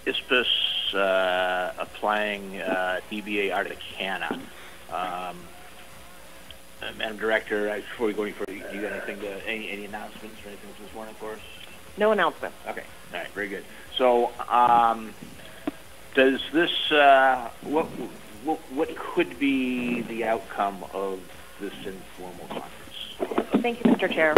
ISPIS applying DBA Articana. Madam Director, before we go any further, do you got anything any announcements or anything this morning for us? No announcement. Okay, all right, very good. So, does this what could be the outcome of this informal conference? Thank you, Mr. Chair.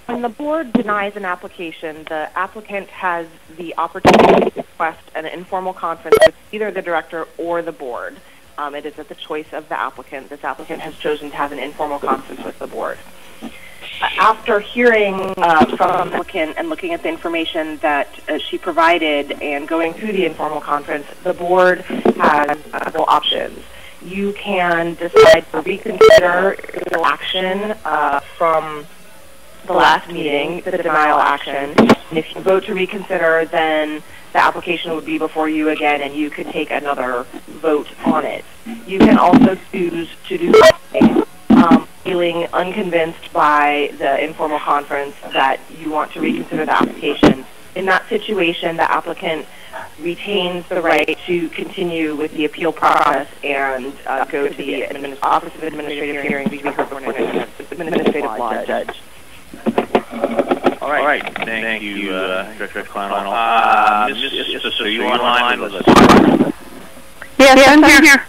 When the board denies an application, the applicant has the opportunity to request an informal conference with either the director or the board. It is at the choice of the applicant. This applicant has chosen to have an informal conference with the board. After hearing from the applicant and looking at the information that she provided and going through the informal conference, the board has several options. You can decide to reconsider the action from the last meeting, the denial action. And if you vote to reconsider, then the application would be before you again, and you could take another vote on it. You can also choose to do something, feeling unconvinced by the informal conference that you want to reconsider the application. In that situation, the applicant retains the right to continue with the appeal process and go to the Office of Administrative Hearings to be heard before an administrative law judge. All right. Thank you, Director Clownell. So you online with us? Yes, I'm here.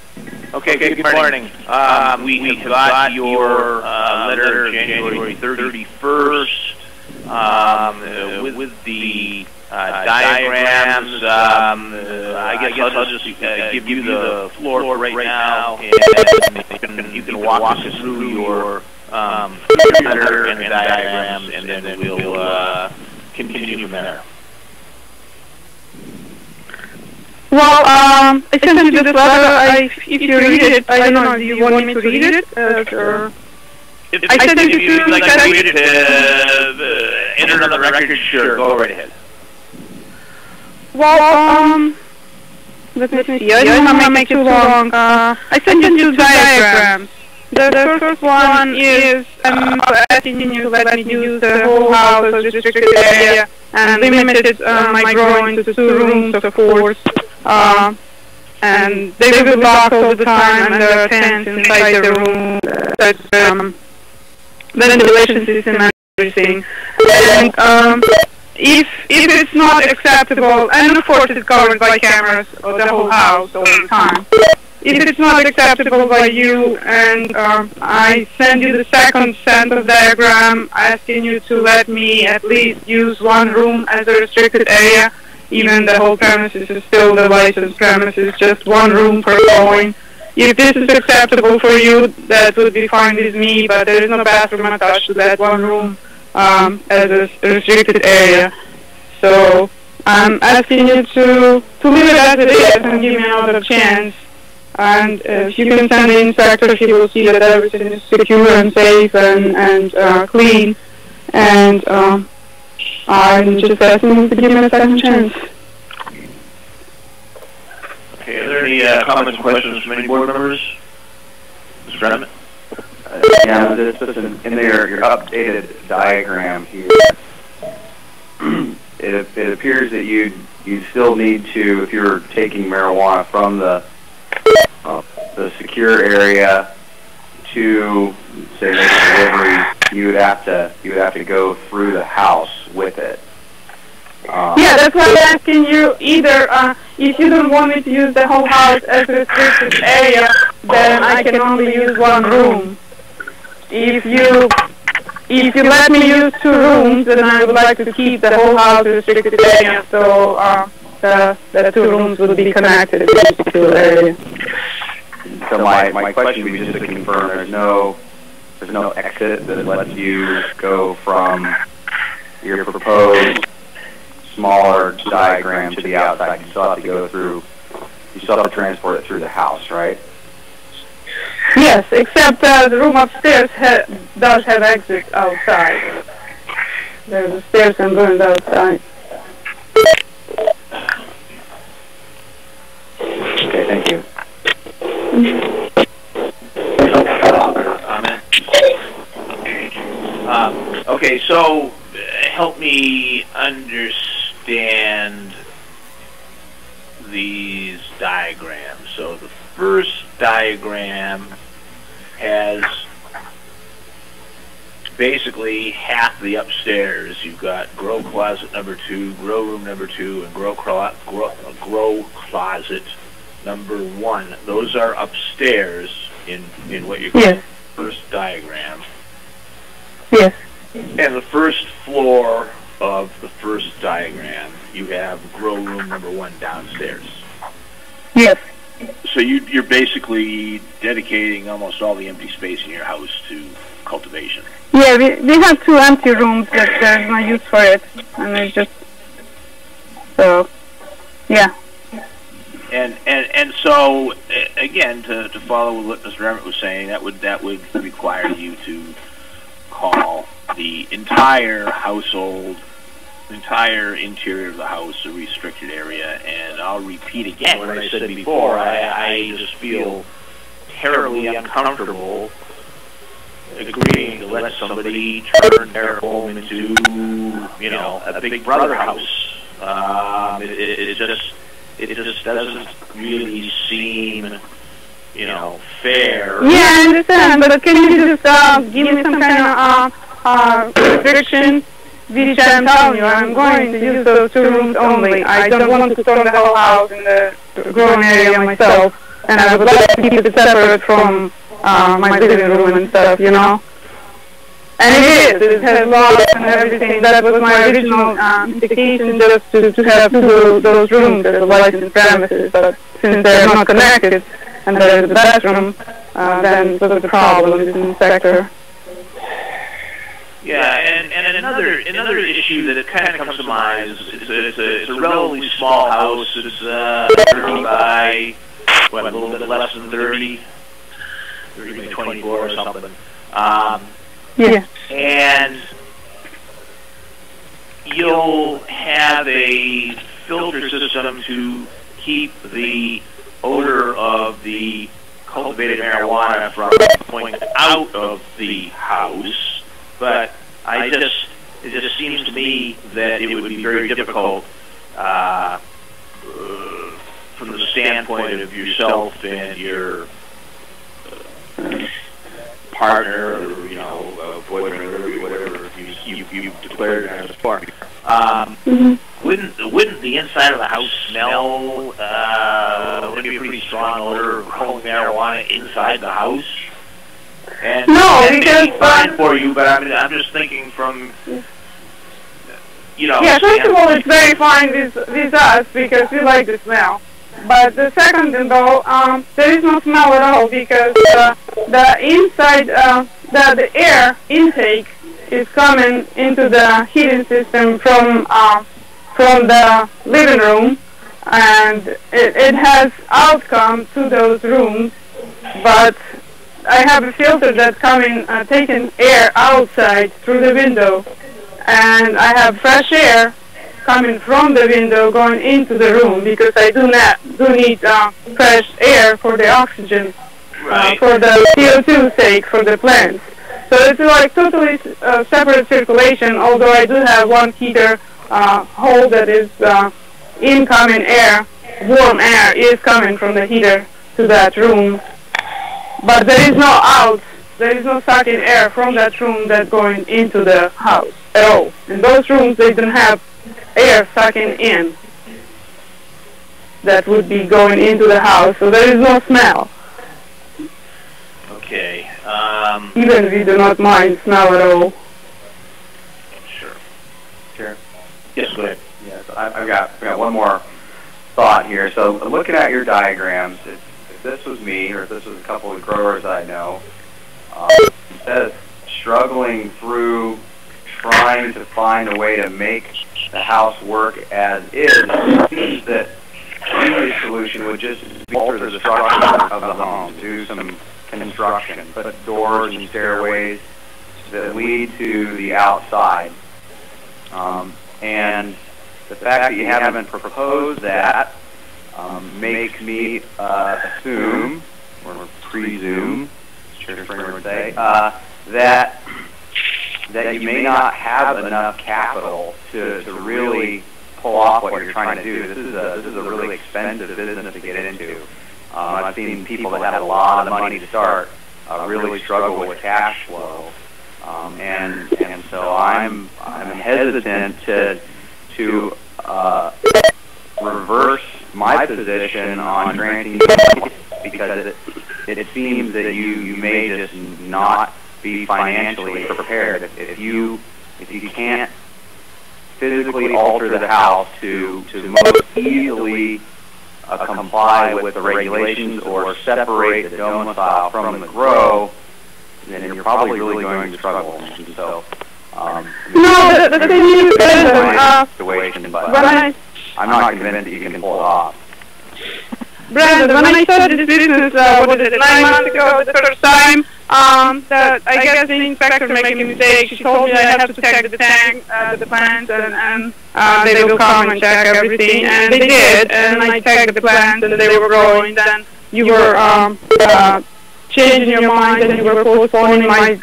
Okay, good morning. We got your letter January 31st with the diagrams. I guess I'll just give you the floor right now, and you can walk us through your letter and the diagrams, and then we'll continue from there. Well, I sent you this letter. If you read it, I don't know, do you want me to read it? Or I sent it to you. Like to read it, enter on the record, sure, go right ahead. Well, let me see. I don't want to make it too long. I sent you two diagrams. The first one is I'm asking you to let me use the whole house as restricted area and limited my drawing to 2 rooms, of course. And they will be locked all the time, and there are tents inside the room, ventilation system and everything. And if it's not acceptable, and of course it's covered by cameras of the whole house all the time. If it's not acceptable by you, and I send you the second set of diagram asking you to let me at least use 1 room as a restricted area, even the whole premises is still the licensed premises, just 1 room per going. If this is acceptable for you, that would be fine with me, but there is no bathroom attached to that 1 room as a restricted area. So I'm asking you to leave it as it is and give me another chance. And if you can send the inspector, he will see that everything is secure and safe and clean. And I'm just asking him to give me a second chance. Okay, are there any comments or questions from any board members? Mr. Brennan? Yeah, this is in there, your updated diagram here. It appears that you still need to, if you're taking marijuana from the secure area to say make delivery, you would have to go through the house with it. Yeah, that's why I'm asking you. Either if you don't want me to use the whole house as a restricted area, then I can only use 1 room. If you let me use 2 rooms, then I would like to keep the whole house a restricted area. So the 2 rooms would be connected to the secure area. So my question would be just to confirm there's no exit that lets you go from your proposed smaller diagram to the outside. You still have to go through, you still have to transport it through the house, right? Yes, except the room upstairs does have exit outside. There's a stairs and going outside. Okay, thank you. Okay, so help me understand these diagrams. So the first diagram has basically half the upstairs. You've got grow closet number 2, grow room number 2, and grow closet number 1. Those are upstairs in what you're calling the first diagram. Yes. And the first floor of the first diagram, you have grow room number 1 downstairs. Yes. So you're basically dedicating almost all the empty space in your house to cultivation. Yeah, we have 2 empty rooms that there's no use for it, and it's just so yeah. And so again, to follow what Mr. Emmett was saying, that would require you to call the entire household, the entire interior of the house, a restricted area. And I'll repeat again what I said before. I just feel terribly uncomfortable agreeing to let somebody turn their home into, a Big Brother house. It just doesn't really seem, fair. Yeah, I understand, but can you just give me some kind of restriction, which I'm telling you, I'm going to use those 2 rooms only. I don't want to store the whole house in the growing area myself, and I would like to keep it separate from my living room and stuff, And it has locks and everything. That was my original indication, just to have 2 those rooms as a licensed premises, but since they're not connected, and there is a bathroom, then what's the problem with the inspector? Yeah, and another issue that kind of comes to mind is it's a relatively small house. It's 30 by, a little bit less than 30, maybe 24 or something. Yeah. And you'll have a filter system to keep the odor of the cultivated marijuana from going out of the house, but it just seems to me that it would be very difficult from the standpoint of yourself and your partner, or boyfriend, or whatever you declared it as before. Wouldn't the inside of the house smell? Wouldn't it be a pretty strong odor of growing marijuana inside the house? And no, because fine for you, but I'm just thinking from Yeah, first of all, it's very fine with us because we like the smell. But the second of all, there is no smell at all because the inside, the air intake is coming into the heating system from the living room, and it has outcome to those rooms. But I have a filter that's coming, taking air outside through the window, and I have fresh air coming from the window going into the room because I do need fresh air for the oxygen, for the CO2 sake for the plants. So it's like totally separate circulation, although I do have one heater hole that is incoming air, warm air is coming from the heater to that room. But there is no sucking air from that room that's going into the house at all. In those rooms, they don't have air sucking in that would be going into the house, so there is no smell. Okay. Even we do not mind smell at all. Sure. Yes, go ahead. Yes, I've got one more thought here. So looking at your diagrams, if this was me, or if this was a couple of growers I know, instead of struggling through trying to find a way to make the house work as is, it seems that the easiest solution would just be alter the structure of the home, do some construction, put doors and stairways that lead to the outside. And the fact that you haven't proposed that makes me assume, or presume, Chair Springer would say, that you may not have enough capital to really pull off what you're trying to do. This is a really expensive business to get into. I've seen people that have a lot of money to start really struggle with cash flow, and so I'm hesitant to reverse my position on granting because it seems that you may just not be financially prepared if you can't physically alter the house to most easily comply with the regulations or separate the domicile from the grow, then you're probably really going to struggle. And so, no, the thing is, situation, but I'm not convinced that you can pull it off. Brandon, when I started this business, 9 months ago, the first time, that I guess the inspector made a mistake. She told me I have to check the tank, the plants, and they will come and check everything, and they did, and I checked the plants, and they were growing. Then you were changing your mind, and you were postponing my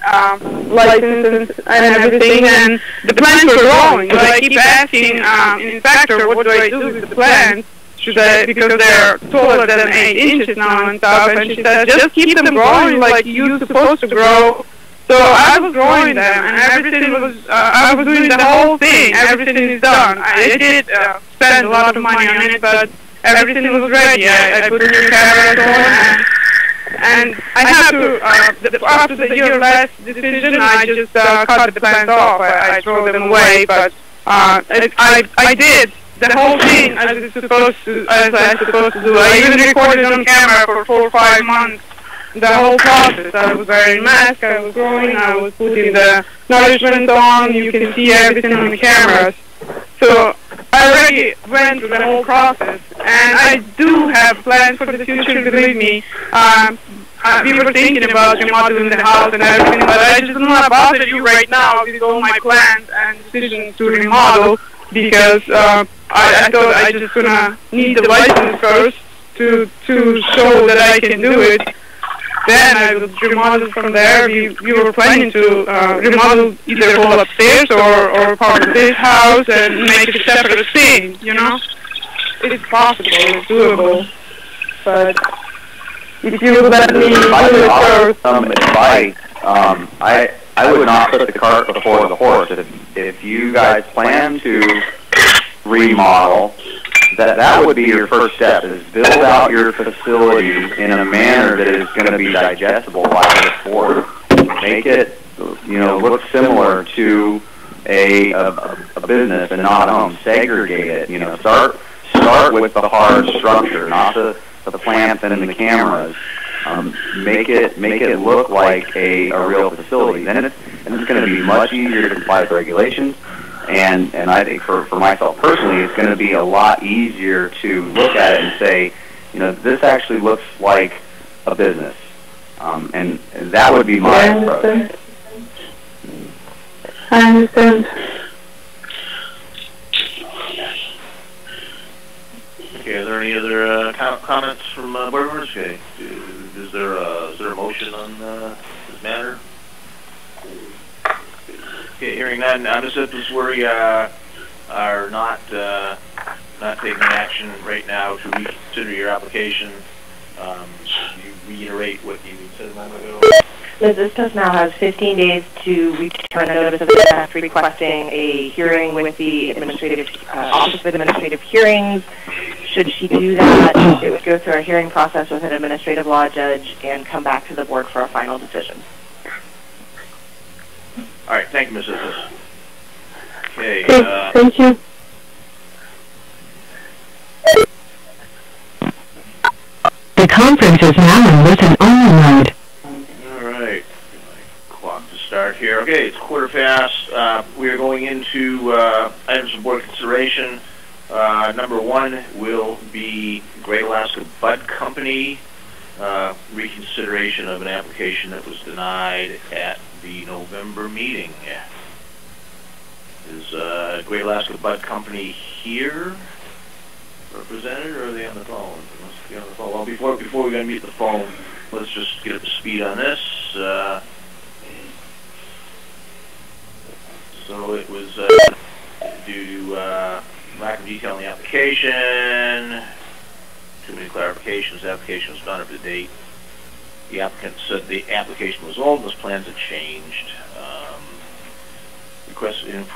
license and everything, and the plants were growing. So I keep asking an inspector, what do I do with the plants? Should I, because they're taller than 8 inches now and stuff, and she said, just keep them growing like you're supposed to grow. So I was growing them, and everything was, I was doing the whole thing, everything is done. I did spend a lot of money on it, but everything was ready. I put new cameras on, and I had to, after the year last decision, I just cut the plants off. I threw them away, but I did the whole thing as I was supposed to do. I even recorded on camera for 4 or 5 months the whole process. I was wearing masks, I was growing, I was putting the nourishment on, you can see everything on the cameras. So I already went through the whole process, and I do have plans for the future, believe me. We were thinking about remodeling the house and everything, but I just don't want to bother you right now with all my plans and decisions to remodel, because I thought I just gonna need the license first to show that I can do it. Then I would remodel from there. We were planning to remodel either whole upstairs or part of this house and make it a separate thing, you know? It's possible, it's doable. But if you let me do it first. Some advice, I would not put the cart before the horse. If you guys plan to remodel, that would be your first step, is build out your facility in a manner that is going to be digestible by the board. Make it, look similar to a business and not a home. Segregate it. Start with the hard structure, not the plants and the cameras. Make it look like a real facility. Then it's going to be much easier to comply with regulations. And I think for myself personally, it's going to be a lot easier to look at it and say, this actually looks like a business. And that would be my approach. I understand. Okay, are there any other comments from board members? Okay, is there a motion on this matter? Okay, hearing none, this is where we are not taking action right now to reconsider your application. You reiterate what you said a moment ago. Ms. Istos now has 15 days to return a notice of interest requesting a hearing with the Office of Administrative Hearings. Should she do that, it would go through our hearing process with an administrative law judge and come back to the board for a final decision. All right, thank you, Ms. Istos. Okay. Thank you. The conference is now in listen-only mode. All right. Clock to start here. Okay, it's 1:15. We are going into items of board consideration. Number 1 will be Great Alaska Bud Company, reconsideration of an application that was denied at the November meeting. Is Great Alaska Bud Company here represented, or are they on the phone? They must be on the phone. Well, before we go to meet the phone, let's just get up to speed on this. So it was due to lack of detail in the application, too many clarifications, the application was not up to date. The applicant said the application was old, those plans had changed.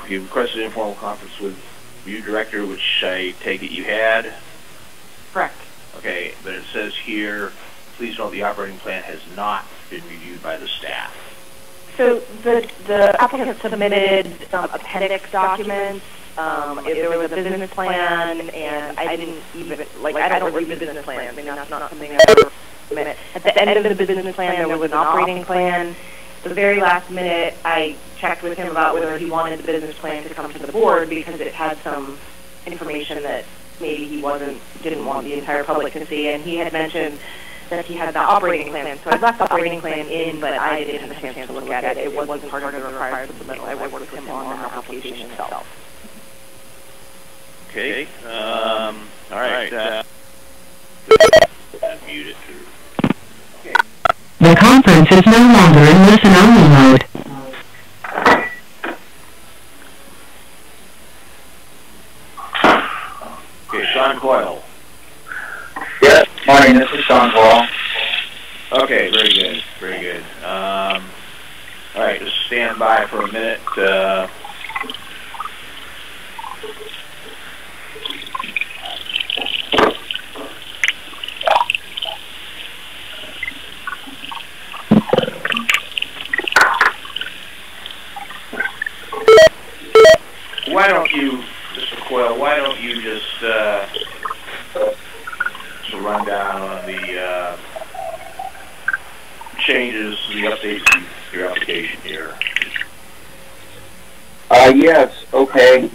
He requested an informal conference with you, director, which I take it you had? Correct. Okay, but it says here, please note the operating plan has not been reviewed by the staff. So the applicant submitted some appendix documents. There was a business plan, and I didn't even, I don't read business plans. I mean, that's not something I ever submit. At the end of the business plan, there was an operating plan. The very last minute, I checked with him about whether he wanted the business plan to come to the board because it had some information that maybe he didn't want the entire public to see, and he had mentioned that he had the operating plan. So I left the operating plan in, but I didn't have a chance to look at it. It wasn't part of the required submittal. I worked with him on the application itself. Okay. All right. Mute it. Okay. The conference is no longer in listen-only mode. Okay, Sean Coyle. Yes, morning, this is Sean Coyle. Okay, very good, very good. All right, just stand by for a minute. Why don't you, Mr. Coyle, just run down on the changes, the updates to your application here? Yes, okay.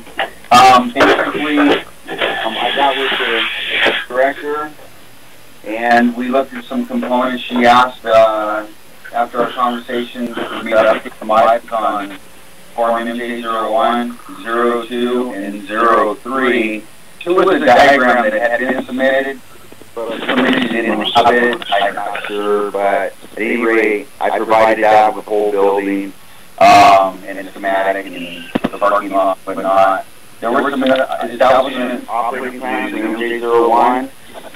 Basically, I got with the director, and we looked at some components. She asked, after our conversation, for me to update the mics on Form MJ01, 02, and 03. Two was a diagram that had been submitted, but for some reason didn't have it. I'm not sure, but at any rate, I provided that with the whole building, and a schematic, and the parking lot, but not. There were some establishment operating plans in MJ01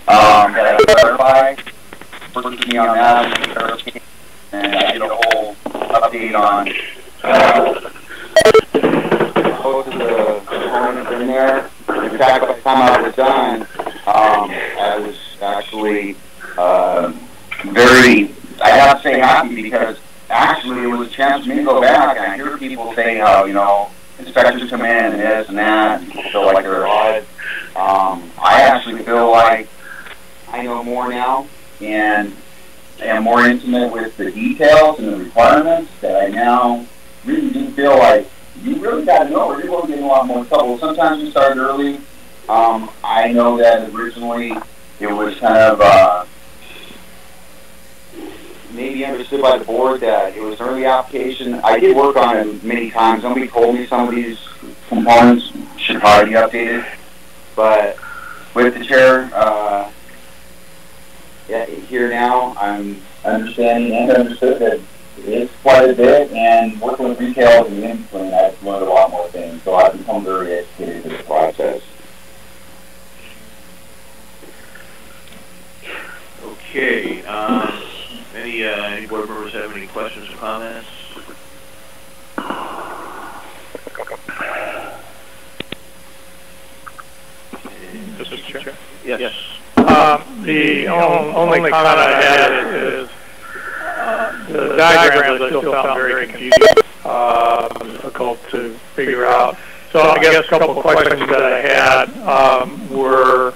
that I clarified. Worked with me on that, and I did a whole update on both of the components in there. In fact, by the time I was done, I was actually very, I have to say, happy, because actually it was a chance for me to go back, and I hear people say how, inspectors come in and this and that, and people feel like they're odd. I actually feel like I know more now, and am more intimate with the details and the requirements, that I now really do feel like you really got to know, or you're going to get in a lot more trouble. Sometimes you start early. I know that originally it was kind of maybe understood by the board that it was an early application. I did work on it many times. Somebody told me some of these components should probably be updated. But with the chair here now, I'm understanding and understood that it's quite a bit, and working with retail and the in-between, I've learned a lot more things. So I've become very educated in the process. Okay. Any board members have any questions or comments? Mr. Chair? Yes. The only comment I had is the diagrams I still found very confusing, difficult to figure out. So I guess a couple of questions that I had were,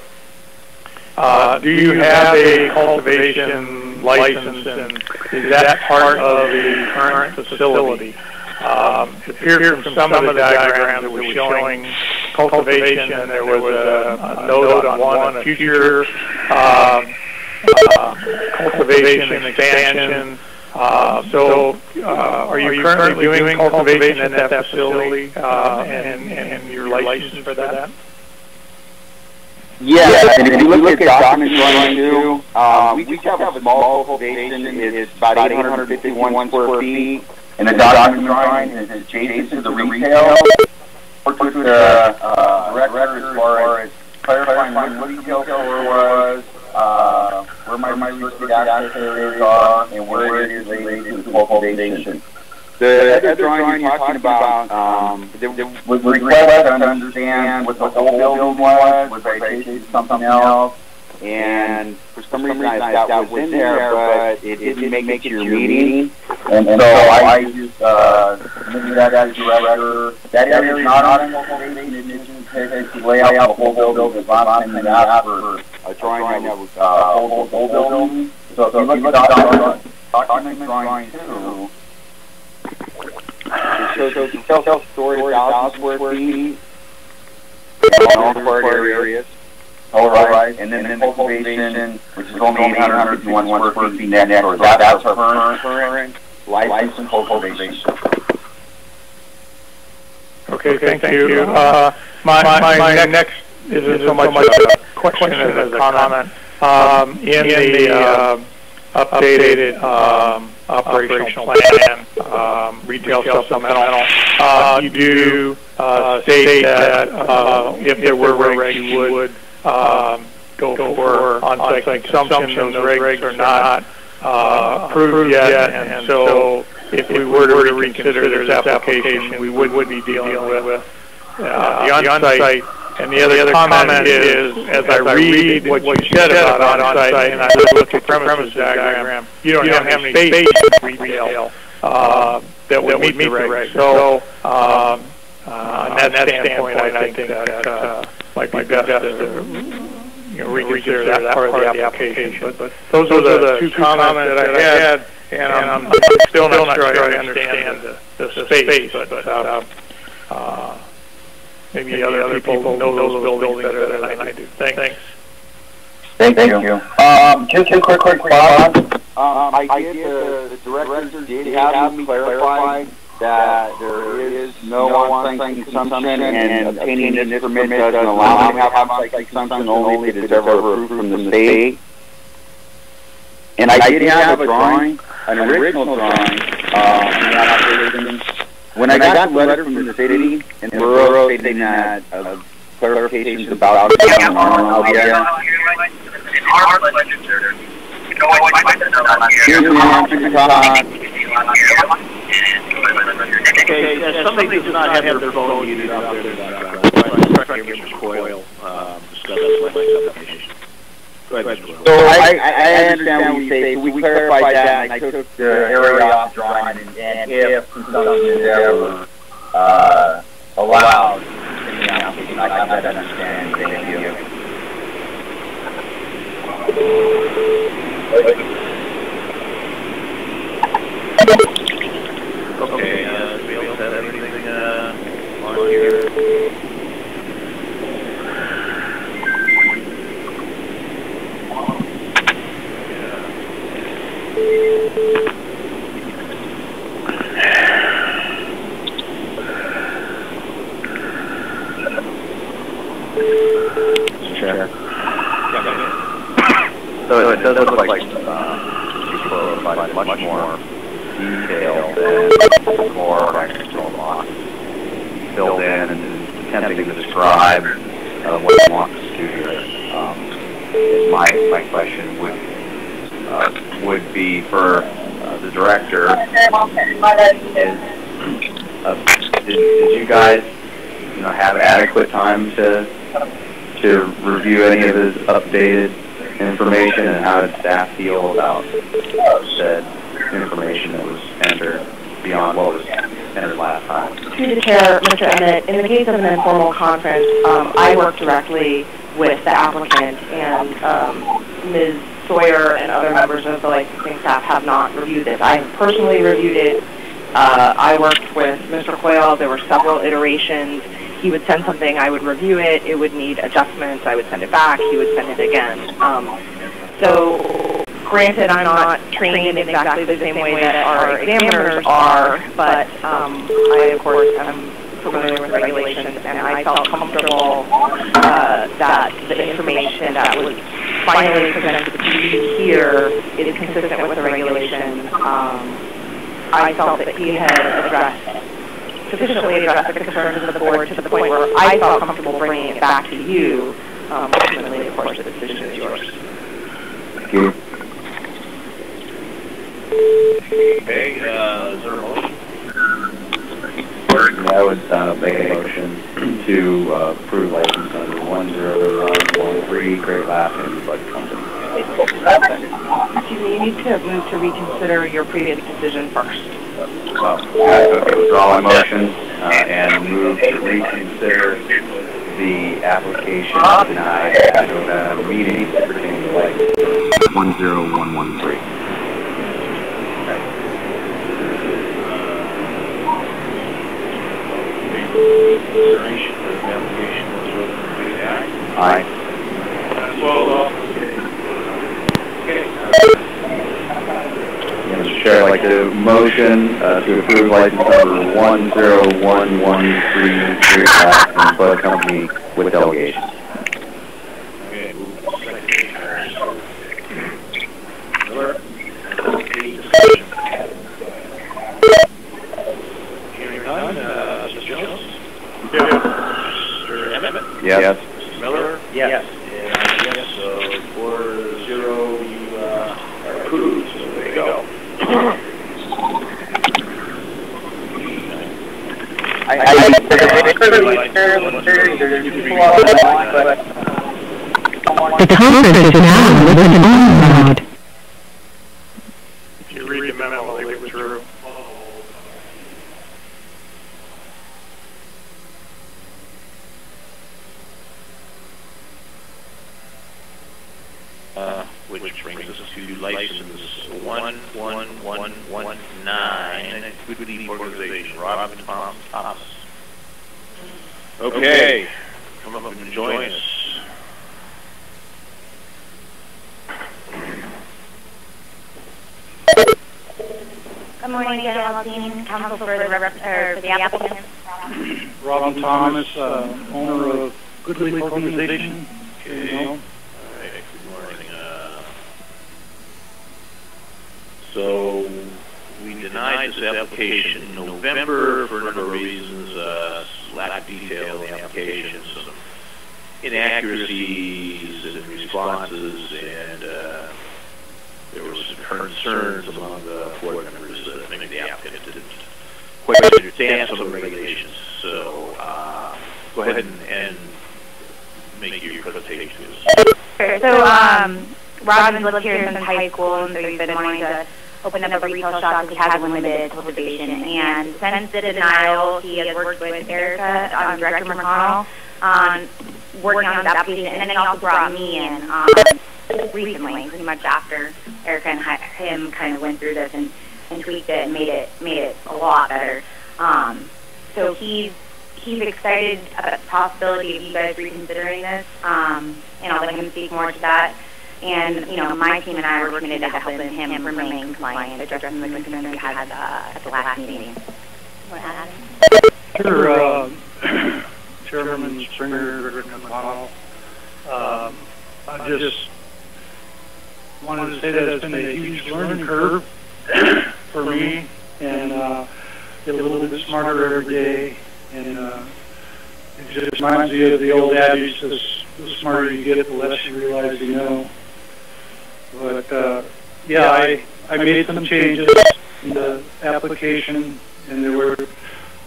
do you have a cultivation license, and is that part of the current facility? It appeared from some of the diagrams that were showing cultivation, and there was a note on one, a future cultivation and expansion. So are you currently doing cultivation at that facility, and your license for that? Yeah, and if you look at documents 1 and 2, we have a small cultivation. It's about 851 square feet. And the document drawing is adjacent to the retail. Worked with the director as far as clarifying what the detail floor was, where my restricted access areas are, and where it is related to cultivation. The other drawing you're talking about, was request to understand what the whole building was dedicated to something else, and for some reason I thought that was in there, but it didn't make it to your meeting, and so I just submitted that as director. That area is not on cultivation, it's to lay out the whole building. The last time they asked for a drawing that was whole building. So if you look at the document drawing 2, it shows retail storage 1,000 square feet, all required areas. All right, and then the cultivation, which is only 851 square feet net, or that's our current license and cultivation. Okay, thank you. My next isn't so much a question as a comment. In the updated operational plan, retail supplemental, you do state that if there were regs, you would go for on-site consumption. Those regs are not approved yet, and so if we were to reconsider this application, we would be dealing with the on-site. And the other comment is, as I read what you said about on-site, and I look at premises diagram, you don't have any space in retail that would meet the regs. So, on that standpoint, I think that might be best to reconsider that part of the application. But those are the two comments that I had, and I'm still not sure I understand the space, but maybe other people know those buildings better than I do. Thanks. Thank you. Just a quick thought. I did, the director did have me clarify that there is no on-site consumption, and obtaining this permit doesn't allow me to have on-site consumption only if it is ever approved from the state. And I did have a drawing, an original drawing, when I got the letter from the city and the borough stating that clarifications about Okay, somebody does not have their phone muted out there. Mr. Coyle discuss my application. Go ahead, Mr. Coyle. So I understand what you say. So we clarified that, and I took the area off drawing, and if consumption is ever allowed in the application, I got that understanding. Thank you. Okay, we also have everything on here. Chair. So it does look like people provide much more detail than more external blocks filled in and attempting to describe what he wants to do here. My question would be for the director did you guys have adequate time to review any of his updated information, and how did staff feel about said information that was entered beyond what was entered last time? To the Chair, Mr. Emmett, in the case of an informal conference, I work directly with the applicant, and Ms. Sawyer and other members of the licensing staff have not reviewed this. I have personally reviewed it. I worked with Mr. Coyle. There were several iterations. He would send something, I would review it, it would need adjustments, I would send it back, he would send it again. So, granted, I'm not trained in exactly the same way that our examiners are, but I, of course, am familiar with regulations, and I felt comfortable that the information that was finally presented to you here is consistent with the regulation. I felt that he had addressed sufficiently addressed the concerns of the board to the point where I felt comfortable bringing it back to you. Ultimately, of course, the decision is yours. Thank you. Okay, is there a motion? I would make a motion to approve license number 10113, Great Laughing Bud Company. You need to move to reconsider your previous decision first. Okay, withdraw my motion and move to reconsider the application denied at November meeting pertaining to license 10113. Consideration of the application was Aye. Mr. Chair, I'd like to motion to approve license number 10113 Great Laughing Bud Company with delegation. Okay, move second. Miller, any discussion? Hearing none, Mr. Jones? Mr. Emmett? Yes. Mr. Miller? Yes. And yes, so 4-0, you are approved, so there you go. The conference is now in listen-only mode. If you read the memo, they withdrew. Which brings us to license 11119, Good Deed Organization, Robin Thomas. Okay, come up and join us. Good morning, General Dean, Counsel for the applicant. Robin Thomas, owner of Good Leaf Organization. Okay. So we denied this application in November for a number of reasons, lack of detail in the application, some inaccuracies in responses, and there were some concerns among the board members that maybe the applicant didn't quite understand some of the regulations. So go ahead and make your presentation. Sure. So Robin's lived here since high school, and so he's been wanting to open up a retail shop because he has limited cultivation. And since the denial, he has worked with Erica, Director McConnell, on working on his application, and then he also brought me in recently, pretty much after Erica and him kind of went through this and tweaked it and made it a lot better. So he's excited about the possibility of you guys reconsidering this, and I'll let him speak more to that. And, you know, my team and I were committed to helping him remain compliant, addressing the concerns we had at the last meeting. Sure, Chairman Springer, Director McConnell. I just wanted to say that it's been a huge learning curve for me, and get a little bit smarter every day. And it just reminds me of the old adage, the smarter you get, the less you realize you know. But yeah, I made some changes in the application, and there were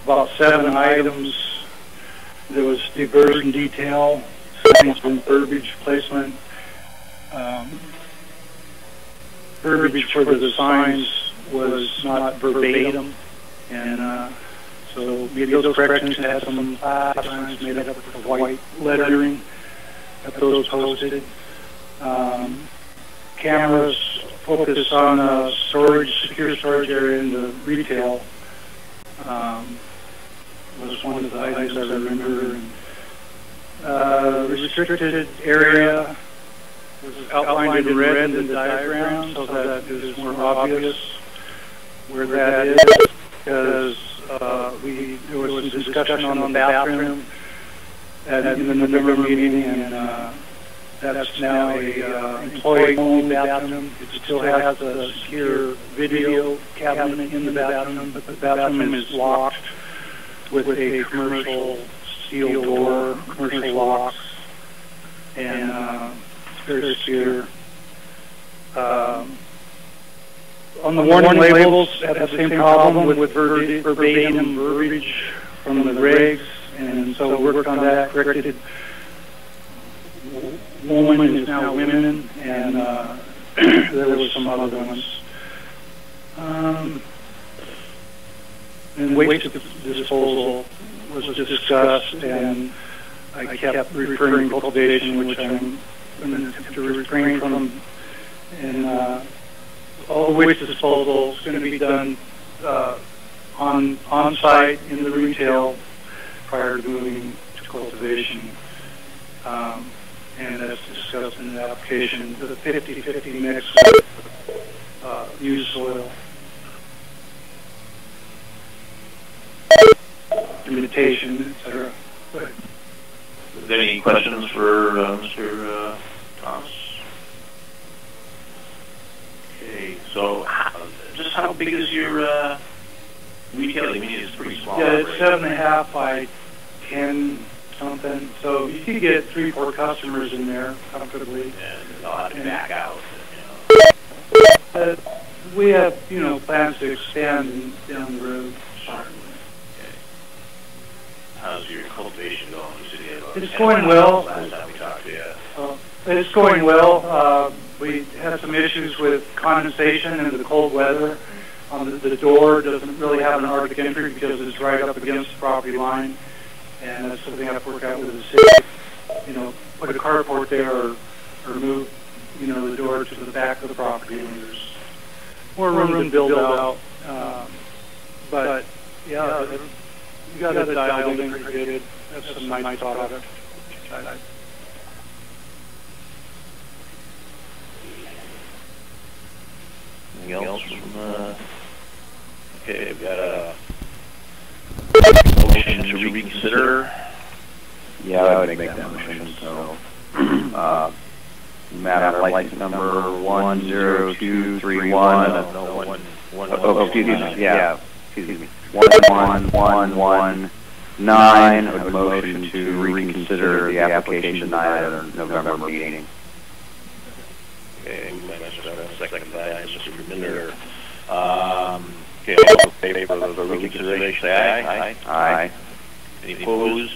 about 7 items. There was diversion detail, signs and verbiage placement, verbiage for the signs was not verbatim, and so made those corrections. Had some signs made up with white lettering, got those posted. Cameras focus on secure storage area in the retail was one of the items I remember. And, restricted area was outlined in red in the diagram, so that it is more obvious where that is, because there was some discussion on the bathroom in the November meeting, and that's now a employee-only bathroom. It still has a secure video cabinet in the bathroom, but the bathroom is locked with a commercial steel door, commercial locks, and it's very secure. On the warning labels, have the same problem with verbatim verbiage from the regs, and so we worked on that, corrected woman is now women, and there was some other ones. And waste disposal was discussed, and I kept referring to cultivation, which I'm going to refrain from. And all the waste disposal is going to be done on site in the retail prior to moving to cultivation. And that's discussed in the application, the 50-50 mix with used soil. Imitation, etc. Is there any questions for Mr. Thomas? Okay, so just how big is your retail? I mean, it's pretty small. Yeah, it's 7.5 by 10 something. So you could get 3-4 customers in there comfortably. And they'll have to back out. We have, plans to expand down the road. How's your cultivation going? It's going well. Last time we talked to you. It's going well. We had some issues with condensation and the cold weather. The door doesn't really have an Arctic entry because it's right up against the property line. And that's something I have to work out with the city. Put a carport there or move, the door to the back of the property. And there's more room to build out. But, yeah, you got it dialed in pretty good. That's some nice product. Anything else from okay, we've got a motion to reconsider. Yeah, I would make that motion. So, matter license number 10231. Excuse me. Yeah, excuse me. 11119. A motion to reconsider the application denied at our November meeting. Okay, second that, Mr. Miller. Okay, all in favor of the reconsideration, say aye. Aye. Any opposed?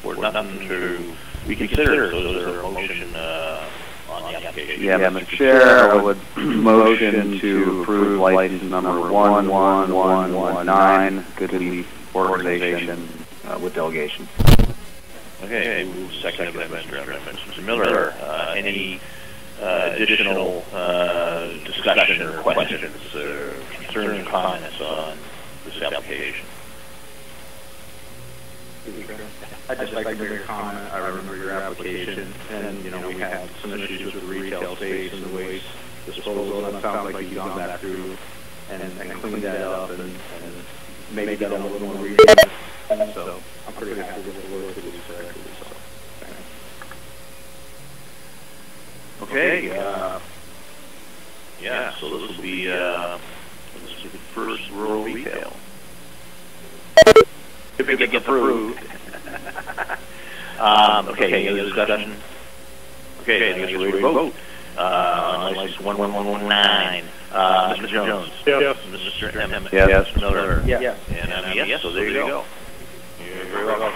Or nothing to reconsider, so is there a motion on the application? Yeah, Mr. Chair, I would motion to approve license number 11119, Good Leaf Organization with delegation. Okay, seconded by Mr. Miller. Any additional discussion or questions or concerns or comments on this application? I'd just like to make a comment. I remember your application, and we had some issues with the retail space and the waste disposal, and it sounds like you've gone back through and cleaned that up and maybe done a little more research. So I'm pretty happy with the work that you said. Okay. Yeah. So this will be the first rural retail. If it gets approved. Okay. Any other discussion? Okay. I guess we're ready to vote. On license 11119. Mr. Jones. Yes. Mr. Emmett. Yes. Mr. Miller. Yes. And I'm a yes. So there you go. You're very welcome.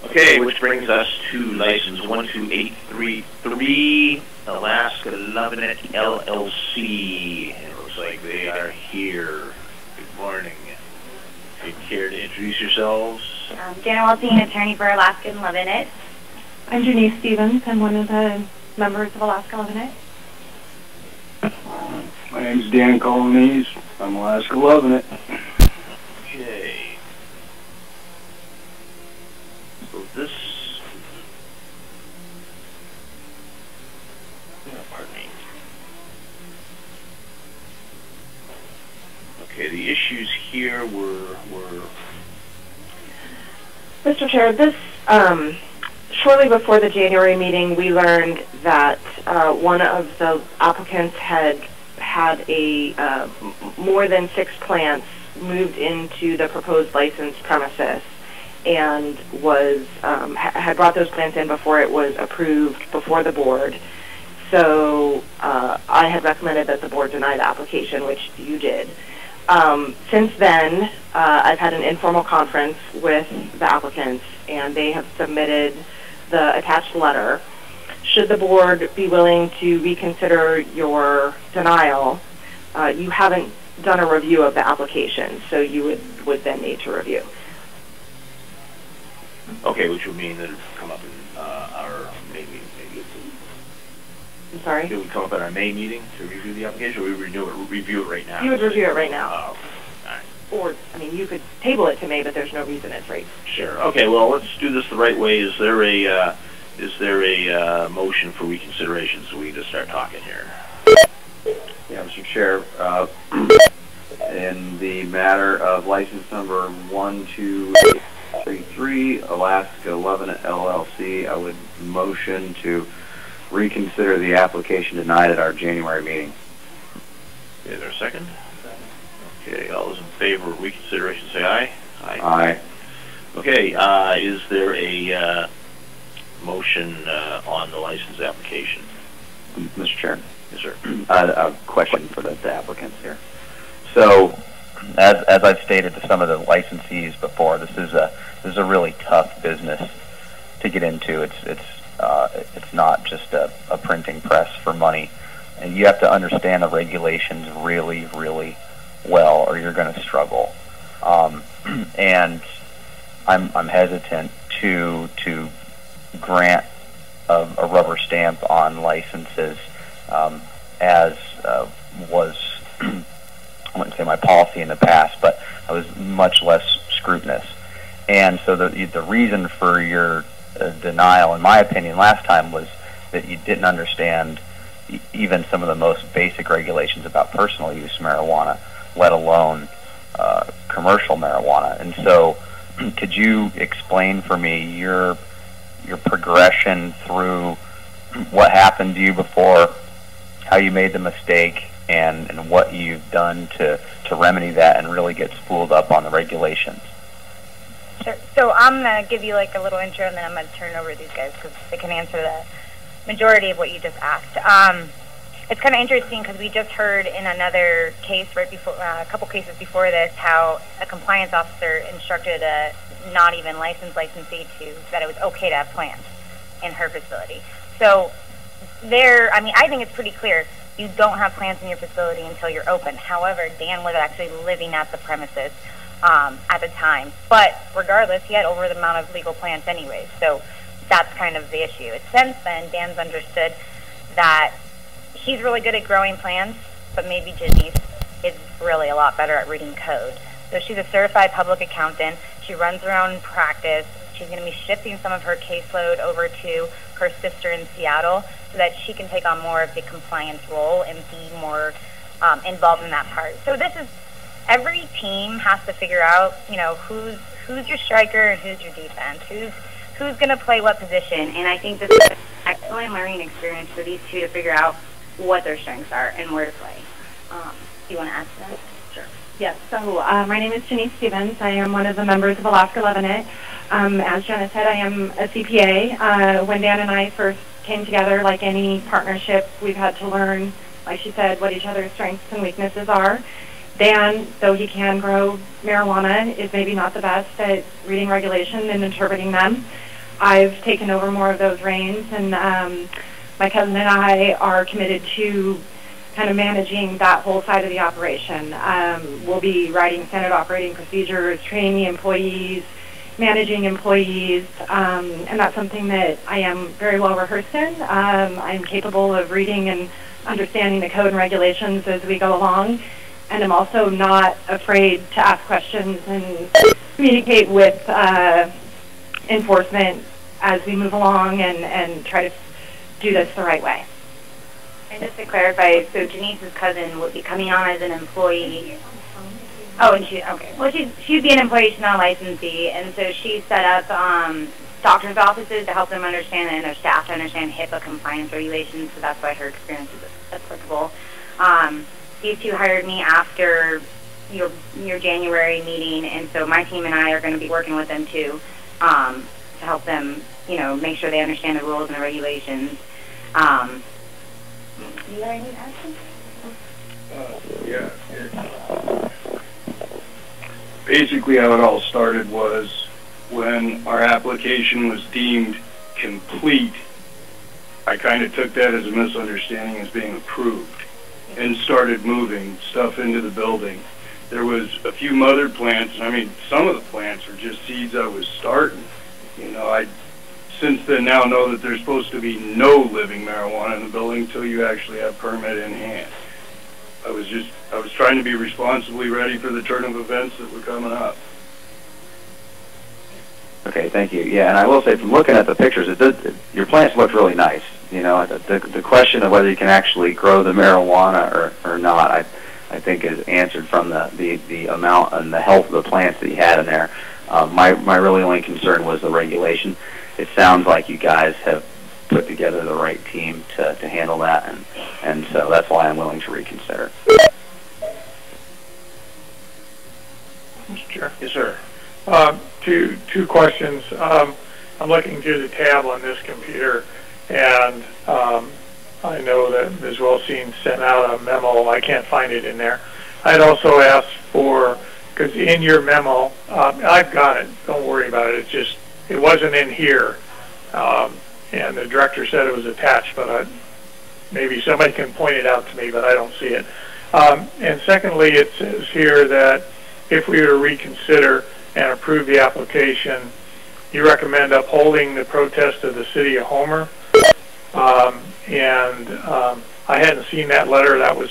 Okay, which brings us to license 12833, Alaska Lovenet LLC. It looks like they are here. Good morning. If you care to introduce yourselves. Janet Weltine, attorney for Alaska Lovenet. I'm Janice Stevens. I'm one of the members of Alaska Lovenet. My name's Dan Colonese. I'm Alaska Lovenet. Okay. So this, pardon me. Okay, the issues here were Mr. Chair, this shortly before the January meeting, we learned that one of the applicants had a more than 6 plants moved into the proposed licensed premises, and was had brought those plants in before it was approved before the board. So I had recommended that the board deny the application, which you did. Since then, I've had an informal conference with the applicants, and they have submitted the attached letter. Should the board be willing to reconsider your denial, you haven't done a review of the application, so you would then need to review. okay, which would mean that it would come up in our May meeting. Maybe I'm sorry? it would come up at our May meeting to review the application, or we would review it right now? You would review it right now. Oh, okay. All right. Or, I mean, you could table it to May, but there's no reason it's right. Sure. Okay. Well, let's do this the right way. Is there a motion for reconsideration so we can just start talking here? Yeah, Mr. Chair, in the matter of license number 1233, Alaska 11 LLC, I would motion to reconsider the application denied at our January meeting. Is there a second? Okay, all those in favor of reconsideration say aye. Aye. Okay, is there a motion on the license application? Mr. Chair. Yes, sir. A question for the applicants here. So, as I've stated to some of the licensees before, this is a really tough business to get into. It's not just a printing press for money, and you have to understand the regulations really, really well, or you're going to struggle. And I'm hesitant to grant a rubber stamp on licenses, as was I wouldn't say my policy in the past, but I was much less scrutinous. And so the reason for your denial, in my opinion, last time was that you didn't understand even some of the most basic regulations about personal use marijuana, let alone commercial marijuana. And so could you explain for me your progression through what happened to you before, how you made the mistake, and what you've done to remedy that and really get spooled up on the regulations? Sure. So I'm going to give you like a little intro, and then I'm going to turn it over to these guys because they can answer the majority of what you just asked. It's kind of interesting because we just heard in another case right before, a couple cases before this, how a compliance officer instructed a not even licensed licensee that it was okay to have plants in her facility. So I think it's pretty clear. You don't have plants in your facility until you're open. However, Dan was actually living at the premises at the time. But regardless, he had over the amount of legal plants anyways. So that's kind of the issue. Since then, Dan's understood that he's really good at growing plants, but maybe Janice is really a lot better at reading code. So she's a certified public accountant. She runs her own practice. She's going to be shifting some of her caseload over to her sister in Seattle so that she can take on more of the compliance role and be more involved in that part. So every team has to figure out, who's your striker and who's your defense, who's going to play what position. And I think this is an excellent learning experience for these two to figure out what their strengths are and where to play. Do you want to add to that? Sure. Yes, so my name is Janice Stevens. I am one of the members of Alaska 11. As Jenna said, I am a CPA. When Dan and I first came together, like any partnership, we've had to learn, like she said, what each other's strengths and weaknesses are. Dan, though he can grow marijuana, is maybe not the best at reading regulation and interpreting them. I've taken over more of those reins, and my cousin and I are committed to kind of managing that whole side of the operation. We'll be writing standard operating procedures, training employees, managing employees, and that's something that I am very well rehearsed in. I'm capable of reading and understanding the code and regulations as we go along, and I'm also not afraid to ask questions and communicate with enforcement as we move along and try to do this the right way. And just to clarify, so Janice's cousin would be coming on as an employee Oh, and okay. Well, she'd be an employee, she's not a licensee, and so she set up doctors' offices to help them understand and their staff to understand HIPAA compliance regulations, so that's why her experience is applicable. These two hired me after your January meeting, and so my team and I are going to be working with them too to help them, make sure they understand the rules and the regulations. Do you got any questions? Yeah. Basically, how it all started was when our application was deemed complete. I kind of took that as a misunderstanding as being approved and started moving stuff into the building. There was a few mother plants. I mean, some of the plants were just seeds I was starting. I since then now know that there's supposed to be no living marijuana in the building until you actually have permit in hand. I was trying to be responsibly ready for the turn of events that were coming up. Okay, thank you. Yeah, and I will say, from looking at the pictures, your plants look really nice. The question of whether you can actually grow the marijuana or not, I think is answered from the amount and the health of the plants that you had in there. My really only concern was the regulation. It sounds like you guys have put together the right team to handle that, and so that's why I'm willing to reconsider. Mr. Chair. Yes, sir. Two questions. I'm looking through the tab on this computer, and I know that Ms. Wellstein sent out a memo. I can't find it in there. I'd also asked for, because in your memo, I've got it. Don't worry about it. It wasn't in here. And the director said it was attached, but maybe somebody can point it out to me, but I don't see it. And secondly, it says here that if we were to reconsider and approve the application, you recommend upholding the protest of the city of Homer. And I hadn't seen that letter. That was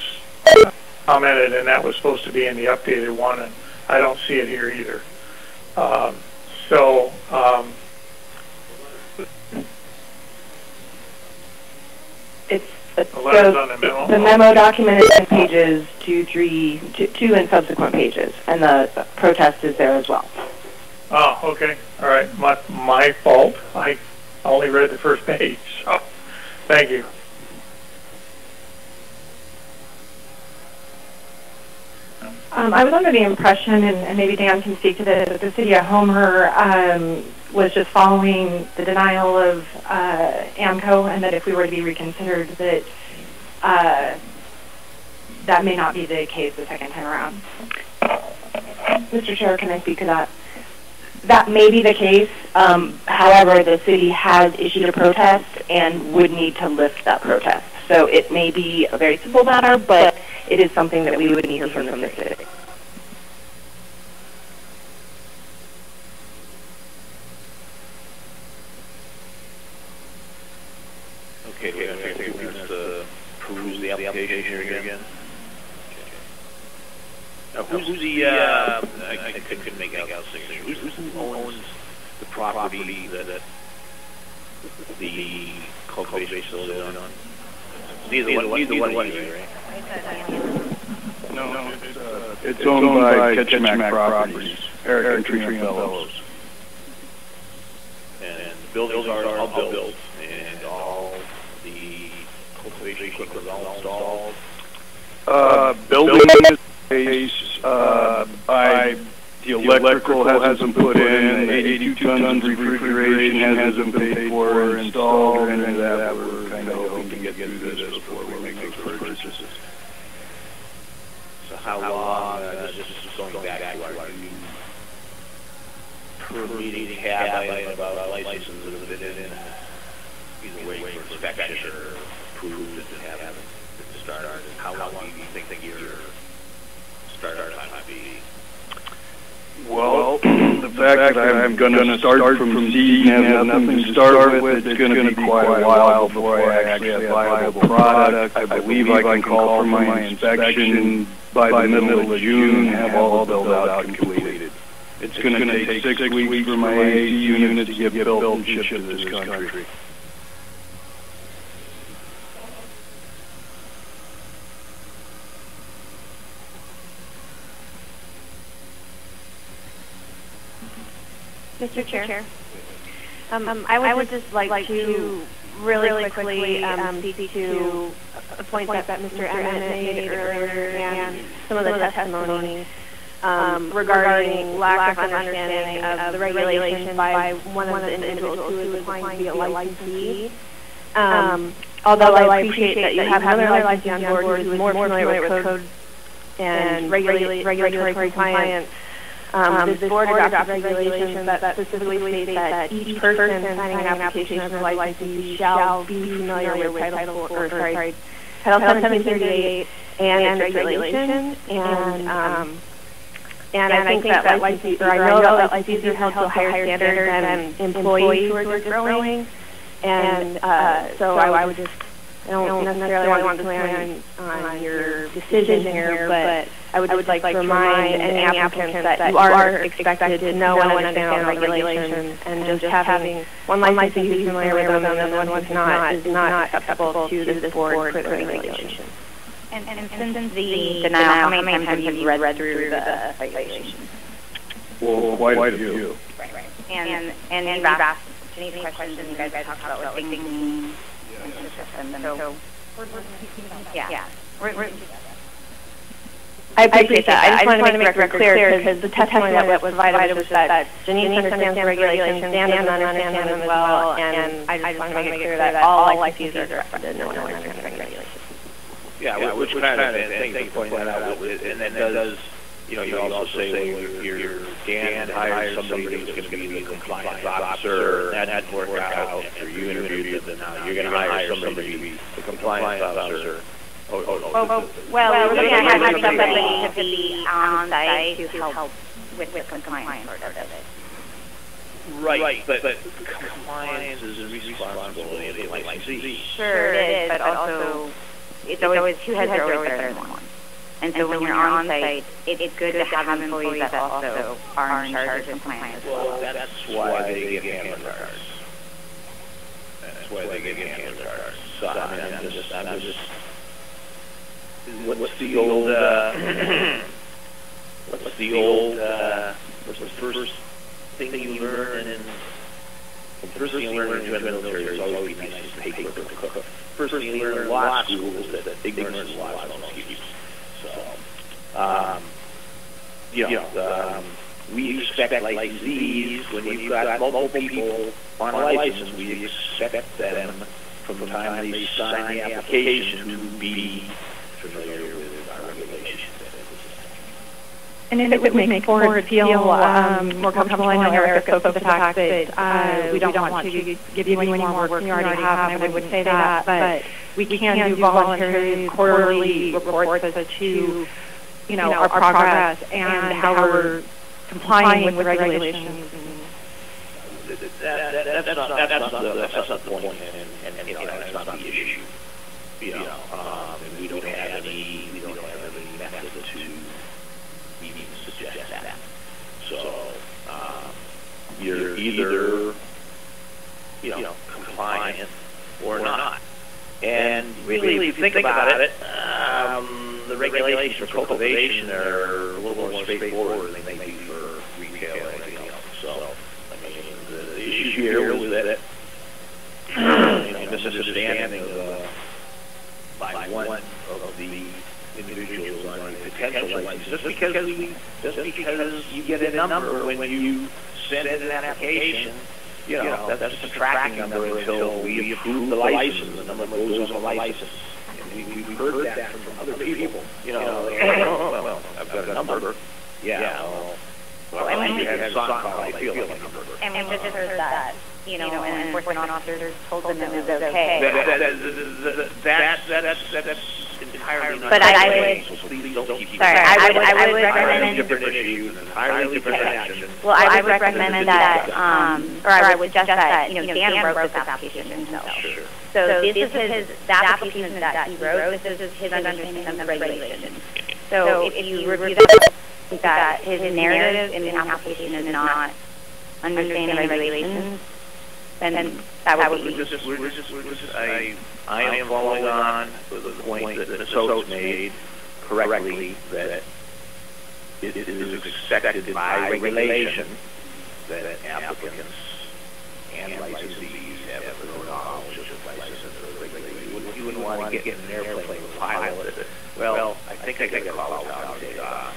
commented, and that was supposed to be in the updated one, and I don't see it here either. The memo document is in pages 2 and subsequent pages, and the protest is there as well. Oh, okay. All right. My fault. I only read the first page. So, thank you. I was under the impression, and maybe Dan can speak to this, that the city of Homer was just following the denial of AMCO, and that if we were to be reconsidered, that that may not be the case the second time around. Mr. Chair, can I speak to that? That may be the case. However, the city has issued a protest and would need to lift that protest. So it may be a very simple matter, but it is something that we would need to hear from the city. Okay, we have a few minutes to peruse the application here again. Now, who's the, I couldn't make out the signature. Who owns the property that the cultivation facility is on? Neither one of you, right? No, it's owned by Ketchmack Properties, Eric and Trina Fellows. And the buildings are all built, and all the cultivation equipment is all installed. Building is the electrical hasn't been put in, 82 tons of refrigeration hasn't been paid for or installed or any of that. We're kind of hoping to get through this before we make those purchases. So how long, just going back to our per meeting have about licenses that have been in, either waiting for inspection or approved and haven't started? How long do you think your start time might be? Well, the fact that I'm going to start from seed and have nothing to start with, it's going to be quite a while before I actually have viable product. I believe I can call for my inspection by the middle of June and have all the build-out completed. It's going to take 6 weeks for my AC units to get built and shipped to this country. Mr. Chair. I would just like to really quickly speak to a point that Mr. Emmett made earlier and some of the testimony regarding lack of understanding of the regulation by one of the individuals who is applying to be a licensee. Although I appreciate that you have another licensee on board who is more familiar with code and regulatory compliance, this board adopted regulations that specifically state that each person signing an application as a licensee shall be familiar with Title 1738 and its regulations. And I think that licensees, or I know that licensees are held to a higher standard than employees who are just growing. And so I would just, I don't necessarily want to plan on your decision here, but I would like to remind any applicants that you are expected to know and understand all the regulations, and just having one licensee who's familiar with them and one who's not is not acceptable to this board for the regulations. And since the denial, how many times have you read through the regulations? Well, quite a few. Right. And you've asked Denise questions, and you guys talked about what things mean in the system. So, yeah. I appreciate that. I just wanted to make the record clear because the testimony that was provided was that Denise understands the regulations, Dan doesn't understand them as well, and I just want to make it clear that all licensees are expected to know and understand the regulations. Yeah, which kind of thing to point that out, and then does, you also say, well, your Dan hired somebody who's going to be the compliance officer, and that didn't work out after you interviewed them, now you're going to hire somebody to be the compliance officer. Well, we're looking at having somebody to be on site to help with compliance part of it. Right, but compliance is a responsibility of the licensee. Sure, it is, but also it's always two heads are always better than one. And so when you're on site, it's good to have employees that also are in charge of compliance. Well, that's why they get handler cards. That's why they get handler cards. So I'm just what's the first thing that you learn the first thing you learn in the military is always be nice and paper to cook. First thing you learn in law school is that ignorance is law is no excuse. So, we expect licensees, when you've got multiple people on a license, we expect them from the time they sign the application to be familiar with our regulations. And if it would make Ford feel more comfortable, I know Erica spoke to the fact that we don't want to give you any more work than you already have, and I wouldn't say that, but we can do voluntary quarterly reports as to, our progress and how we're complying with the regulations. That's not the point, and that's not the issue. And we don't have any method to even suggest that. So you're either compliant or not. And really, if you think about it, the regulations for cultivation are a little more straightforward than they may be for retail or anything else. So, the issue here was that misunderstanding by one of the individuals on a potential license, just because you get a number when you send in an application, that's just a tracking number until we approve the license. The number goes on the license. And we've heard that from other people. Well, I've got a number. Well, I mean, you had a song called I Feel Like a Number. And we just heard that, an enforcement officer told them it was okay. That's entirely not but I would, so please don't keep I would recommend different issues, entirely different actions. Well, I would recommend that, or I would suggest that, Dan wrote this application himself. Sure. So this is the application that he wrote. This is his understanding of the regulations. So if you review that his narrative in the application is not understanding the regulations, then that would be. I am following on with the point that Ms. Oates made correctly, that it is expected by regulation that applicants and licensees have their own knowledge of license or regulation. You wouldn't want to get in an airplane with a pilot. Well, I think I got to call out and take off.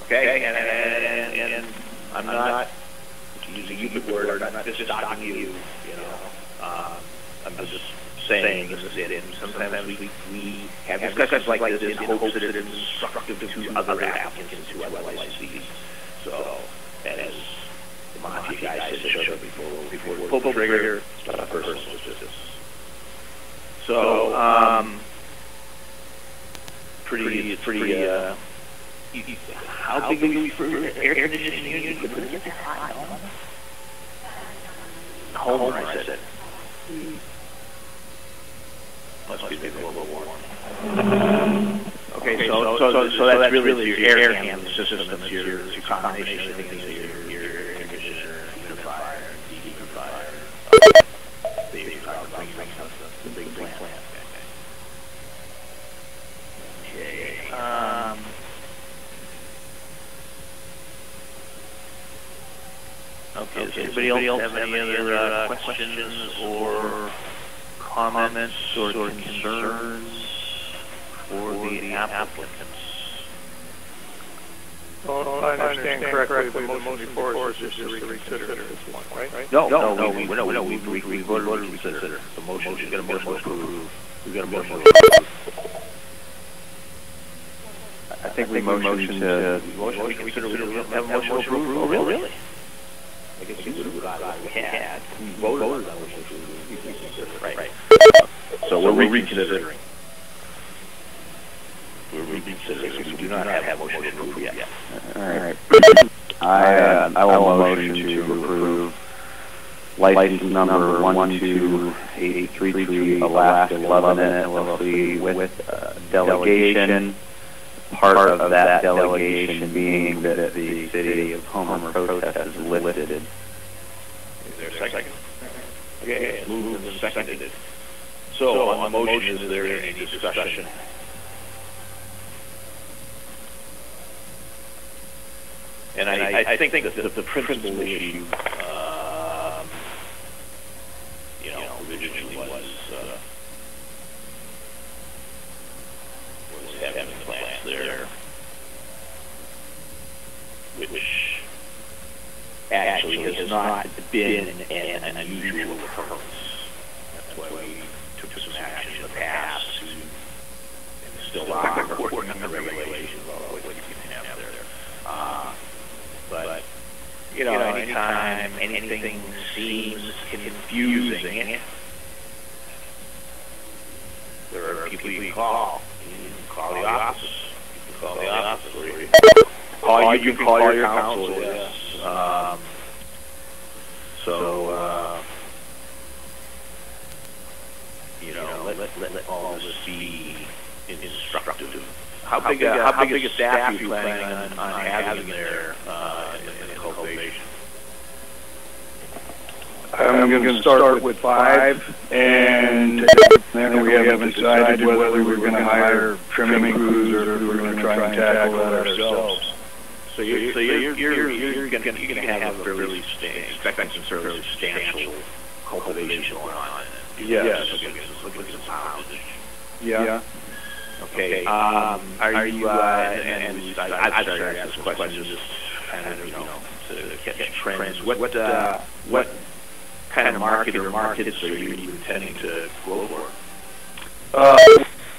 Okay, and I'm not, to use a human word, I'm not just stocking you, you know. I'm just saying this is it. And sometimes we have discussions like this in hopes that it is instructive to other applicants, to other licensees. So, and as the Mafia guy said before we pull the trigger, it's not personal, it's just this. So, how big are we for air conditioning unit? Could we get that high? Homer, I said. Must be big global warming. Okay, so that's really your air handling system. It's your combination of things, your air conditioner, humidifier, dehumidifier, the big plant. Okay. Okay, does anybody else have any other questions or comments or concerns for the applicants? Well, if I understand correctly, the motion before us is just to reconsider at this point, right? No, we voted to reconsider. The motion, we got a motion to approve. We got a motion to approve. I think we motioned to... Motion to reconsider, we don't have a motion to approve. Oh, really? I guess you would have got we had. We voted on the motion to reconsider. Right. So we're reconsidering. We're reconsidering. We do not have a motion to approve yet. All right. I will motion to approve license number 12833 Alaska 11 LLC with delegation. Part of that delegation being that the city of Homer protest is listed. Is there a second? Okay, moved and seconded. So on the motion, is there any discussion? And I think that the principal issue, originally was having plants there, which actually has not been an unusual occurrence. That's why we took some action in the past and still are working on the regulations of what you can have there. But, anytime anything seems confusing, there are people you can call. You can call the office. You can call the office. Or you can call your counsel, yes. Let all this be instructive. How big a staff are you planning on having there in the cultivation? I'm going to start with 5, and then we haven't decided whether we're going to hire trimming crews or if we're going to try and tackle that ourselves. So you're going to have a fairly substantial cultivation going on. Yes. Yeah. Okay. Are you? And I've started to ask questions just kind of to catch trends. What kind of markets are you intending to go for?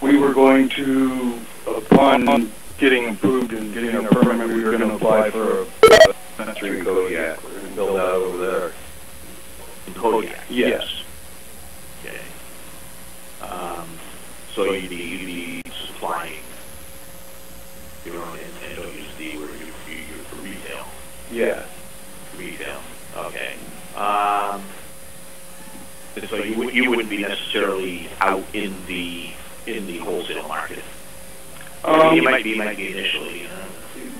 We were going to, upon getting approved and getting our permit, we were going to apply for a dispensary in Kodiak. We're going to build out over there. In Kodiak? Yes. Okay. So you'd be supplying your own, and don't use the word you're for retail. Yeah. Retail. Okay. So you wouldn't be necessarily out in the wholesale market. You might be initially.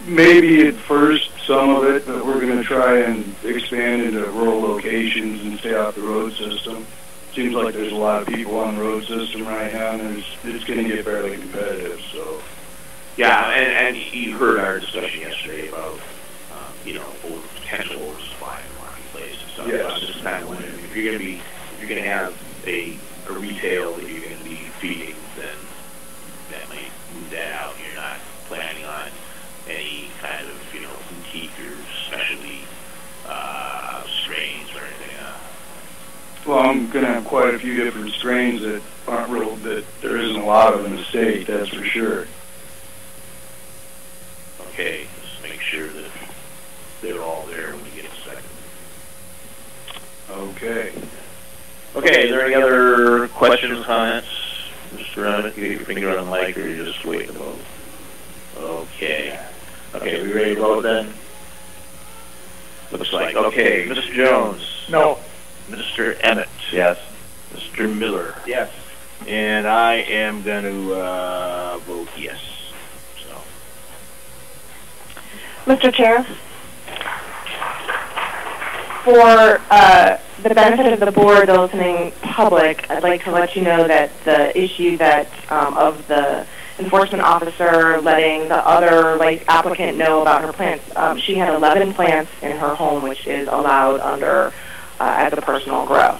Maybe at first, some of it, but we're going to try and expand into rural locations and stay off the road system. Seems like there's a lot of people on the road system right now, and it's going to get fairly competitive. So. Yeah, and you heard our discussion yesterday about potential oversupply in the marketplace and stuff. Yes. So I'm just kind of wondering if you're going to have a retail that you're going to be feeding, then that might move that out. You're not planning on any kind of boutique or specialty strains or anything. Well, I'm going to have quite a few different strains that aren't real, that there isn't a lot of in the state, that's for sure. Okay, just make sure that they're all there when you get a second. Okay. Okay, is there any other questions, comments? Mr. Emmett, you get your finger on the mic, or you're just waiting to vote? Okay. Okay, we ready to vote then? Looks like. Okay, Mr. Jones. No. Mr. Emmett. Yes. Mr. Miller. Yes. And I am going to vote yes. So. Mr. Chair, for the benefit of the board, the listening public, I'd like to let you know that the issue that of the enforcement officer letting the other applicant know about her plants, she had 11 plants in her home, which is allowed under as a personal grow.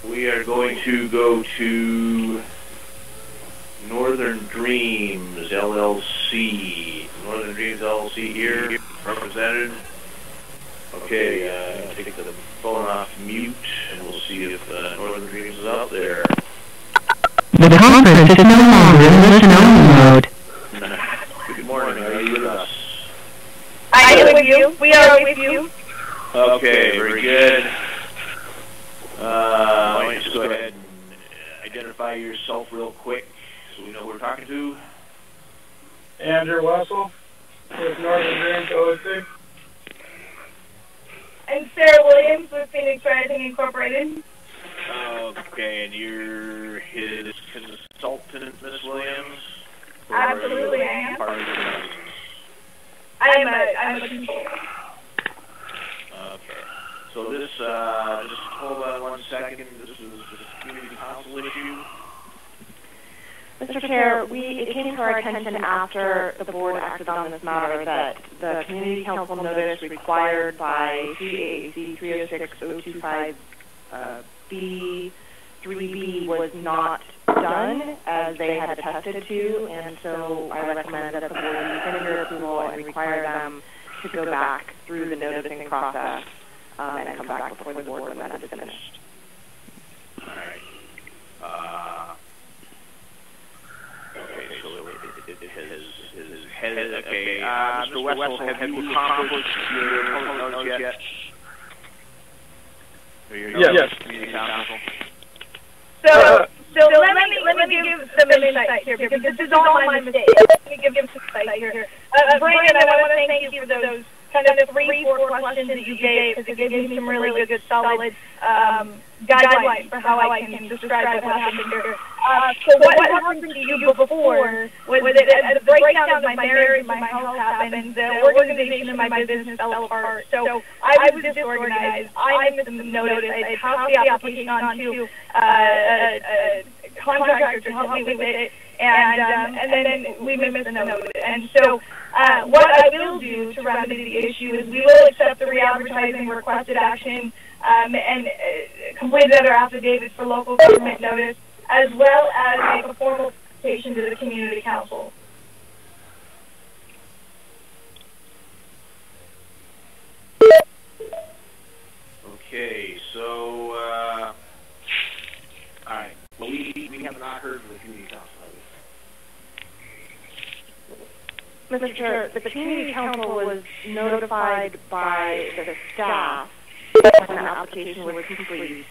We are going to go to Northern Dreams LLC. Northern Dreams LLC here, represented. Okay, take the phone off mute, and we'll see if Northern Dreams is out there. The conference is no longer in listen-only mode. Good morning. Are you with us? I am with you. We are with you. Okay, very good. Why don't you just go ahead and identify yourself real quick so we know who we're talking to. Andrew Wessel with Northern Dreams LLC. And Sarah Williams with Phoenix Rising Incorporated. Okay, and you're his consultant, Miss Williams? Absolutely, I am. Part of the business? I'm a consultant. Okay. So this, just hold on 1 second. This is the community council issue. Mr. Chair, it came to our attention after the board acted on this matter that the community council notice required by CAAC 306-025 B3B was not done as they had attested to, and so I recommend that the board rescind your approval and require them to go back through the noticing process and come back before the board when that is finished. All right. Okay, so it has, okay, Mr. Wessel, have you accomplished your public notice yet? Yes. Community council? So let me give some insight here, because this is all my mistake. Let me give some insight here. Brandon, I want to thank you for those kind of 3-4 questions that you gave, because it gave me some really good, solid guidelines for how I can describe what happened here. So what happened to you before was that the breakdown of my marriage, my health happened, the organization of my business fell apart. So I was disorganized. I missed the notice. I passed the application on to a contractor to help me with it, and then we missed the notice. And so what I will do to remedy the issue is we will accept the re-advertising requested action and complete other affidavits for local government notice, as well as make a formal presentation to the community council. Okay, so, all right. Well, we have not heard from the community council. Mr. Chair, the community council was notified by the staff when the application was complete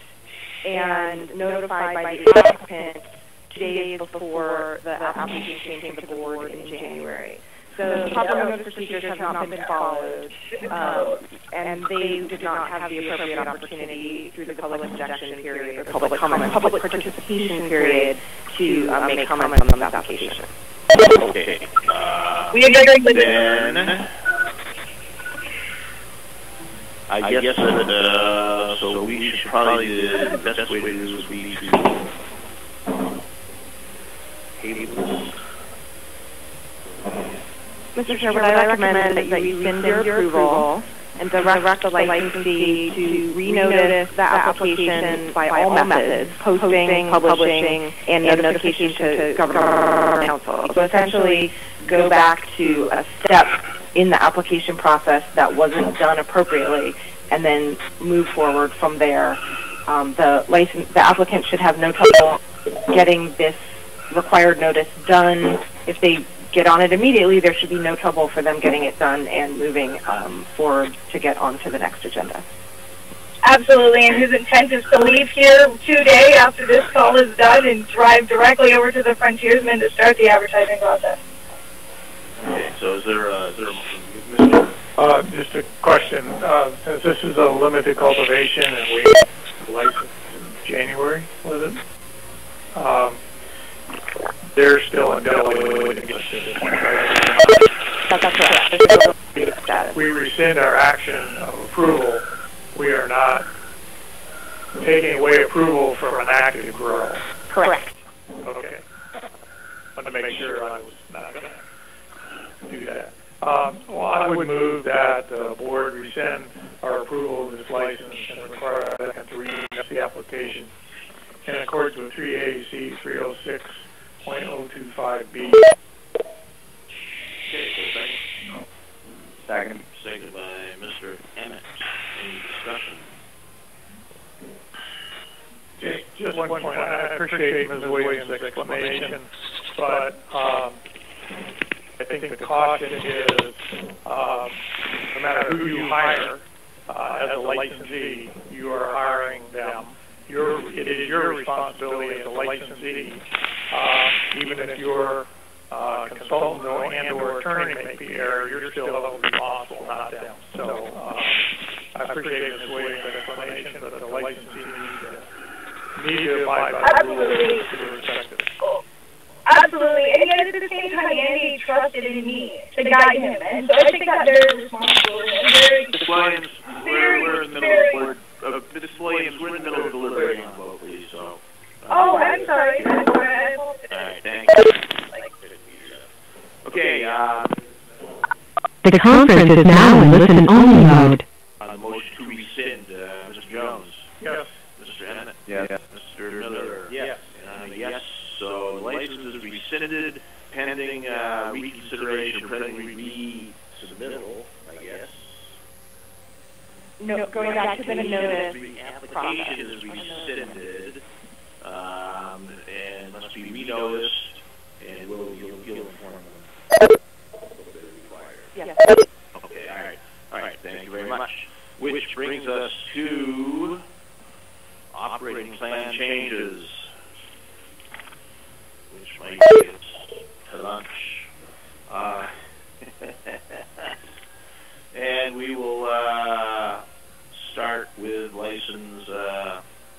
and notified by the applicant 2 days before the application came to the board in January. So the proper notice procedures have not been followed, and they did not have the appropriate opportunity through the public objection period or public participation period to make comments on the application. Okay. We agree with then I guess that, so we should probably, the best way to do this would be to table. Mr. Chair, what I recommend is that you rescind your approval and direct the licensee to renotice the application by all methods, posting, publishing, and notification to Governor Council. So essentially, go back to a step in the application process that wasn't done appropriately, and then move forward from there. The applicant should have no trouble getting this required notice done. If they get on it immediately, there should be no trouble for them getting it done and moving forward to get onto the next agenda. Absolutely, and whose intent is to leave here today after this call is done and drive directly over to the Frontiersman to start the advertising process. Okay, so is there just a question. Since this is a limited cultivation and we licensed in January, was it? They're still in delegate. That's correct. We rescind our action of approval. We are not taking away approval from an active grow. Correct. Okay. I wanted to make sure I was not going to do that. Well, I would move that the board rescind our approval of this license and require our applicant to renew the application in accordance with 3 AAC 306.025B. Okay, Second. seconded by Mr. Emmett. Any discussion? Just one point. I appreciate Ms. Williams' explanation, but I think the caution is no matter who you hire as a licensee, you are hiring them. It is your responsibility as a licensee, even if your consultant and/or attorney make the error, you're still responsible, not them. So I appreciate Ms. Williams' explanation, but the licensee needs to abide by the rules to be respected. Absolutely, and yet at the same time, Andy trusted in me to guide him, and so I think that they're responsible and very, Ms. Williams, we're in the middle of Ms. Williams, we're in the middle of deliberating on vote, please. So. Oh, I'm sorry. All right, thank you. Okay. The conference is now in listen-only mode. On the motion to rescind, Mr. Jones. Yes. Mr. Emmett. Yes. Mr. Miller. Yes. Yes. So the license is rescinded pending reconsideration, pending resubmittal, I guess. No, going back to the notice The application is rescinded and must be renoticed, and you'll inform them. Yes. Okay, all right, thank you very much. Which brings us to operating plan changes, which might take us to lunch. And we will start with license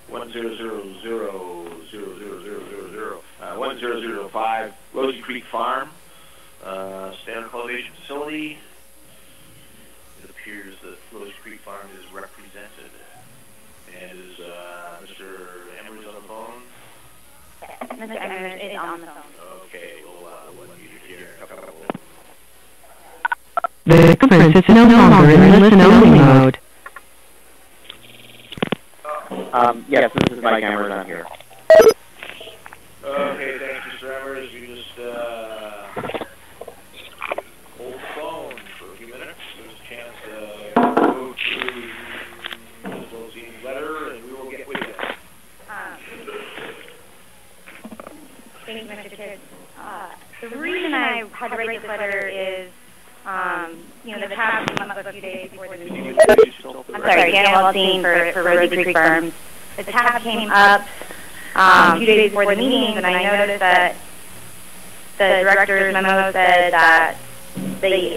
1005 Rosy Creek Farm, standard cultivation facility. It appears that Rosy Creek Farm is represented. And is Mr. Emery's on the phone? Mr. Emery is on the phone. Okay, we'll let you hear. The conference is no longer in listen-only mode. Yes, this is Mike Amazon here. Okay, thanks, Mr. Emers. You just hold the phone for a few minutes. There's a chance to go through Ms. Wilson's letter, and we will get with you. Thank you, Mr. Kidd. The reason I had to write this letter is, the tab came up a few days before the meeting. I'm sorry, Daniel Wellstein for Rosy Creek Farms. The tab came up a few days before the meetings, and I noticed that the director's memo said that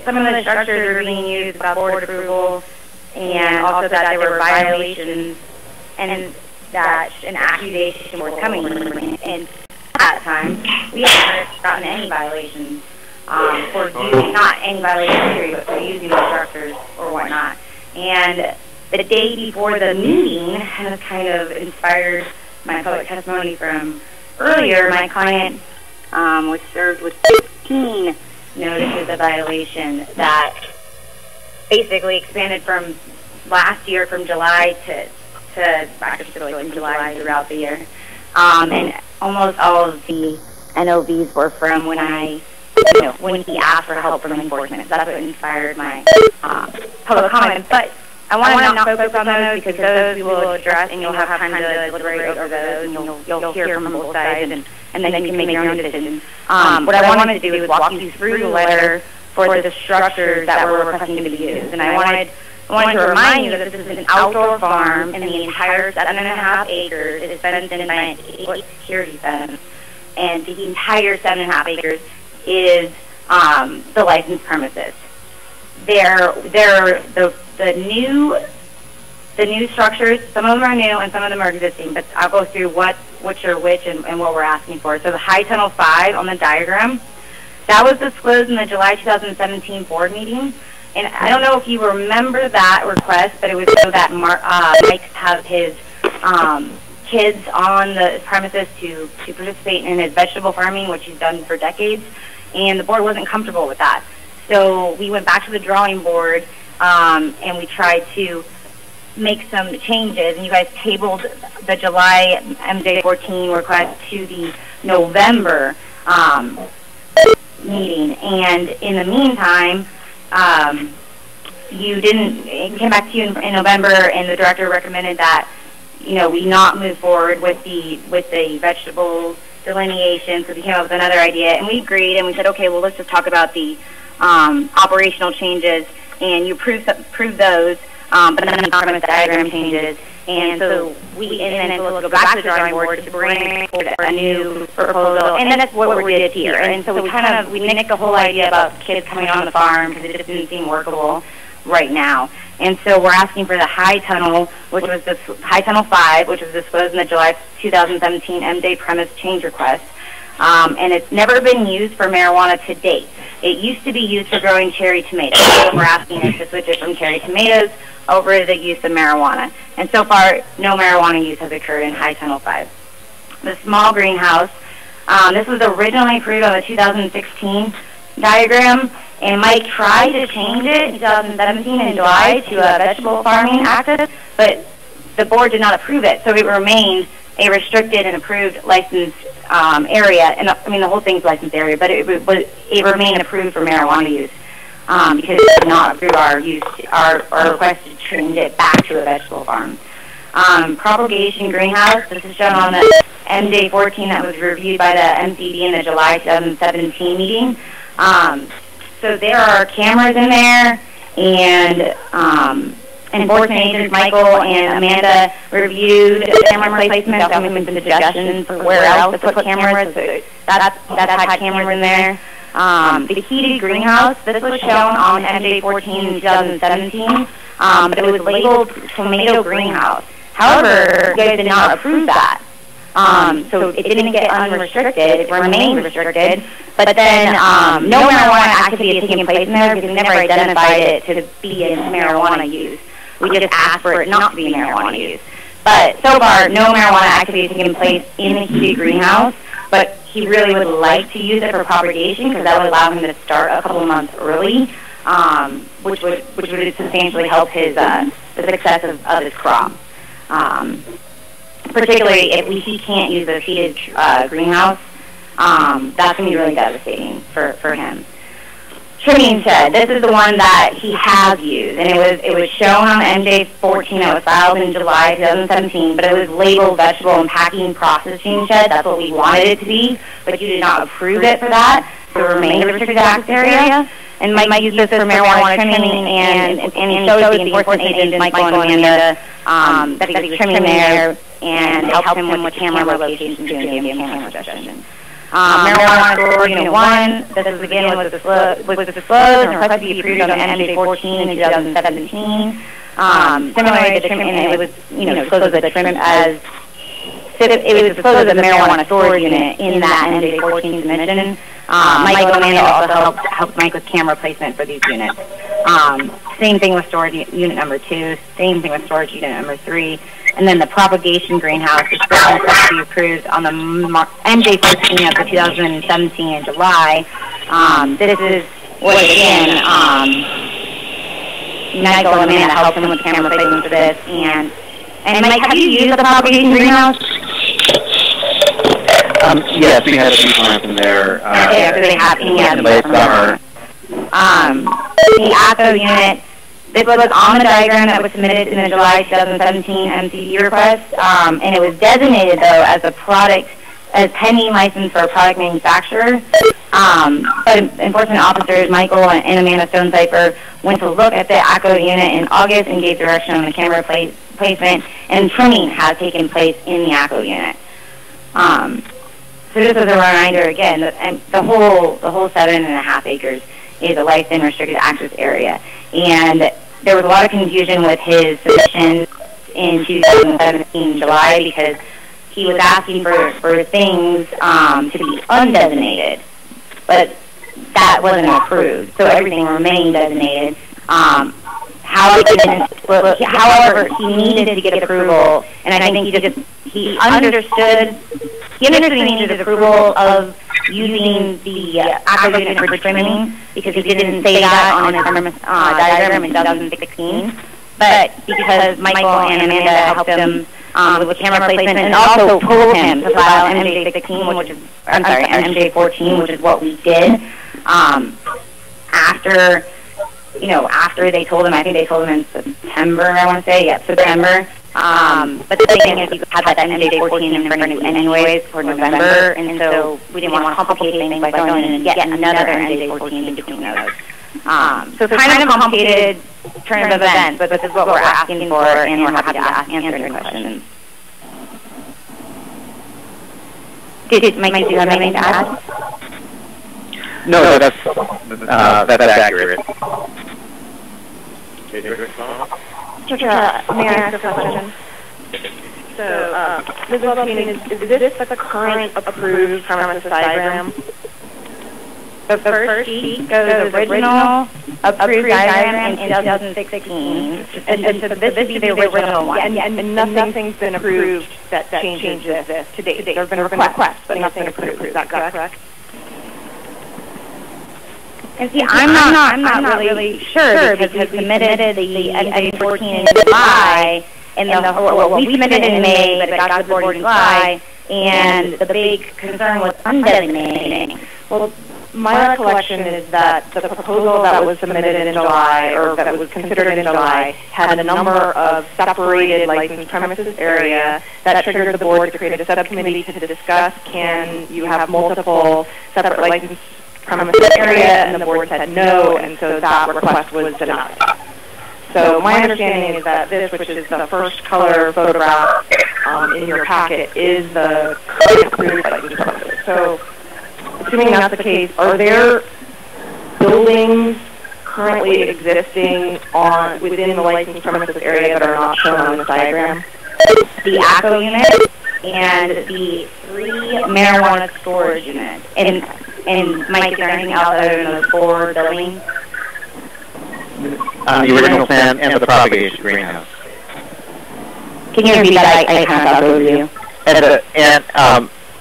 some of the structures were being used without board approval, and also that there were violations, and that an accusation was coming. And at that time, we hadn't gotten any violations for using, not any violations period, but for using the structures or whatnot. And the day before the meeting, and this kind of inspired my public testimony from earlier, my client was served with 15 notices of violation that basically expanded from last year from July to actually from July throughout the year. And almost all of the NOVs were from when he asked for help from enforcement. So that's what inspired my public comment. But I want to not focus on those because those we will address, and you'll have time to deliberate over those, and you'll hear from both sides, and then you can make your own decision. What I wanted to do is walk you through the letter for the structures that we're requesting to be used. And I wanted to remind you that this is an outdoor farm, and the entire 7.5 acres is fenced in by an 8-foot security fence, and the entire 7.5 acres is the licensed premises. The new structures, some of them are new and some of them are existing, but I'll go through which are which and what we're asking for. So the high tunnel 5 on the diagram, that was disclosed in the July 2017 board meeting. And I don't know if you remember that request, but it was so that Mike have his kids on the premises to participate in his vegetable farming, which he's done for decades, and the board wasn't comfortable with that. So we went back to the drawing board, and we tried to make some changes, and you guys tabled the July MJ14 request to the November meeting. And in the meantime, it came back to you in November, and the director recommended that we not move forward with the vegetable delineation. So we came up with another idea, and we agreed, and we said, okay, well, let's just talk about the operational changes, and you approved those, but then the premise diagram changes. And so let's go back to the drawing board to bring forward a new proposal, and that's what we did here. And so we nicked the whole idea about kids coming on the farm because it just didn't seem workable right now. And so we're asking for the high tunnel, which was the high tunnel 5, which was disclosed in the July 2017 MJ premise change request. And it's never been used for marijuana to date. It used to be used for growing cherry tomatoes. So we're asking is to switch it from cherry tomatoes over to the use of marijuana. And so far, no marijuana use has occurred in high tunnel 5. The small greenhouse, this was originally approved on the 2016 diagram, and Mike tried to change it in 2017 in July to a vegetable farming access, but the board did not approve it, so it remained a restricted and approved licensed area. And the whole thing's licensed area, but it remained approved for marijuana use because it did not approve our request to change it back to a vegetable farm. Propagation greenhouse, this is shown on the MJ14 that was reviewed by the MCB in the July 2017 meeting. So there are cameras in there, and enforcement agents Michael and Amanda reviewed the camera placement, documented some suggestions for where else to put cameras. So that's had cameras in there. The heated greenhouse, this was shown on MJ14 in 2017, but it was labeled tomato greenhouse. However, you guys did not approve that. So it didn't get unrestricted, it remained restricted, but then no marijuana activity is taking place in there because we never identified it to be in marijuana use. We just asked for it not to be marijuana use. But so far, no marijuana activity is taking place in the heated greenhouse, but he really would like to use it for propagation because that would allow him to start a couple of months early, which would substantially help the success of his crop. Particularly if he can't use the heated greenhouse, that's going to be really devastating for him. Trimming shed, this is the one that he has used, and it was shown on the MJ14 that was filed in July 2017, but it was labeled vegetable and packing processing shed. That's what we wanted it to be, but you did not approve it for that, so it remained a restricted access area. And Mike used this for marijuana trimming, and he showed the enforcement agents, Michael and Amanda, that he was trimming there, and helped him with camera locations and doing camera suggestions. Marijuana Aurora Unit 1, this is again was disclosed and requested to be approved on the MJ14 in 2017. Similarly, the trim, and it was disclosed as the trim as it was disclosed as a marijuana storage unit in that MJ14 dimension. Michael and Amanda also helped Mike with camera placement for these units. Same thing with storage unit number 2, same thing with storage unit number 3. And then the propagation greenhouse is supposed to be approved on the MJ14 of the 2017 in July. This is what, again, Michael and Amanda helped him with camera placement for this. And Mike, have you used the propagation greenhouse? Yes, we had a few plants in there. They have in late summer. The ACO unit, this was on the diagram that was submitted in the July 2017 MCB request, and it was designated, though, as a product, as pending license for a product manufacturer. But enforcement officers, Michael and Amanda Stonecipher, went to look at the ACO unit in August and gave direction on the camera placement, and trimming has taken place in the ACO unit. So just as a reminder, again, the whole 7.5 acres is a licensed restricted access area. And there was a lot of confusion with his submission in 2017 July because he was asking for things to be undesignated, but that wasn't approved. So everything remained designated. However, he needed to get approval, and I think he understood he needed approval of using the ACO unit for trimming because he didn't say that on his diagram in 2016. But because Michael and Amanda helped him with camera placement and also told him to file MJ14, which is what we did after they told him. I think they told him in September, I want to say. Yeah, September. But the thing is, you had that MJ14 in front of you anyways for November, and so we didn't want to complicate things by throwing in yet another MJ14 in between those. So it's kind of a complicated turn of events, but this is what we're asking for, and we're happy to answer any questions. Mike, do you have anything to add? No, that's accurate. May I ask a question? So, Ms. Wellbeing, is this the current approved premises diagram? The first sheet goes original approved diagram in 2016. And so this is the original one. And nothing's been approved that changes this to date. There have been requests, but nothing approved. Is that correct? And see, I'm not really sure because we submitted the MJ14 in July, and we submitted it in May, but it got to the board in July, and the big concern was undesignating. Well, my recollection is that the proposal that was submitted in July, or that was considered in July, had a number of separated licensed premises area that triggered the board to create a subcommittee to discuss, can you have multiple separate licensed premises area, and the board said no, and so that request was denied. So my understanding is that this, which is the first color photograph in your packet, is the current approved licensed premises. So assuming that's the case, are there buildings currently existing within the licensed premises area that are not shown on this diagram? The ACO unit and the 3 marijuana storage units. And Mike, is there anything else other than those 4 buildings? The original plan and the propagation greenhouse. Can you repeat that? I kind of thought over you.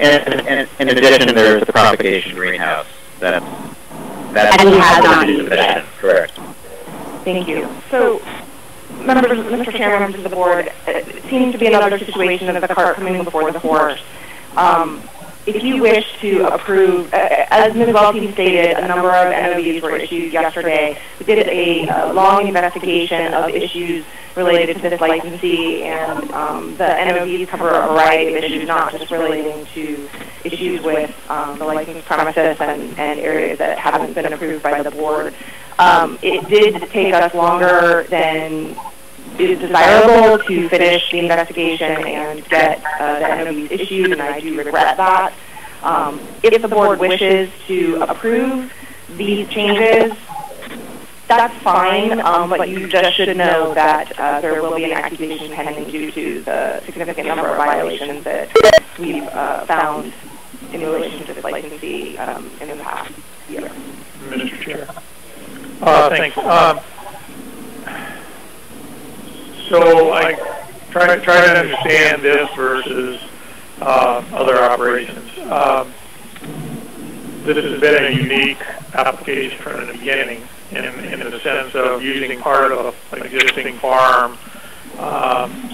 And in addition, there's the propagation greenhouse. That's correct. Thank you. So, Mr. Chairman, members of the board, it seems to be another situation of the cart coming before the horse. If you wish to approve, as Ms. Welty stated, a number of NOVs were issued yesterday. We did a long investigation of issues related to this licensee, and the NOVs cover a variety of issues, not just relating to issues with the licensed premises and areas that haven't been approved by the board. It did take us longer than is desirable to finish the investigation and get the NOVs issued, and I do regret that. If the board wishes to approve these changes, that's fine, but you just should know that there will be an accusation pending due to the significant number of violations that we've found in relation to this licensee in the past year. Mr. Chair. Thanks. So I try to understand this versus other operations. This has been a unique application from the beginning in the sense of using part of an existing farm,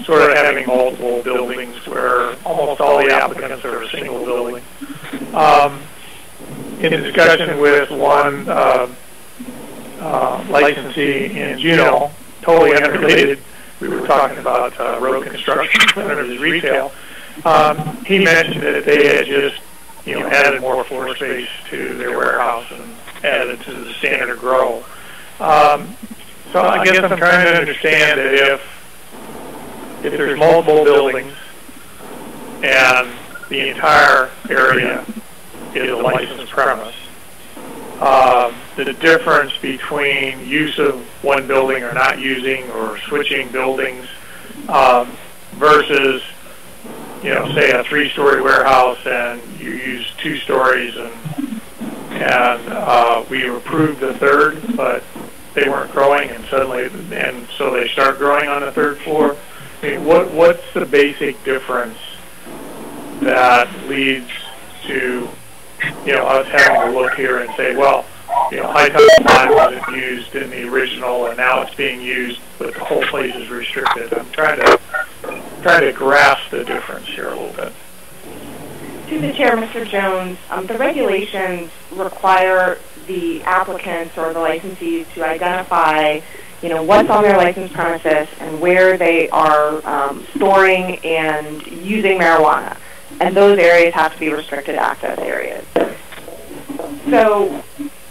sort of having multiple buildings where almost all the applicants are a single building. In discussion with one licensee in Juneau, totally unrelated, we were talking about road construction versus retail. He mentioned that they had just, added more floor space to their warehouse and added to the standard grow. So I guess I'm trying to understand that if there's multiple buildings and the entire area is a licensed premise, the difference between use of one building or not using or switching buildings versus, say a 3-story warehouse and you use 2 stories and we approved the third, but they weren't growing and so they start growing on the 3rd floor. I mean, what's the basic difference that leads to us having to look here and say, well, high touch line wasn't used in the original and now it's being used, but the whole place is restricted. I'm trying to grasp the difference here a little bit. To the Chair, Mr. Jones, the regulations require the applicants or the licensees to identify, what's on their licensed premises and where they are storing and using marijuana. And those areas have to be restricted access areas. So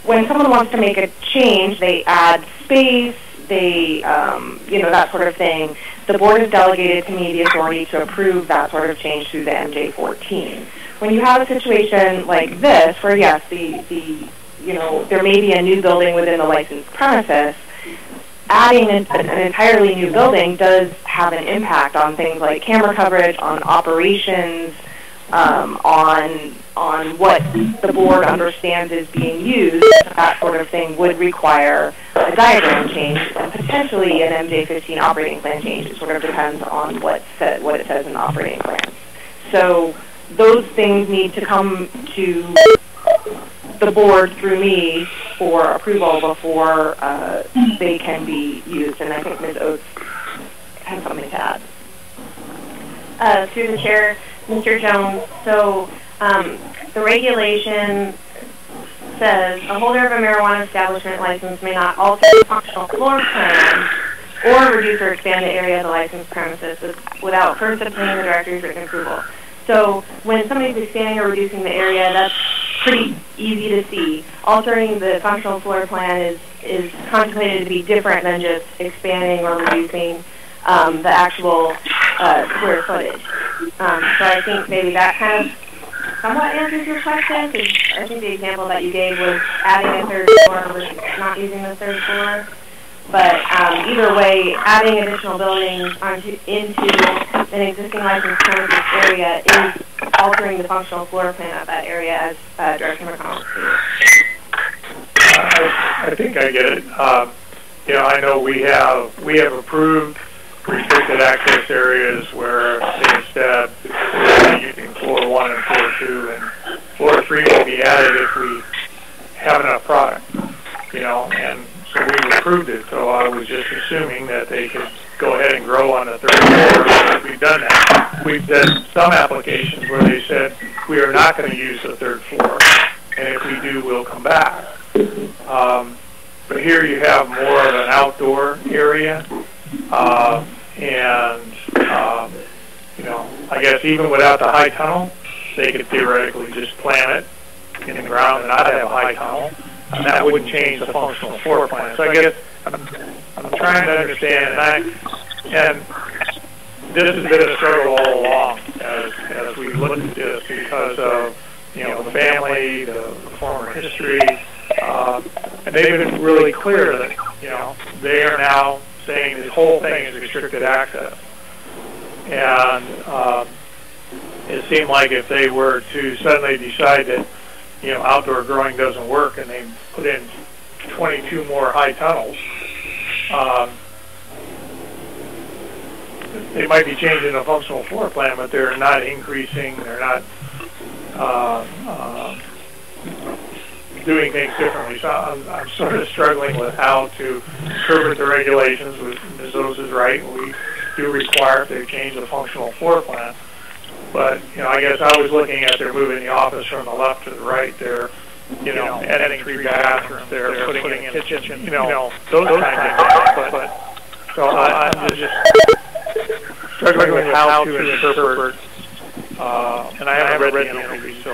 when someone wants to make a change, they add space, they, that sort of thing. The board has delegated to me the authority to approve that sort of change through the MJ14. When you have a situation like this, where yes, there may be a new building within the licensed premises, adding an entirely new building does have an impact on things like camera coverage, on operations, on what the board understands is being used. That sort of thing would require a diagram change and potentially an MJ15 operating plan change. It sort of depends on what it says in the operating plan. So those things need to come to the board through me for approval before they can be used. And I think Ms. Oates has something to add. Through the chair, Mr. Jones, so the regulation says a holder of a marijuana establishment license may not alter the functional floor plan or reduce or expand the area of the licensed premises without first obtaining the director's written approval. So when somebody's expanding or reducing the area, that's pretty easy to see. Altering the functional floor plan is contemplated to be different than just expanding or reducing the actual square footage. So I think maybe that kind of somewhat answers your question, because I think the example that you gave was adding a 3rd floor versus not using the 3rd floor. But either way, adding additional buildings into an existing licensed premises area is altering the functional floor plan of that area, as Director McConnell stated. I think I get it. I know we have approved restricted access areas where instead we're using floor 1 and floor 2, and floor 3 will be added if we have enough product, and so we approved it. So I was just assuming that they could go ahead and grow on the 3rd floor. We've done that. We've done some applications where they said we are not going to use the 3rd floor, and if we do, we'll come back. But here you have more of an outdoor area. I guess even without the high tunnel, they could theoretically just plant it in the ground and not have a high tunnel, and that wouldn't change the functional floor plan. So I guess I'm trying to understand, and this has been a struggle all along as we looked at this because of the family, the former history, and they've been really clear that they are now saying this whole thing is restricted access. And it seemed like if they were to suddenly decide that, outdoor growing doesn't work and they put in 22 more high tunnels, they might be changing the functional floor plan, but they're not increasing, they're not doing things differently. So I'm sort of struggling with how to interpret the regulations. Ms. O's is right. We do require if they change the functional floor plan. But, I guess I was looking at they're moving the office from the left to the right. They're, adding 3 bathrooms. They're putting in a kitchen, those kinds of things. But so I'm just struggling with how to interpret. And I haven't read the NOV, so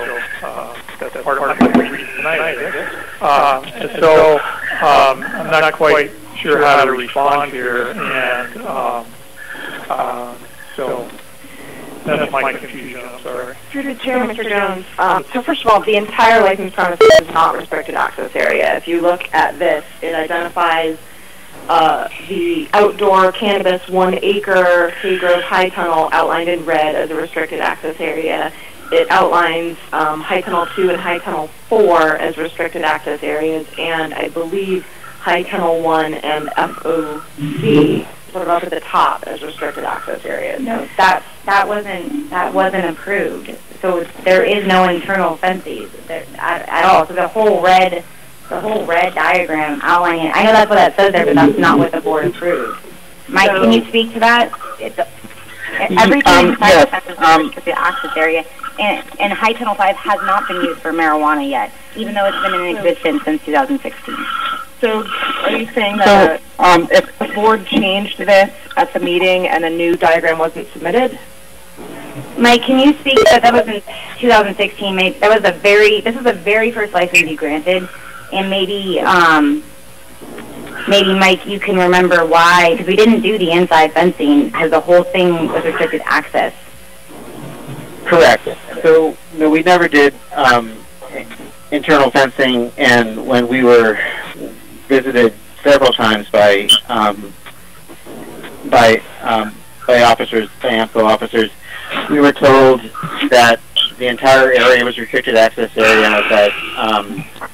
that's part of my reading tonight, I guess. And so I'm not quite sure how to respond here, and so that's my confusion. I'm sorry. Through the chair, Mr. Jones. So first of all, the entire licensed premises is not restricted access area. If you look at this, it identifies the outdoor cannabis 1 acre Haygrove High Tunnel outlined in red as a restricted access area. It outlines High Tunnel 2 and High Tunnel 4 as restricted access areas, and I believe High Tunnel 1 and FOC sort of up at the top as restricted access areas. No, that wasn't approved. So there is no internal fences at all. So the whole red diagram outlining it. I know that's what that says there, but that's not what the board approved. Mike, can you speak to that? Everything inside the fence is restricted access area, and High Tunnel 5 has not been used for marijuana yet, even though it's been in existence since 2016. So are you saying that if the board changed this at the meeting and a new diagram wasn't submitted? Mike, can you speak? That was in 2016. This was the very first license you granted, and maybe Mike, you can remember why, because we didn't do the inside fencing because the whole thing was restricted access. Correct. So no, we never did internal fencing, and when we were visited several times by officers, by AMCO officers, we were told that the entire area was restricted access area, that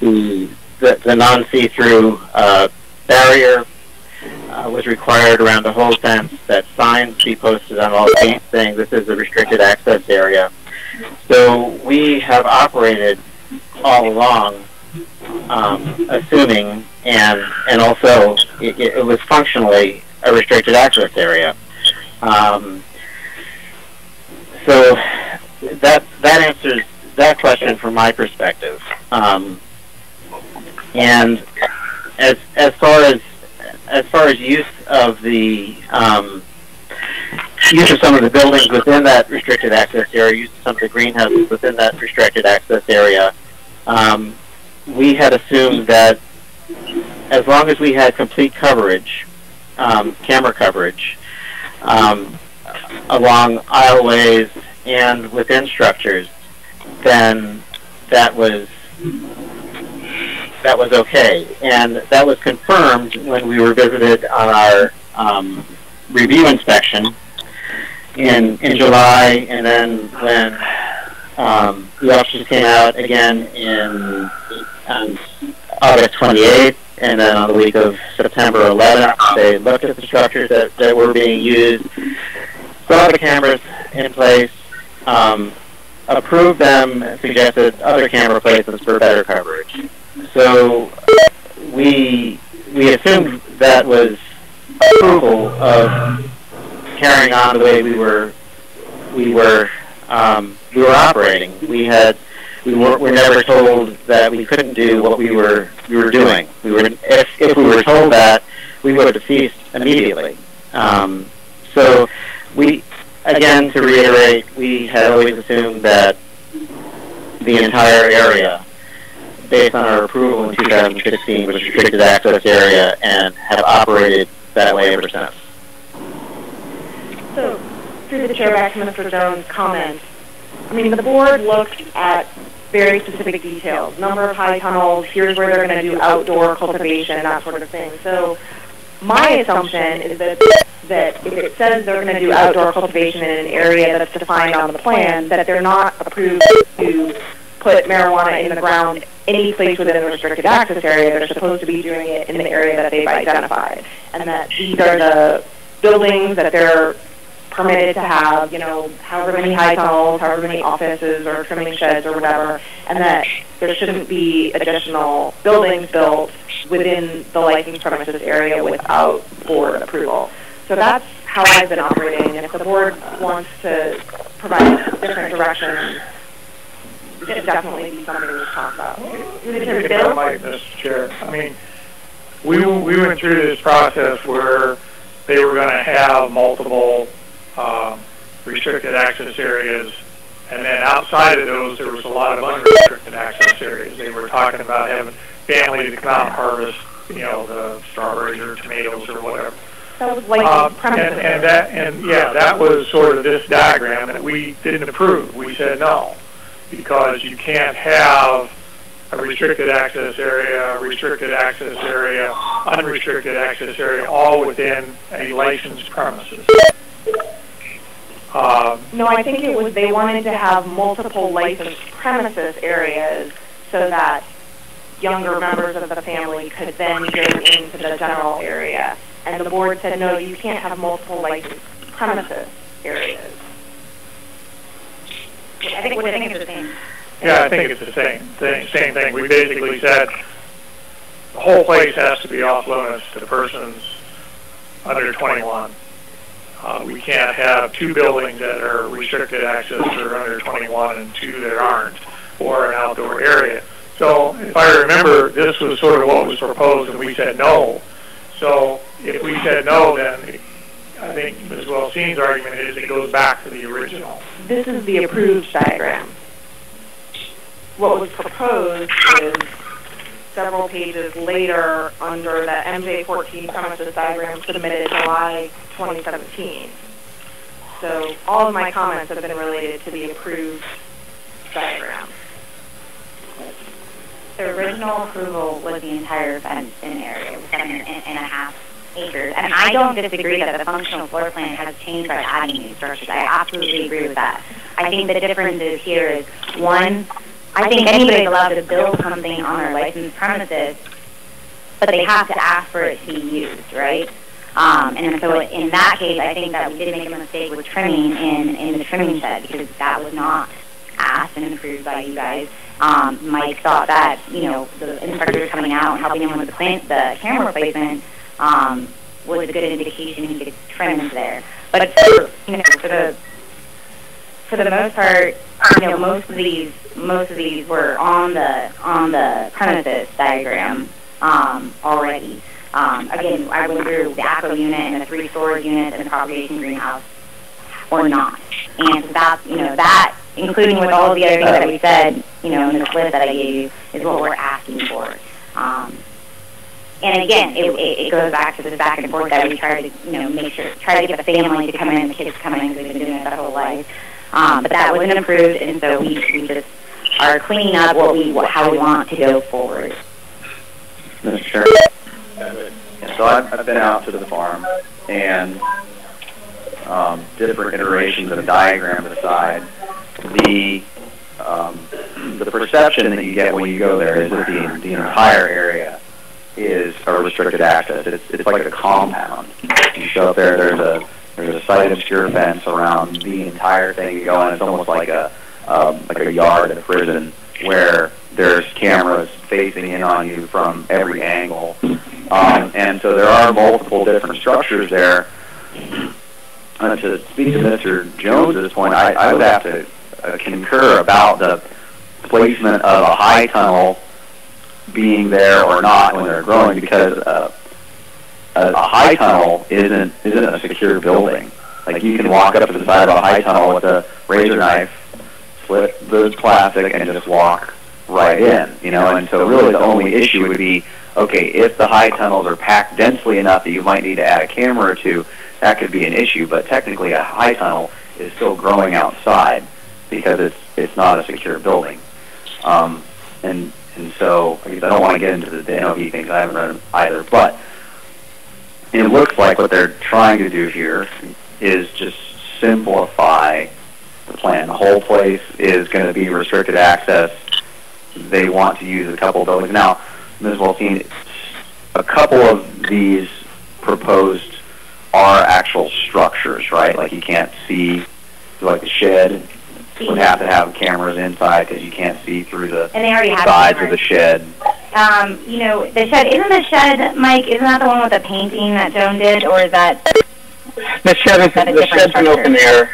the non-see-through barrier was required around the whole fence, that signs be posted on all gates saying this is a restricted access area. So we have operated all along assuming, and also it was functionally a restricted access area. So that answers that question from my perspective. And as far as use of the use of some of the buildings within that restricted access area, use of some of the greenhouses within that restricted access area, we had assumed that as long as we had complete coverage, camera coverage, along aisleways and within structures, then that was okay. And that was confirmed when we were visited on our review inspection in July, and then when the officers came out again on August 28th, and then on the week of September 11th, they looked at the structures that were being used, saw the cameras in place, approved them, and suggested other camera placements for better coverage. So we assumed that was approval of carrying on the way we were operating. We were never told that we couldn't do what we were doing. If we were told that, we would have ceased immediately. So again, to reiterate, we had always assumed that the entire area, based on our approval in 2016, was a restricted access area and have operated that way ever since. So, through the chair, back to Mr. Jones' comment. I mean, the board looked at very specific details, number of high tunnels, here's where they're going to do outdoor cultivation, that sort of thing. So my assumption is that if it says they're going to do outdoor cultivation in an area that's defined on the plan, that they're not approved to put marijuana in the ground any place within the restricted access area. They're supposed to be doing it in the area that they've identified, and that these are the buildings that they're permitted to have, you know, however many high tunnels, however many offices or trimming sheds or whatever, and that there shouldn't be additional buildings built within the licensed premises area without board approval. So that's how I've been operating, and if the board wants to provide different direction, it should definitely be something we talk about. Mr. Chair, I mean, we went through this process where they were going to have multiple restricted access areas, and then outside of those there was a lot of unrestricted access areas. They were talking about having families to come out and harvest, you know, the strawberries or tomatoes or whatever. That was like premises. And that was sort of this diagram that we didn't approve. We said no, because you can't have a restricted access area, unrestricted access area, all within a licensed premises. No, I think it was they wanted to have multiple licensed premises areas so that younger members of the family could then go into the general area. And the board said, no, you can't have multiple licensed premises areas. I think it's the same. Yeah, I think it's the same thing. We basically said the whole place has to be off limits to persons under 21. We can't have two buildings that are restricted access for under 21 and two that aren't, or an outdoor area. So if I remember, this was sort of what was proposed, and we said no. So if we said no, then I think Ms. Wellstein's argument is it goes back to the original. This is the approved diagram. What was proposed is several pages later under the MJ14 premises diagram submitted July 2017. So all of my comments have been related to the approved diagram. The original approval was the entire fenced-in area, 7.5 acres. And I don't disagree that the functional floor plan has changed by adding new structures. I absolutely agree with that. I think the difference is here is, one, I think anybody's allowed to build something on their licensed premises, but they have to ask for it to be used, right? And so in that case, I think that we did make a mistake with trimming in the trimming shed, because that was not asked and approved by you guys. Mike thought that, you know, the inspectors coming out and helping him with the camera replacement was a good indication he could trim into there. But for the most part, you know, most of these were on the premises diagram already. Again, I went through the ACO unit and the 3 storage units and the propagation greenhouse, or not. And so that, you know, that, including with all of the other things that we said, you know, in this list that I gave you, is what we're asking for. And again, it goes back to this back and forth that we try to, you know, try to get the family to come in, the kids to come in, because they've been doing it their whole life. But that wasn't approved, and so we just are cleaning up how we want to go forward. Mr. Chair. So I've been out to the farm, and different iterations of the diagram aside, the perception that you get when you go there is that the entire area is a restricted access. It's like a compound. You show up there, there's a site obscure fence around the entire thing. You go in, it's almost like a yard at a prison where there's cameras facing in on you from every angle. And so there are multiple different structures there. To speak to Mr. Jones's point, I would have to concur about the placement of a high tunnel being there or not when they're growing, because a high tunnel isn't a secure building. Like, you can walk up to the side of a high tunnel with a razor knife, slit the plastic, and just walk right in, you know. And so really the only issue would be, okay, if the high tunnels are packed densely enough that you might need to add a camera or two, that could be an issue. But technically a high tunnel is still growing outside because it's not a secure building. And so I guess I don't want to get into the NOV things. I haven't read them either, but it looks like what they're trying to do here is just simplify the plan. The whole place is going to be restricted access. They want to use a couple of buildings. Now, Ms. Waltine, a couple of these proposed are actual structures, right? Like you can't see, like the shed would have to have cameras inside because you can't see through the And they already have sides cameras. of the shed. You know, the shed, isn't the shed, Mike, isn't that the one with the painting that Joan did, or is that... The shed is an open air.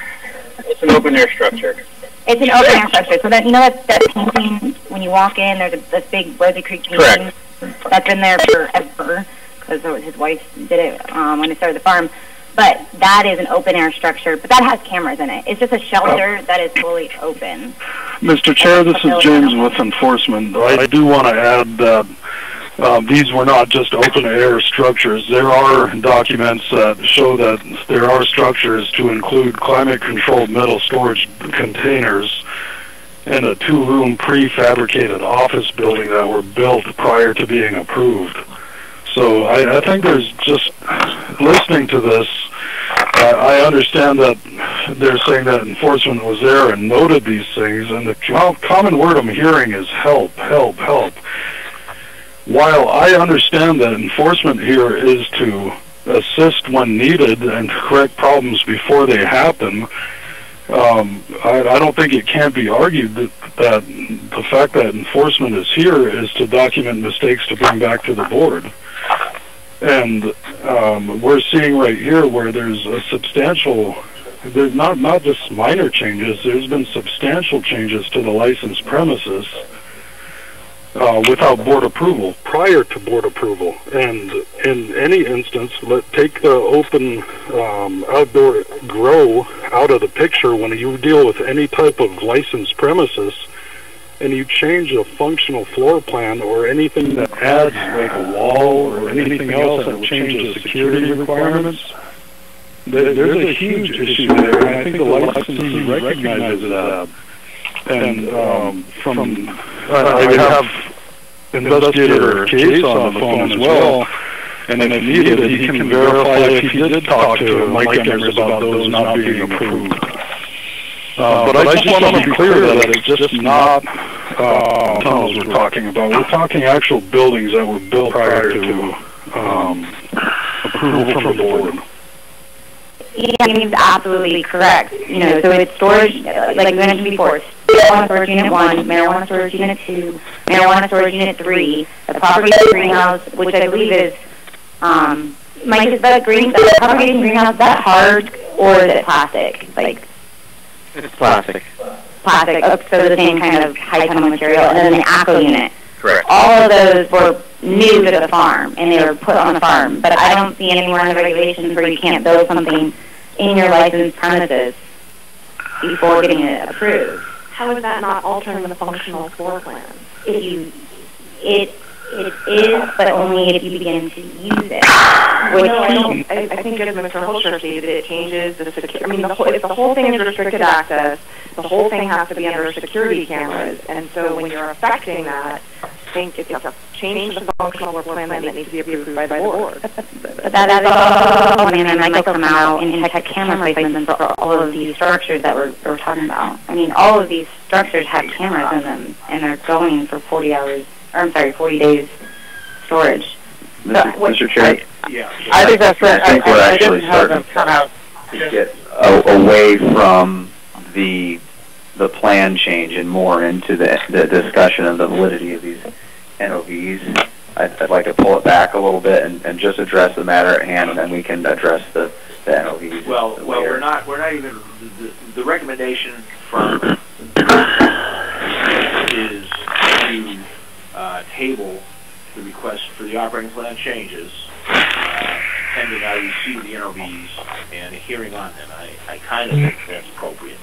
It's an open air structure. It's an open air structure. So that, you know that painting, when you walk in, there's this big Rosy Creek painting? Correct. That's been there forever, because his wife did it when they started the farm. But that is an open air structure, but that has cameras in it. It's just a shelter that is fully open. Mr. Chair, this is James with Enforcement. I do want to add that these were not just open air structures. There are documents that show that there are structures to include climate-controlled metal storage containers and a 2-room prefabricated office building that were built prior to being approved. So I think there's just, listening to this, I understand that they're saying that enforcement was there and noted these things, and the common word I'm hearing is help, help, help. While I understand that enforcement here is to assist when needed and to correct problems before they happen, I don't think it can be argued that the fact that enforcement is here is to document mistakes to bring back to the board. And we're seeing right here where there's a substantial, there's not just minor changes, there's been substantial changes to the licensed premises without board approval, prior to board approval. And in any instance, take the open outdoor grow out of the picture when you deal with any type of licensed premises, and you change a functional floor plan or anything that adds like a wall or anything else that will change the security requirements, there's a huge issue there, and I think the licensee recognizes that. And I have Investigator Case on the phone as well, and if needed, he can verify if he did talk to Mike Emmers about those not being approved. But I just want to be clear that it's just not tunnels we're talking about. We're talking actual buildings that were built prior to approval from the board. Yeah, he's absolutely correct. You know, so it's storage, like we mentioned before, marijuana storage unit 1, marijuana storage unit 2, marijuana storage unit 3, the propagation greenhouse, which I believe is, Mike, is that the propagation greenhouse, is that hard or is it plastic? Like, it's plastic. Plastic, so the same kind of high tunnel material, and then the ACO unit. Correct. All of those were new to the farm, and they were put on the farm. But I don't see anywhere in the regulations where you can't build something in your licensed premises before getting it approved. How is that not altering the functional floor plan? It is, but only if you begin to use it. I think as Mr. Holster stated, it changes the security. I mean, if the whole thing is restricted access, the whole thing has to be under security cameras. And so when you're affecting that, I think it's a change to the functional floor plan that needs to be approved by the board. But that is all, I mean, and Mike will come out and check camera placements for all of these structures that we're talking about. I mean, all of these structures have cameras in them, and they're going for 40 days storage. Mr. Chair, I think that's right. I think we're actually starting to get away from the plan change and more into the discussion of the validity of these NOVs. I'd like to pull it back a little bit and just address the matter at hand, and then we can address the NOVs. Well, we're not even the recommendation from is to table the request for the operating plan changes pending I receive the NOVs and a hearing on them. I kind of think that's appropriate.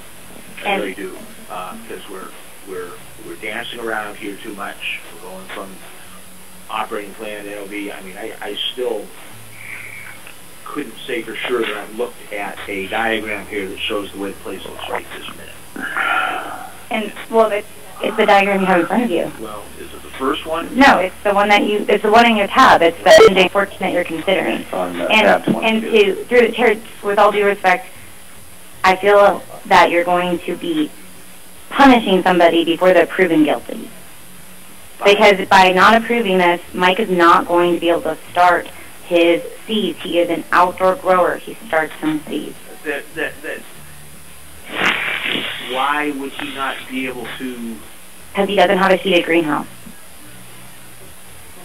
I really do, because we're dancing around here too much. We're going from operating plan to NOV. I mean, I still couldn't say for sure that I've looked at a diagram here that shows the way the place looks right this minute. And, well, It's the diagram you have in front of you. Well, is it the first one? No, it's the one it's the one in your tab. It's the NJ14 that you're considering. And through the chair, with all due respect, I feel that you're going to be punishing somebody before they're proven guilty. Because by not approving this, Mike is not going to be able to start his seeds. He is an outdoor grower. He starts from seeds. Why would he not be able to? Because he doesn't have a seeded greenhouse.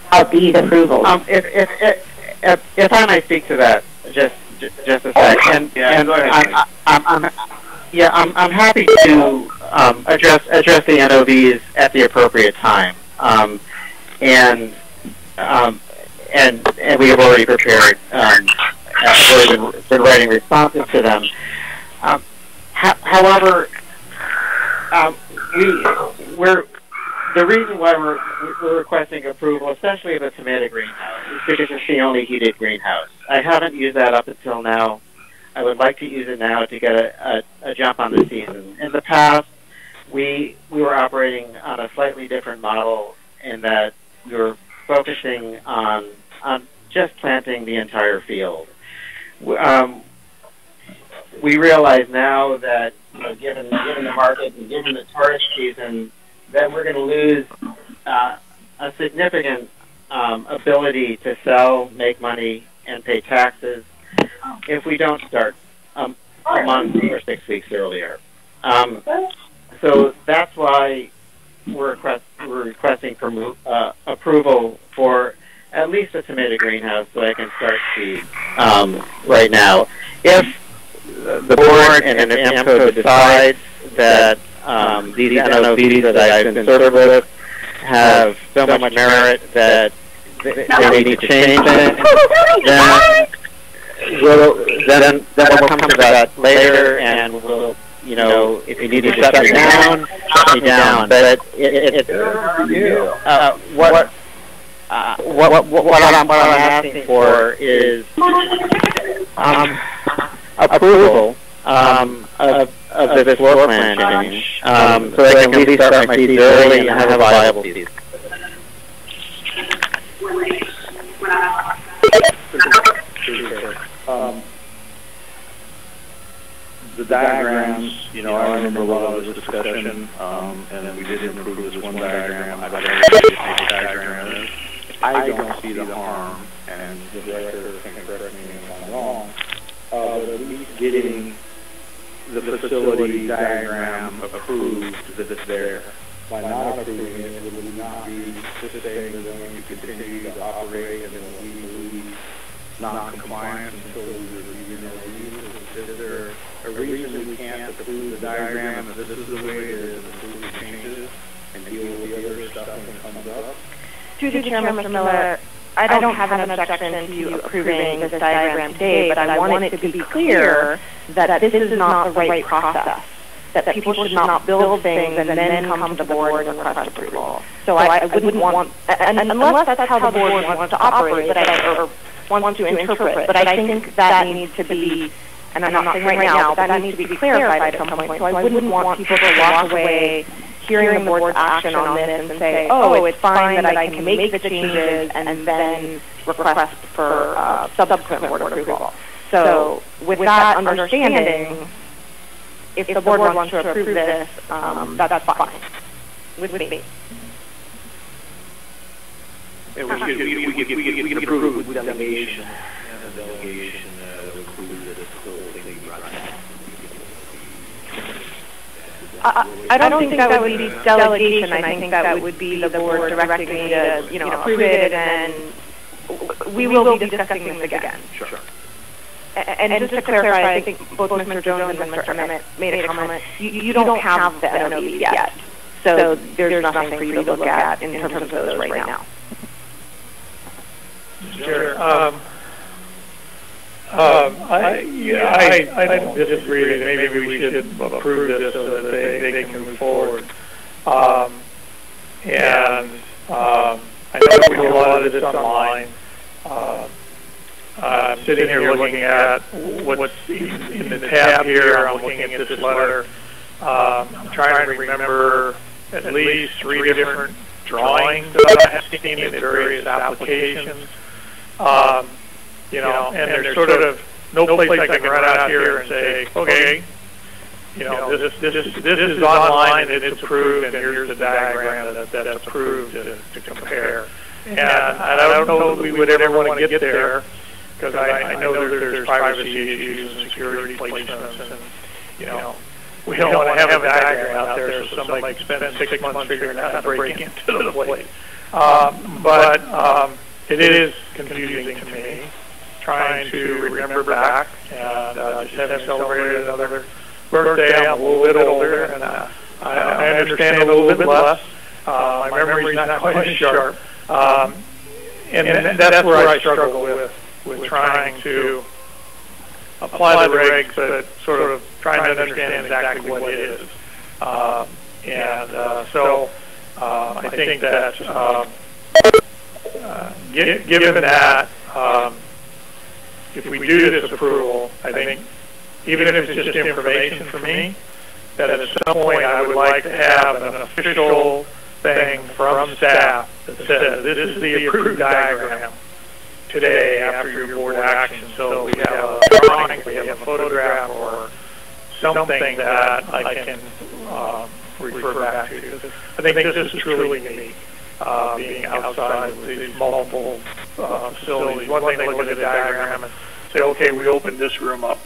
Without these approvals. If I might speak to that, just a sec. I'm happy to address the NOVs at the appropriate time. And we have already prepared. Already been writing responses to them. However, the reason why we're requesting approval, especially of the tomato greenhouse, is because it's the only heated greenhouse. I haven't used that up until now. I would like to use it now to get a jump on the season. In the past, we were operating on a slightly different model in that we were focusing on just planting the entire field. We realize now that, given the market and given the tourist season, that we're going to lose a significant ability to sell, make money, and pay taxes if we don't start a month or 6 weeks earlier. So that's why we're requesting approval for at least a tomato greenhouse so I can start seed right now. If the board and if AMCO decides that these NOVs that I've been served with have so much merit that they need to change it, then we'll come to that later, and we'll, if you need to shut me down, shut me down. But what I'm asking for is approval of this floor plan change, so I can at least start my seeds early and have a viable seed. The diagrams, I remember a lot of this discussion, and we did improve this one diagram. I've already made a diagram. I don't see the harm, and the director can correct me if I'm wrong, but at least getting the facility diagram approved that's there. By not approving it, it would not be just saying we're going to continue to operate and then we believe non-compliance until we review the Is there a reason we can't approve the diagram if this is the way it is, approve the changes and deal with the other stuff when it comes up? Through the chair, Mr. Miller, I don't have an objection to you approving this diagram today, but I want it to be clear that this is not the right process, that people should not build things and then come to the board and request approval. So I wouldn't want, and unless that's how the board wants to operate, or wants to interpret, but I think that needs to be, and I'm not saying right now, but that needs to be clarified at some point. So I wouldn't want people to walk away hearing the board's action on this and say, oh, it's fine that I can make the changes and then request for subsequent board approval. So with that understanding, if the board wants to approve this, that's fine with me. Yeah, we can approve with delegation, and the delegation will include the whole thing. I don't think that would be delegation. I think that would be the board directing me to, approve it, and we will be discussing this again. Sure. And just to clarify, I think both Mr. Jones and Mr. Emmett made a comment. You don't have the NOVs yet, so there's nothing for you to look at in terms of those right now. Sure. I don't disagree that maybe we should approve this so that they can move forward. I know we do a lot of this online. I'm sitting here looking at what's in the tab here. I'm looking at this letter. I'm trying to remember at least 3 different drawings that I have seen in various applications. You know, and there's sort of no place I can run out here and say, okay, you know, this is online and it's approved, and here's the diagram that's approved to compare. And I don't know that we would ever want to get there, because I know there's privacy issues and security placements, and, you know, we don't want to have a diagram out there so somebody can spend 6 months figuring out how to break into the place. But it is confusing to me, trying to remember back, and just having celebrated another birthday. I'm a little bit older, and I understand a little bit less. My memory's not quite as sharp. And that's where I struggle with trying to apply the regs, but sort of trying to understand exactly what it is. So I think that given that, if we do this approval, I think even if it's just information for me, that at some point I would like to have an official thing from staff that says this is the approved diagram today after your board action. So we have a drawing, we have a photograph, or something that I can refer back to. I think this is truly unique, being outside of these multiple facilities. One thing to look at the diagram and say, okay, we opened this room up.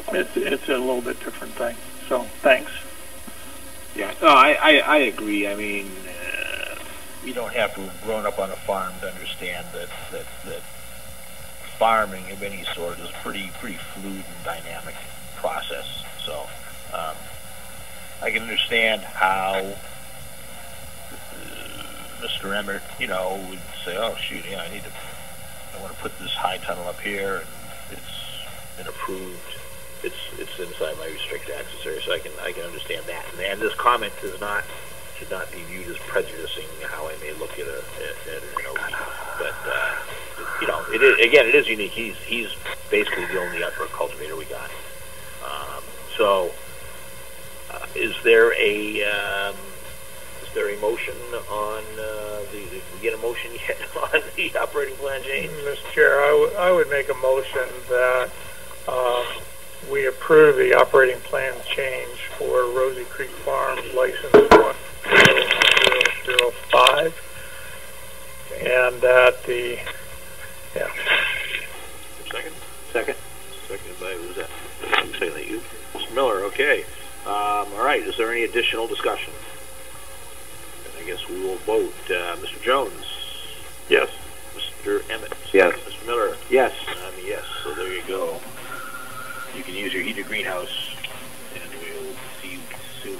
It's a little bit different thing. So, thanks. Yeah, no, I agree. I mean, you don't have to have grown up on a farm to understand that farming of any sort is pretty fluid and dynamic process. So, I can understand how Mr. Emmert, you know, would say, "Oh shoot, yeah, I want to put this high tunnel up here, and it's been approved. It's inside my restricted access area," so I can understand that. And this comment should not be viewed as prejudicing how I may look at an OP. But you know, it is unique. He's basically the only outdoor cultivator we got. Is there a motion on did we get a motion yet on the operating plan change? Mr. Chair, I would make a motion that we approve the operating plan change for Rosy Creek Farms license 1005, and that the Second by who's that? I'm saying that you, Mr. Miller. Okay. All right. Is there any additional discussion? And I guess we will vote. Mr. Jones. Yes. Mr. Emmett. Yes. Mr. Miller. Yes. I'm a yes. So there you go. You can use your heated greenhouse, and we'll see you soon.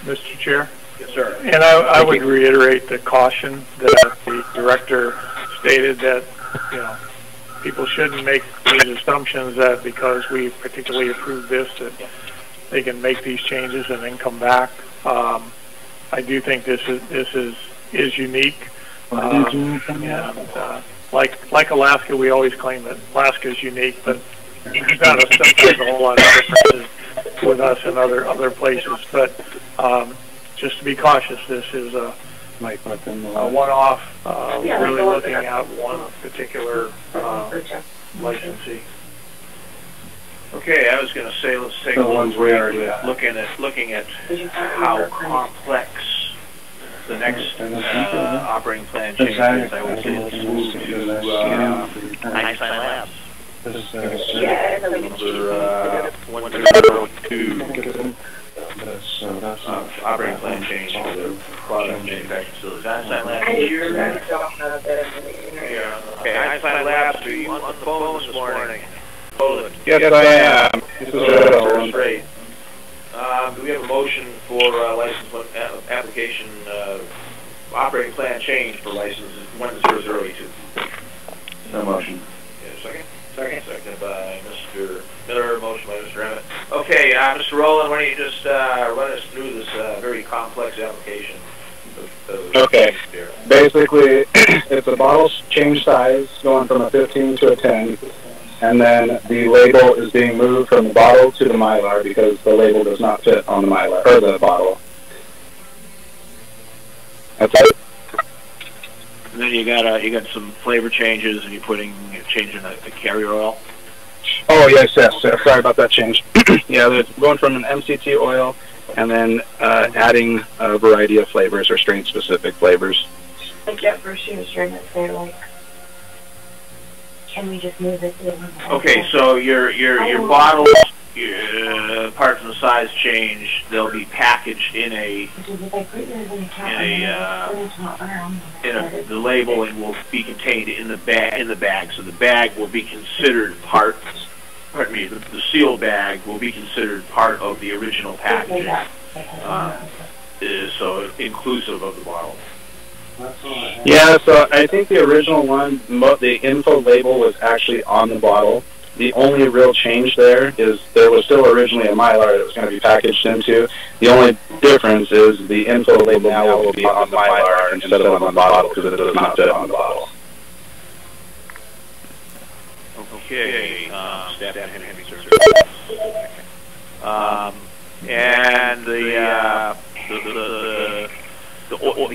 Mr. Chair? Yes, sir. And I would reiterate the caution that the director stated, that, you know, people shouldn't make these assumptions that because we particularly approved this that they can make these changes and then come back. I do think this is unique. Like Alaska, we always claim that Alaska is unique, but we've got sometimes a whole lot of differences with us and other places. But just to be cautious, this is a one-off, really looking at one particular licensee. Okay, I was going to say, let's take a look looking at how complex the next operating plan change is. I would say let's move to Einstein Labs. Number 102. Operating plan change for the product manufacturing facilities. Einstein Labs here. Okay, Einstein Labs, are you on the phone this morning? Poland. Yes, I am. This is first rate. Do we have a motion for license application operating plan change for license 10082? No motion. Second? Seconded by Mr. Miller, motion by Mr. Emmett. Okay, Mr. Rowland, why don't you just run us through this very complex application? Okay. Basically, it's a bottle change size going from a 15 to a 10, and then the label is being moved from the bottle to the mylar because the label does not fit on the mylar or the bottle. That's it. And then you got some flavor changes, and you're changing the carrier oil. Oh, yes. Sorry about that change. Yeah, they're going from an MCT oil and then adding a variety of flavors or strain-specific flavors. Like, yeah, for shooting string, they're like, can we just move it in? Okay, so your bottles, apart from the size change, they'll be packaged in the labeling will be contained in the bag. So the bag will be considered part. Pardon me. The seal bag will be considered part of the original packaging. So inclusive of the bottle. Yeah, so I think the original one, the info label was actually on the bottle. The only real change there is there was still originally a Mylar that was going to be packaged into. The only difference is the info label now will be on the Mylar instead of on the bottle because it does not fit on the bottle. Okay, staff and handling service. And the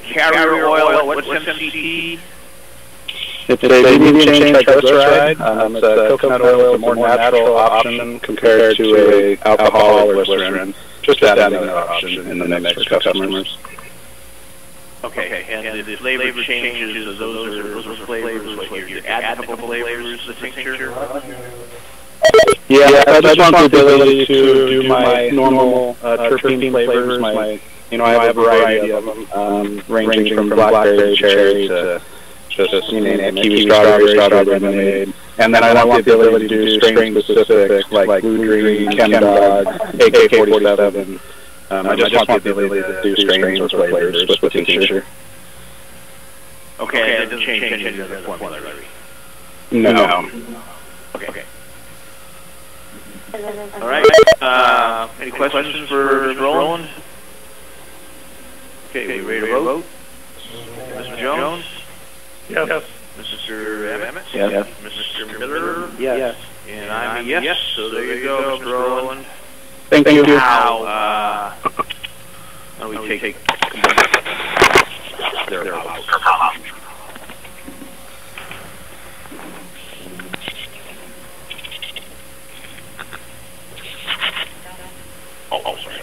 carrier oil, what's MCT? It's a medium chain triglyceride. It's coconut oil, it's a more natural option compared to a alcohol or glycerin. Just adding another option in the mix for customers. Okay, and the flavor changes, those are flavors, what you add a couple flavors to the tincture? Yeah, I just want the ability to do my normal terpene flavors. I have a variety of them, ranging from blackberry, cherry to just kiwi, strawberry lemonade. And then I want the ability to do strain-specific, like Blue Dream, Chem Dog, AK-47. I just want the ability to do strains or flavors with the tincture. Okay, it doesn't change any of the other formulary? No. Okay. All right. Any questions for Roland? Okay, we ready to vote? Mr. Jones? Yes. Mr. Emmett? Yes. Mr. Miller? Yes. And I'm a yes. So there you go, Mr. Roland. Thank you. Now, we take their house. Oh, sorry.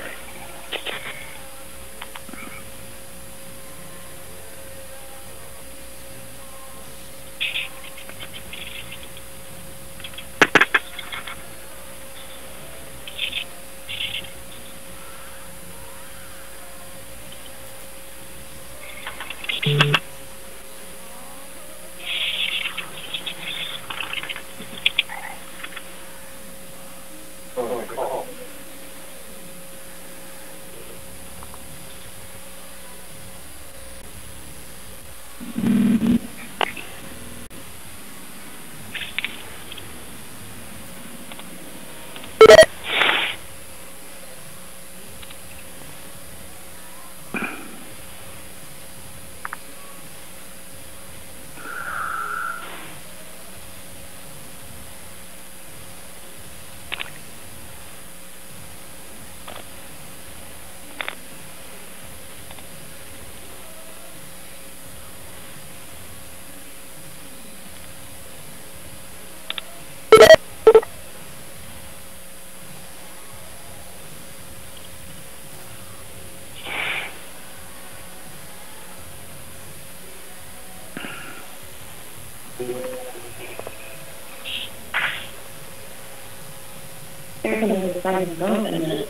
They're going to decide to vote in a minute.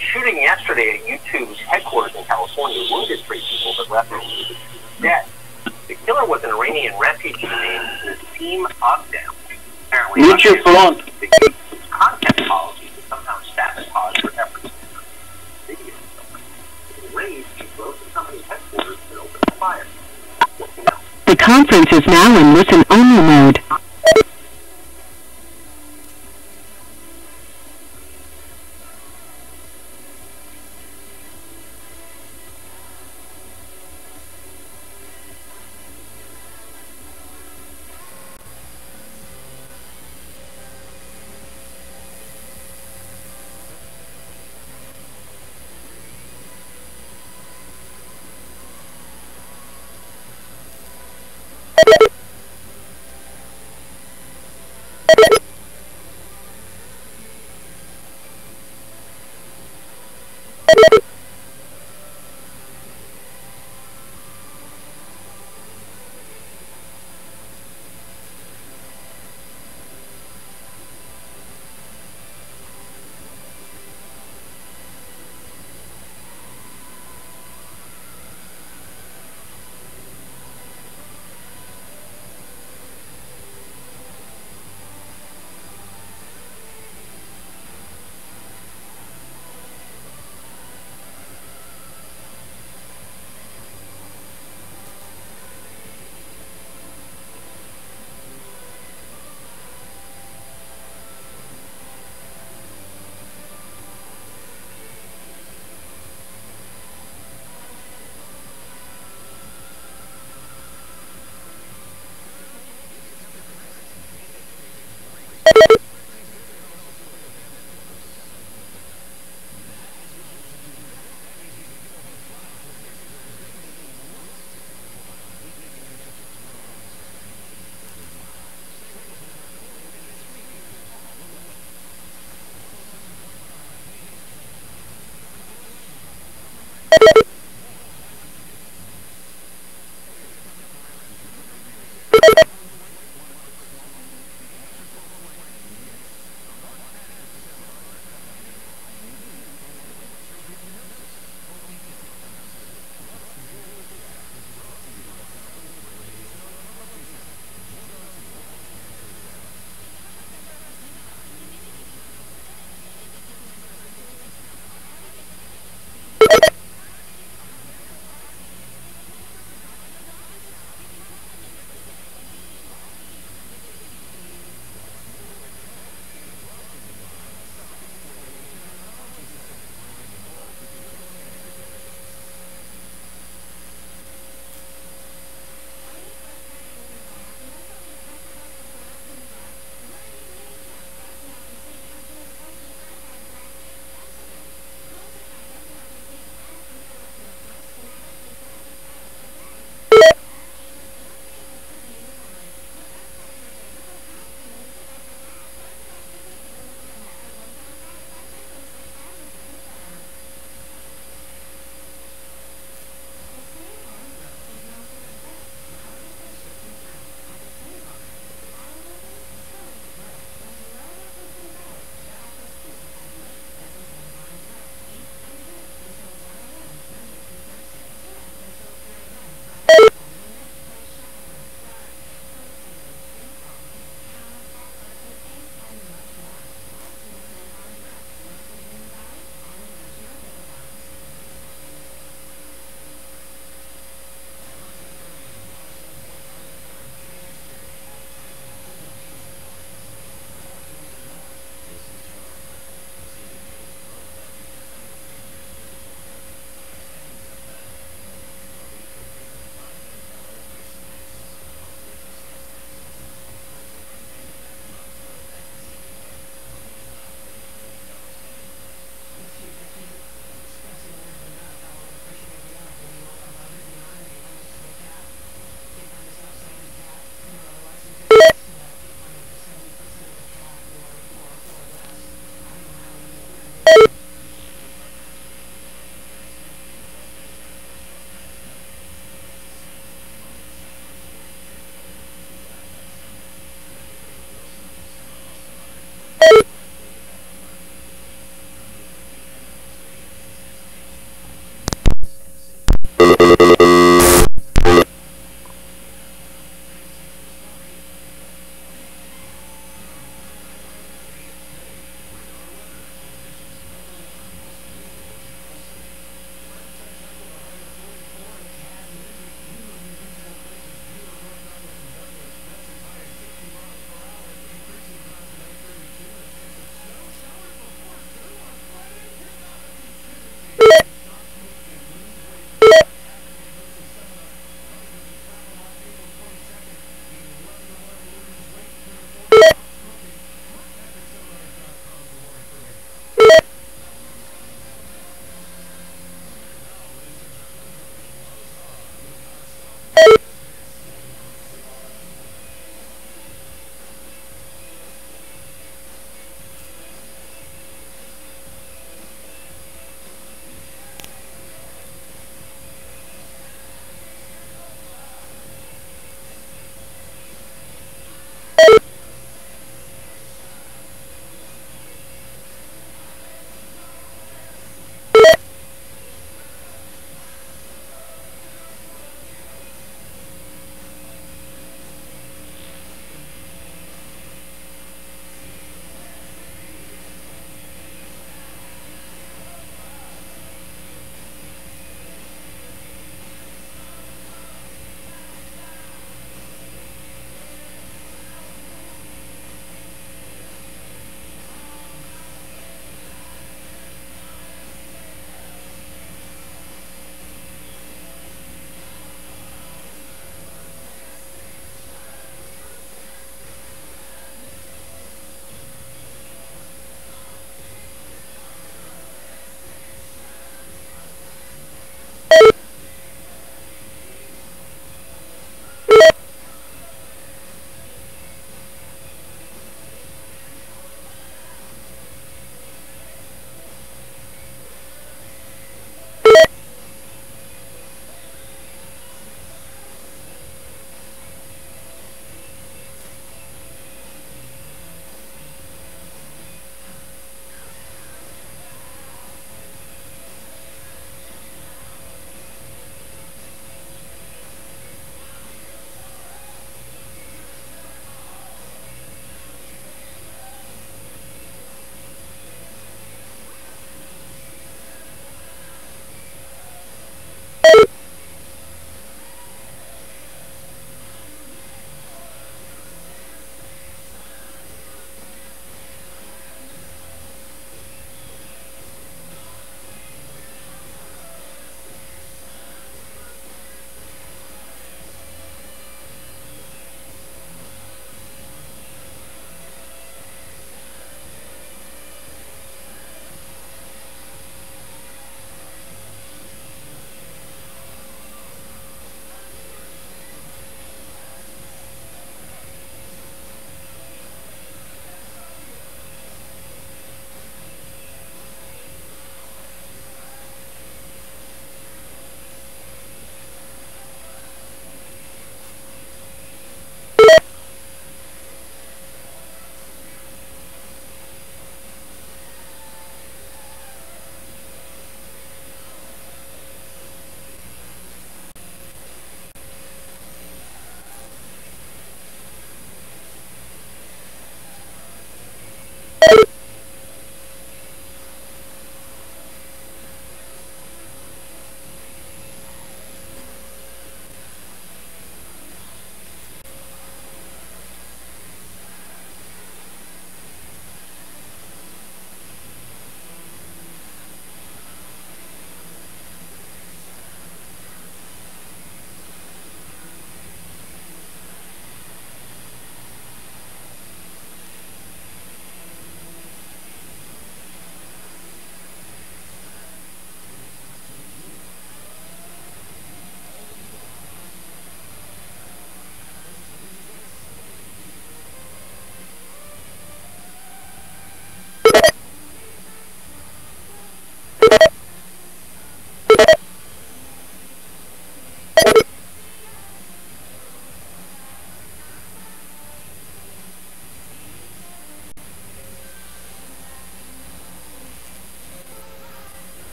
shooting yesterday at YouTube's headquarters in California wounded 3 people that left them dead. The killer was an Iranian refugee named Nassim Aghdam. Apparently, mute your phone. The YouTube's content policy to somehow sabotage their efforts to video. Enraged, he drove to the company's headquarters and opened fire. The conference is now in listen-only mode.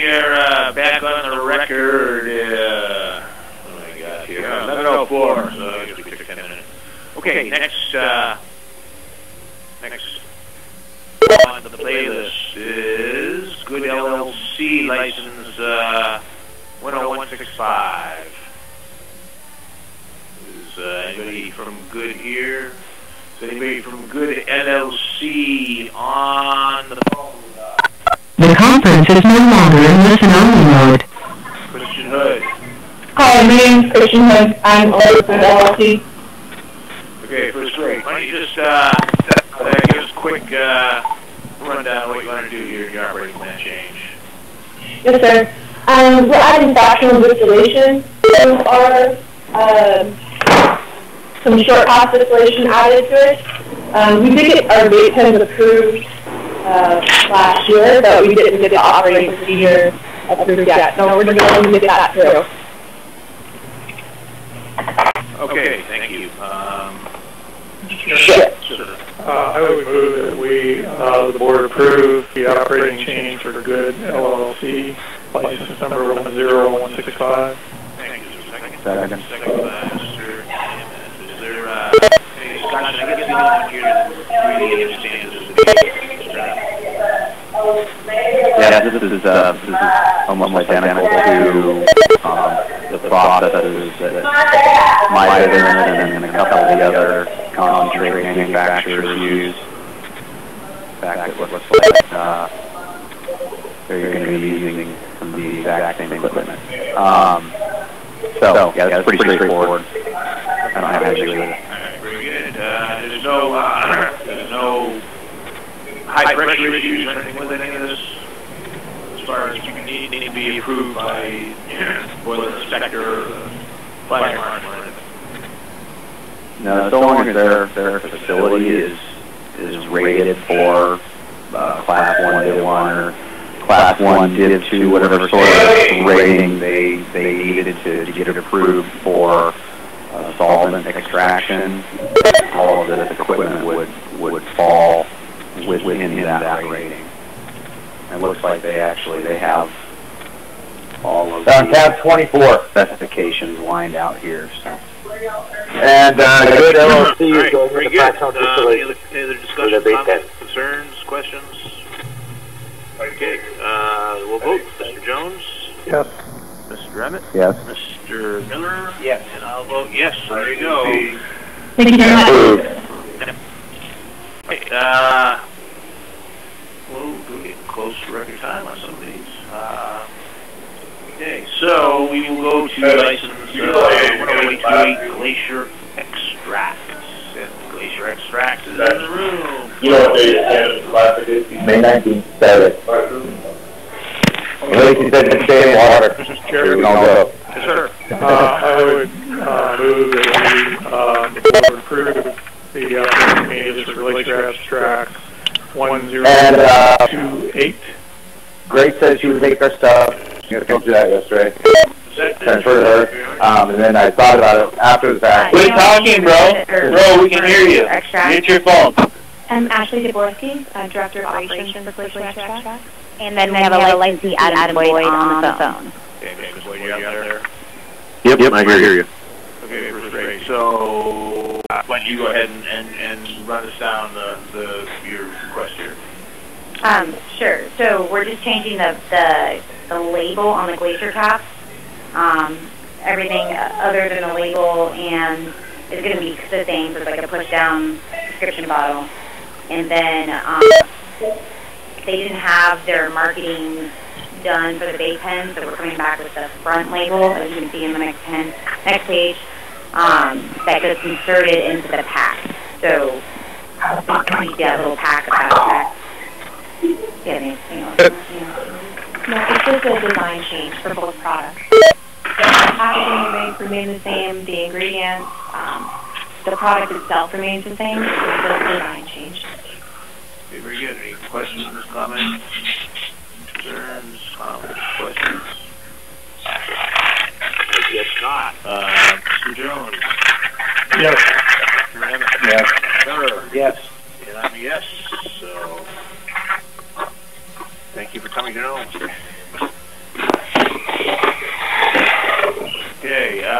we are back on the record. What do we got here? 11:04. So I guess we took 10 minutes. Okay, next on the playlist is Good LLC license 10165. Is anybody from Good here? Is anybody from Good LLC on the phone? The conference is no longer in listen-only mode. Christian Hood. Hi, my name's Christian Hood. I'm over at LLC. Okay, first rate. Why don't you just give us a quick rundown of what you want to do here in your operating plan change? Yes, sir. We're adding fractional distillation to our some short pass distillation added to it. We did get our vape pens approved last year, but we didn't get the operating procedure approved yet. So we're going to get that through. Okay, thank you. Sure. I would move that we, the board approve the operating change for Good LLC, license number 10165. Thank you. Second. Second. Second by Mr. Hammond. Is there any discussion? I guess the only one here that really understands this is Yeah, this is almost identical to the processes that my business and a couple of the other concentrate manufacturers use. In fact, it looks like they're going to be using some of the exact same equipment. So yeah, that's pretty straightforward. I don't have an issue with it. very good. There's no high pressure issues or anything with any of this? As far as you need to be approved by boiler inspector or the fire marshal or anything? No, so long as their facility is rated for Class 1, Div 1, or Class 1, Div 2, whatever sort of rating they needed to get it approved for solvent extraction, all of this equipment would fall within that rating. It looks like they have all of the tab 24 specifications lined out here. So. And Good LLC is going very into good. fractional Any distillation. other discussion, comments, concerns, questions? Okay, we'll vote. Mr. Jones? Yes. Mr. Emmett? Yes. Mr. Miller? Yes. And I'll vote yes. So there you go. Thank you very much. Right, we'll get close to record time on some of these. Okay, so we will go to license 10828 Glacier Extracts. And Glacier Extracts is in the room. You know what date Canada's classic is? May 19th, Saturday. Well, you said the same water. Mr. Chair, All go. Yes, sir. I would move that we approve the operating changes for Glacier Extracts 1028. Grace said she would take our stuff. She was going to do that yesterday. Transfer to her. And then I thought about it after the fact. Quit talking, bro. Bro, we can hear you. Get your phone. I'm Ashley Jaworski, Director of Operations for Glacier Extract. And then we have a licensee, Adam Boyd, on the phone. Okay, Mr. Boyd, you out there? Yep, I hear you. Okay, first rate. So, why don't you go ahead and run us down your request here? Sure. So we're just changing the label on the Glacier caps. Everything other than the label and is going to be the same. So it's like a push-down prescription bottle. And then they didn't have their marketing done for the vape pen, so we're coming back with the front label, as you can see in the next page, that gets inserted into the pack. So you see that little pack about that. Yeah, anything else? No, it's just a design change for both products. The packaging may remain the same, the ingredients, the product itself remains the same, it's just a design change. Okay, very good. Any questions, comments, concerns, questions? I guess not. Mr. Jones? Yes. Mr. Emmett? Yes. Miller? Yes. And I'm a yes. So, thank you for coming to Nome.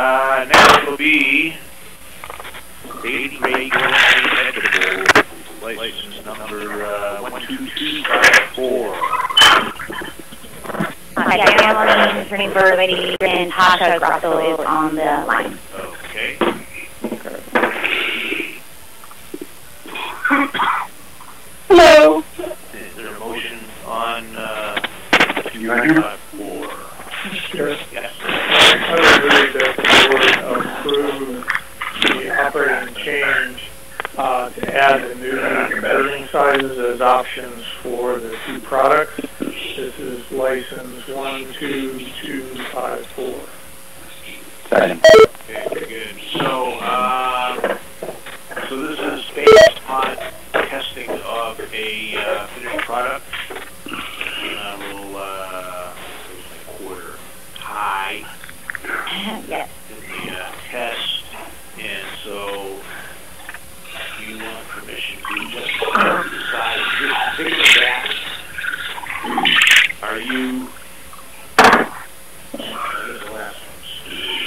Next will be 80 rate vegetable license number 12254. Hi, I'm returning for Lady and Tasha Grosso is on the line. Okay. Hello. Is there a motion on 254? Sure. Yes. I would move that the board approve the operating change to add the new measuring sizes as options for the two products. This is license 12254. Second. Okay, very good. So this is based on testing of a finished product. And I will quarter high yes. in the test. And so you want permission to just decide this particular batch. Are you the last one?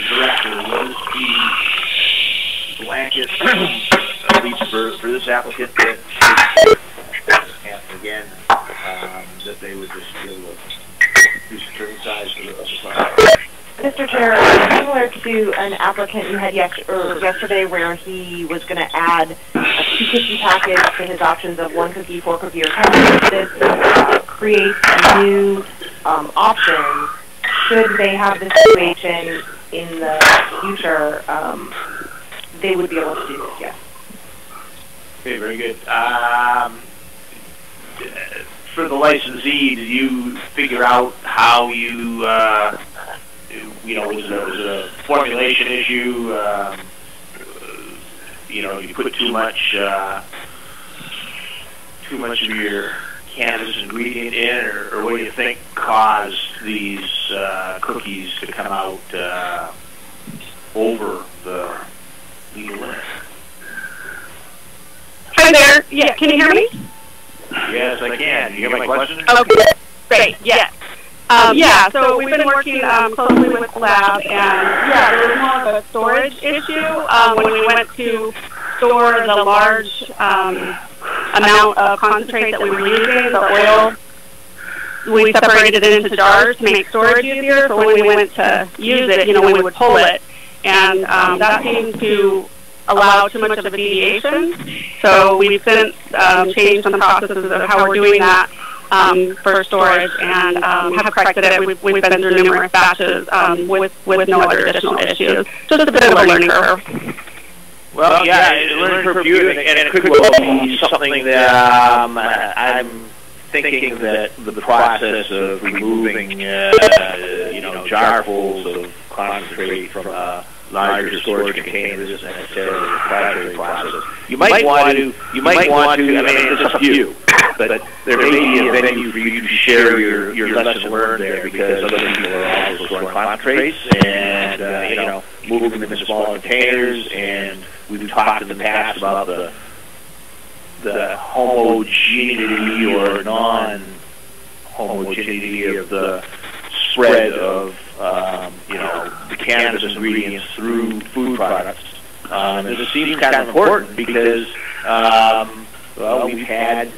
Director, was the blanket at least for this applicant that and again that they would just be able to do certain size for the product? Mr. Chair, similar to an applicant you had yesterday where he was going to add a 2-cookie package to his options of 1 cookie, 4 cookie, or 10 cookies, this creates a new option. Should they have this situation in the future, they would be able to do this, yes. Okay, very good. For the licensee, did you figure out how you, was it a formulation issue? You put too much of your cannabis ingredient in, or what do you think caused these cookies to come out over the legal limit? Hi there. Yeah, can you hear me? Yes, I can. You hear my question? Okay, great. Yes. So we've been working closely with the lab, and yeah, there was more of a storage issue when we went to store the large amount of concentrate that we were using, the oil. We separated it into jars to make storage easier, so when we went to use it, we would pull it, and that seemed to allow too much of a deviation. So we've since changed some processes of how we're doing that for storage, and have corrected it. We've been through numerous batches with no other additional issues. Just a bit of a learning curve. Well, yeah, learning curve for you, and it could well be something that I'm thinking that the process of removing, jarfuls of concentrate from a larger storage container isn't necessarily a proprietary process. You might want to, I mean, it's up to you, but there may be a venue for you to share your lesson learned there, because other people are also storing concentrates and, moving them into smaller containers, and we've talked in the past about the homogeneity or non-homogeneity of the spread of the cannabis ingredients through food products. And it seems kind of important because we've had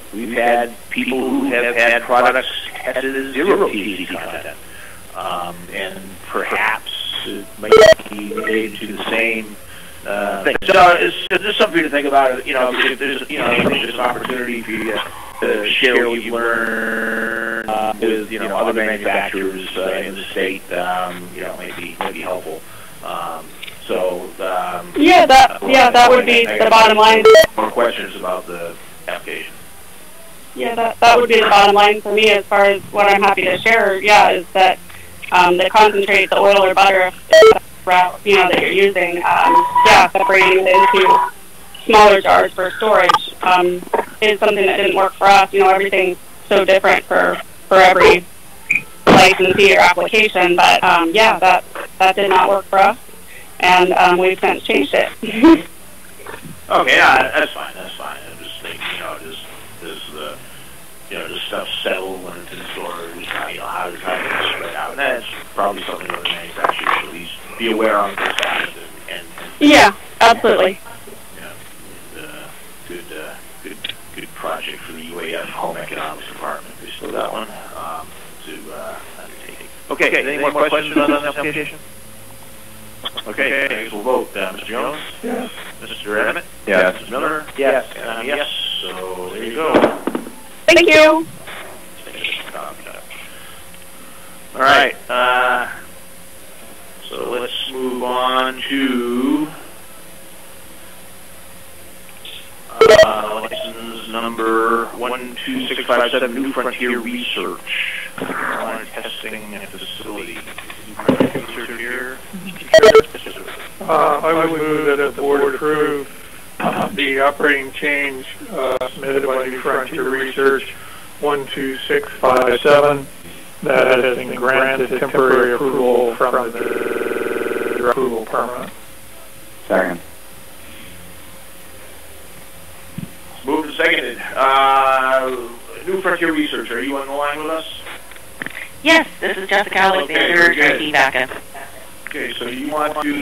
people who have had products tested as 0 THC content, and perhaps it might be related to the same thing. So it's just something to think about. If there's I think there's an opportunity for you to share what you learn with other manufacturers in the state. Might be helpful. That would be the bottom line. More questions about the application? Yeah, that would be the bottom line for me as far as what I'm happy to share. Yeah, is that the concentrate, the oil or butter that you're using, separating it into smaller jars for storage is something that didn't work for us. Everything's so different for every licensee or application, but that did not work for us, and we've since changed it. Okay, that's fine. I'm just thinking, does stuff settle when it's in storage? How does it spread out? And that's probably something that the manufacturers at least be aware of this happened. Yeah, absolutely. Good project for the UAF Home Economics Department. We still got one to undertake. Okay, any more questions on this application? Okay, I guess we'll vote. Mr. Jones? Yes. Mr. Emmett? Yes. Mr. Miller? Yes. And I'm a yes. So there you go. Thank you. All right. So let's move on to license number 12657, New Frontier Research. Marijuana testing facility. New Frontier Research here. I would move that the board approve the operating change submitted by New Frontier Research 12657 that has been granted temporary approval from the approval permanent. Second. Moved and seconded. New Frontier Research, are you on the line with us? Yes, this is Jessica Alexander, Okay, backup. Okay, so you want to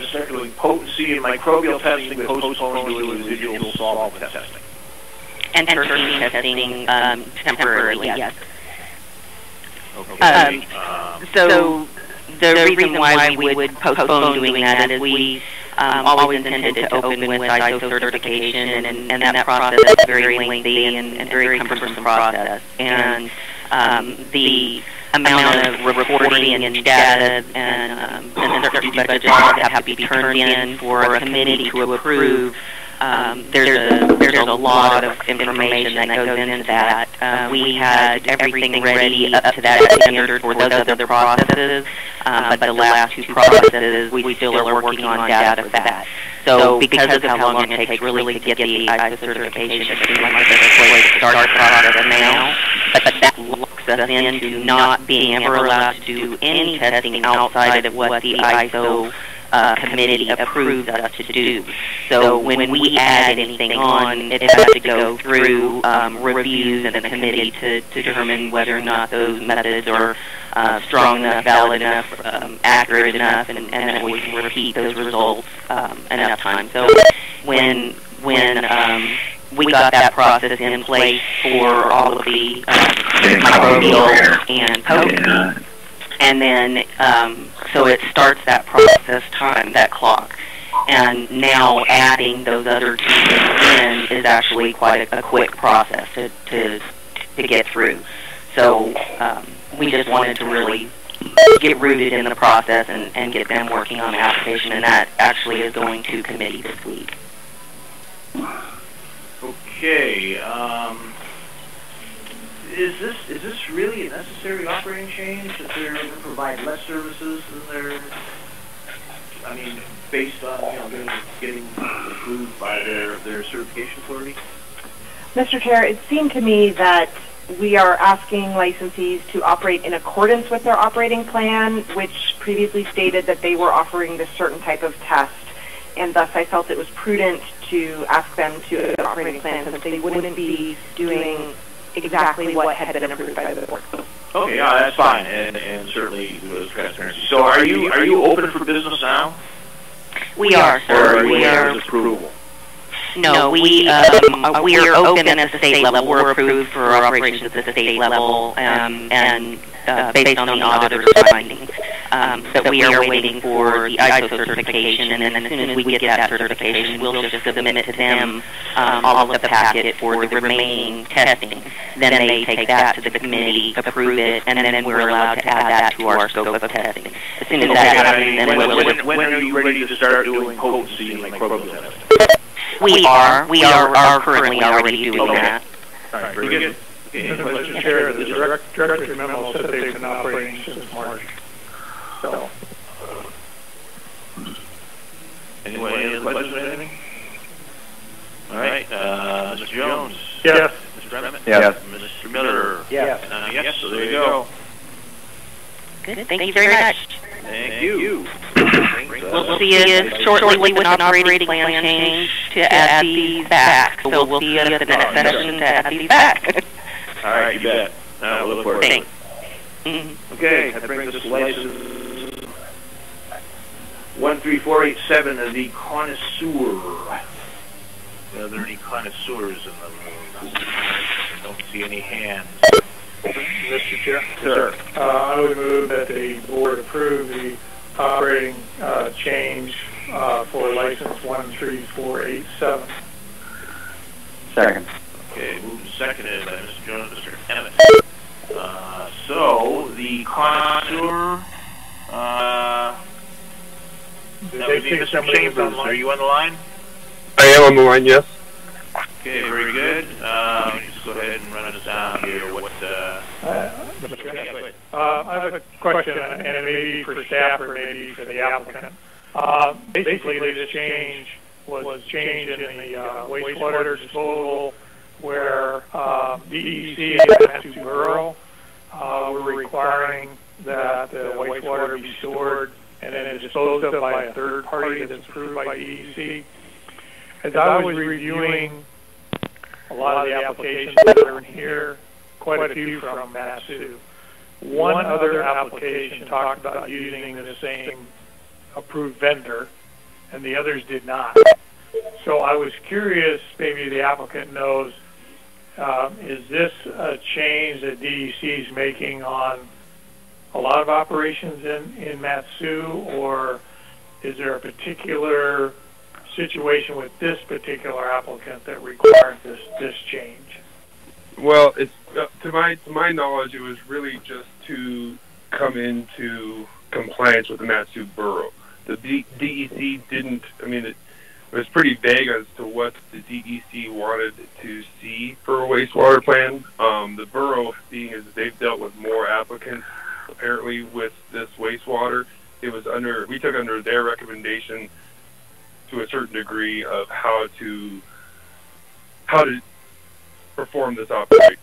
start doing potency and microbial testing with postponing doing residual solvent testing. And terpene testing temporarily, yes. Okay. So the reason why we would postpone doing that is we always intended to open with ISO certification, and that process is very lengthy and very cumbersome process. And the amount of reporting and data and certain budgets have to be turned in for a committee to approve. There's a lot of information that goes into that. We had everything ready up to that standard for those other processes, but the last two processes we still are working on data for that. So because of how long it takes really to get the ISO certification, it seems like the best way to start the process now. But that locks us into not being ever allowed to do any testing outside of what the ISO committee approves us to do. So when we add anything on, it has to go through reviews and the committee to determine whether or not those methods are strong enough, valid enough, accurate enough, and that we can repeat those results enough time. So when we got that process in place for all of the microbial and potency, and then so it starts that process time, that clock. And now adding those other two things in is actually quite a quick process to get through. So we just wanted to really get rooted in the process and get them working on the application, and that actually is going to committee this week. Okay. Is this really a necessary operating change that they're going to provide less services than they're, I mean, based on getting approved by their certification authority? Mr. Chair, it seemed to me that we are asking licensees to operate in accordance with their operating plan, which previously stated that they were offering this certain type of test, and thus I felt it was prudent to ask them to an operating plan so that they wouldn't be doing exactly what had been approved by the board. Okay, yeah, that's fine, and certainly with transparency. So are you open for business now? We are, sir. We are. Approval. No, we are open at the state level. We're approved for our operations at the state level, and based on the auditor's findings. But we are waiting for the ISO certification, and then as soon as we get that certification, we'll just submit to them all of the packet for the remaining testing. Then they take that to the committee, approve it, and then we're allowed to add that to our scope of testing. As soon as that happens, then when are you ready to start doing potency and microbial testing? We are currently already doing that. All right, very good. Okay, Mr. Chair, the director's memo said they've been operating since March. So. Any other questions or anything? All right, Mr. Jones? Yes. Mr. Emmett? Yes. Mr. Miller? Yes. Yes, so there you go. Good, thank you very much. Thank you. We'll see you shortly with an operating plan change to add these back. So we'll see you at the next session to add these back. All right, you bet. We'll look forward to it. Thanks. Okay, that brings us to license 13487 of the Connoisseur. Are there any connoisseurs in the room? I don't see any hands. Mr. Chair? Sir. I would move that the board approve the operating change for license 13487. Second. Okay, moved and seconded by Mr. Jones and Mr. Emmett. So, the connoisseur, Mr. Chambers, are you on the line? I am on the line, yes. Okay, very good. Just go ahead and run us down here. I have a question, and it may be for staff or maybe for the applicant. Basically, this change was changed in the wastewater disposal where DEC and Matthew Borough were requiring that the wastewater be stored and then disposed of by a third party that's approved by DEC. As I was reviewing a lot of the applications that are in here, quite a few from Matsu, one other application talked about using the same approved vendor, and the others did not. So I was curious, maybe the applicant knows, is this a change that DEC is making on a lot of operations in Matsu, or is there a particular situation with this particular applicant that required this change? Well, it's to my knowledge, it was really just to come into compliance with the Matsu Borough. The DEC didn't. I mean, it was pretty vague as to what the DEC wanted to see for a wastewater plan. The borough, being as they've dealt with more applicants, apparently with this wastewater, we took under their recommendation to a certain degree of how to perform this operation.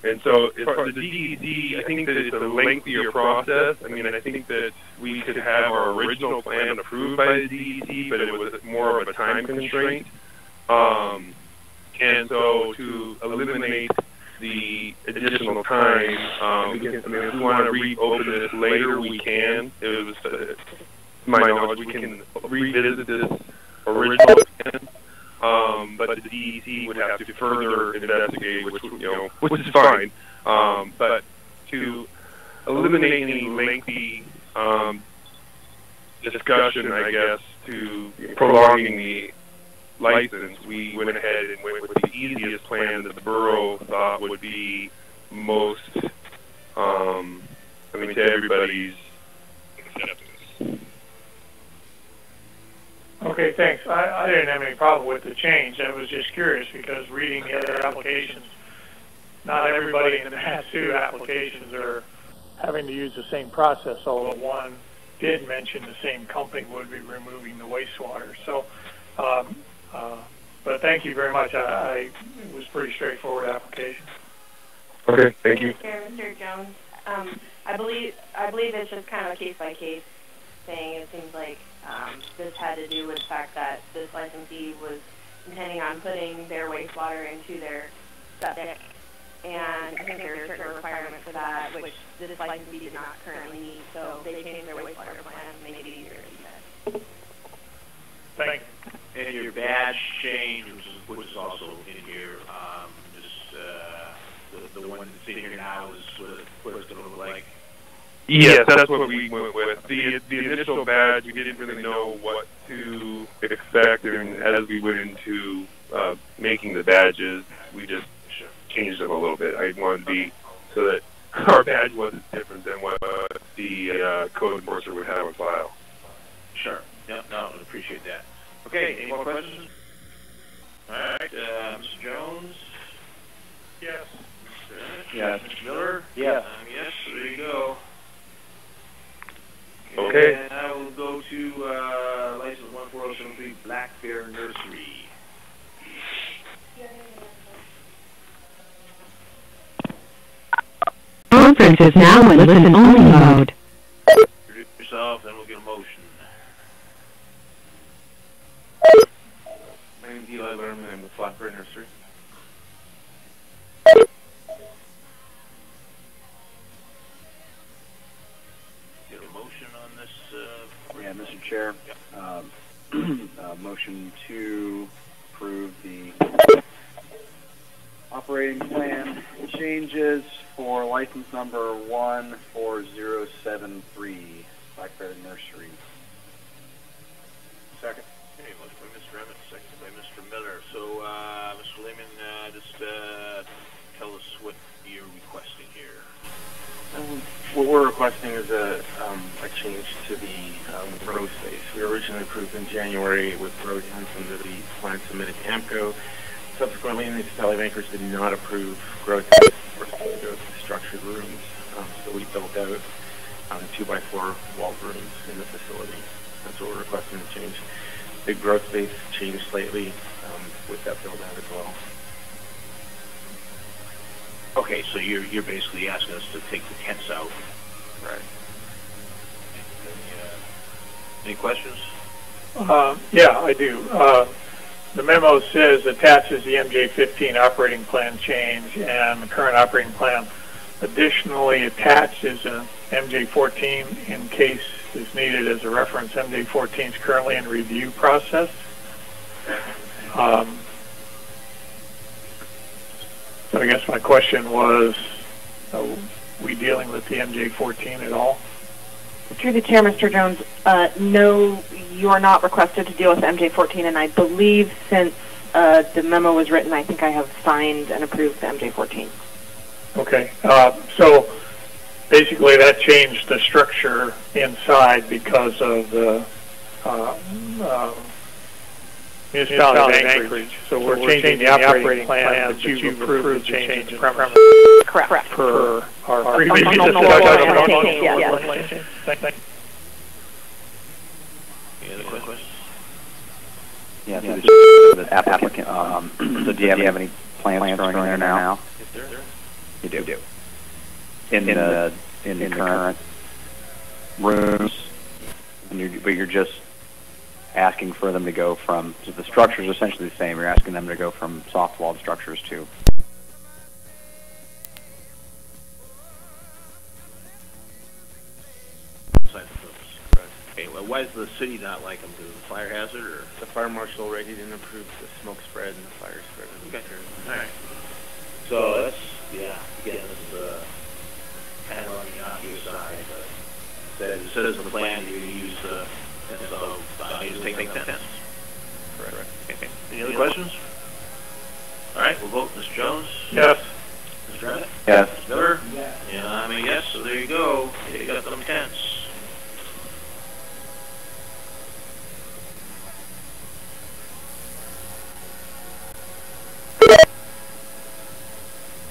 And so as far as the DEC, I think that it's a lengthier process. I mean, I think that we could have our original plan approved by the DEC, but it was more of a time constraint. And so to eliminate the additional time, if we want to reopen this later, we can. It was, to my knowledge, we can revisit this original plan. But the DEC would have to further investigate, which is fine. But to eliminate any lengthy discussion, I guess, to prolonging the license, we went ahead and went with the easiest plan that the borough thought would be most, to everybody's acceptance. Okay, thanks. I didn't have any problem with the change. I was just curious because reading the other applications, not everybody in the Matsu applications are having to use the same process, although one did mention the same company would be removing the wastewater. So, but thank you very much. It was a pretty straightforward application. Okay, thank you. Mr. Jones, I believe it's just kind of a case-by-case thing. It seems like this had to do with the fact that this licensee was intending on putting their wastewater into their septic, and I think there are certain requirements for that, which this licensee did not currently meet, so they changed their wastewater plan to make it easier to use. Thank you. And your badge change, which is also in here, the one that's in here now is what it's going to look like. Yes, that's what we went with. The initial badge, we didn't really know what to expect, and as we went into making the badges, we just changed them a little bit. I wanted to be so that our badge wasn't different than what the code enforcer would have on file. Sure. No, I appreciate that. Okay, any more questions? All right, Mr. Jones? Yes. Yes. Mr. Miller? Yes. Yes, there you go. Okay. And I will go to license 14073 Black Bear Nursery. Conference is now in listen-only mode. Introduce yourself, then we'll get a motion. My name is Eli Lerman. I'm with Black Bear Nursery. motion on this? Yeah, Mr. Chair. Motion to approve the operating plan changes for license number 14073, Blackberry Nursery. Second. Okay, motion by Mr. Emmett, second by Mr. Miller. So, Mr. Lehman, just tell us what you're requesting here. What we're requesting is a change to the road space. We were originally approved in January with road ends under the plan submitted to AMCO. Subsequently, the municipality of Anchorage did not approve growth ends for structured rooms. So we built out 2x4 walled rooms in the facility. That's what we're requesting to change. The growth space changed slightly with that build out as well. Okay, so you're basically asking us to take the tents out. Right. Any questions? Yeah, I do. The memo says attaches the MJ15 operating plan change and the current operating plan. Additionally, attached is an MJ14 in case is needed as a reference. MJ14 is currently in review process. So I guess my question was, are we dealing with the MJ14 at all? Through the chair, Mr. Jones, no, you are not requested to deal with MJ14, and I believe since the memo was written, I think I have signed and approved the MJ14. Okay, so basically that changed the structure inside because of the municipality of Anchorage. So we're changing the operating plan, but you've approved the change in premise. Correct. Per our previous Yes. Any other questions? Yeah, the applicant. So do you have any plans going in there now? You do. In the current rooms, but you're just asking for them to go from, so the structure is essentially the same. You're asking them to go from soft walled structures to. Okay, well, why does the city not like them? Because of the fire hazard, or? The fire marshal already didn't approve the smoke spread and the fire spread. Okay. All right. So that's, again, this is kind of on the obvious side, but it says in the plan you use and so you just take the tents. Correct. Okay. Any other questions? All right, we'll vote. Mr. Jones? Yes. Mr. Emmett? Yes. Mr. Miller? Yes. Yeah, I'm a yes, so there you go. You got them tents.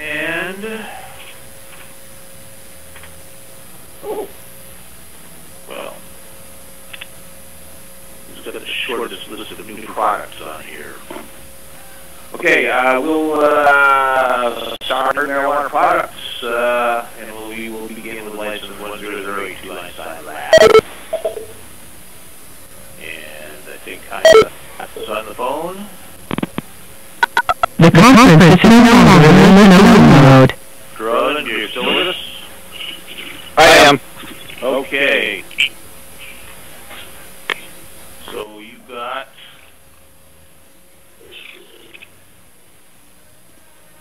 And well, we've got the shortest list of new products on here. Okay, we'll start marijuana products, and we will begin with license 10082 Einstein Lab. And I think I is on the phone. The conference is no longer in listen-only mode. Ron, you're still with us? I am. Okay. So you got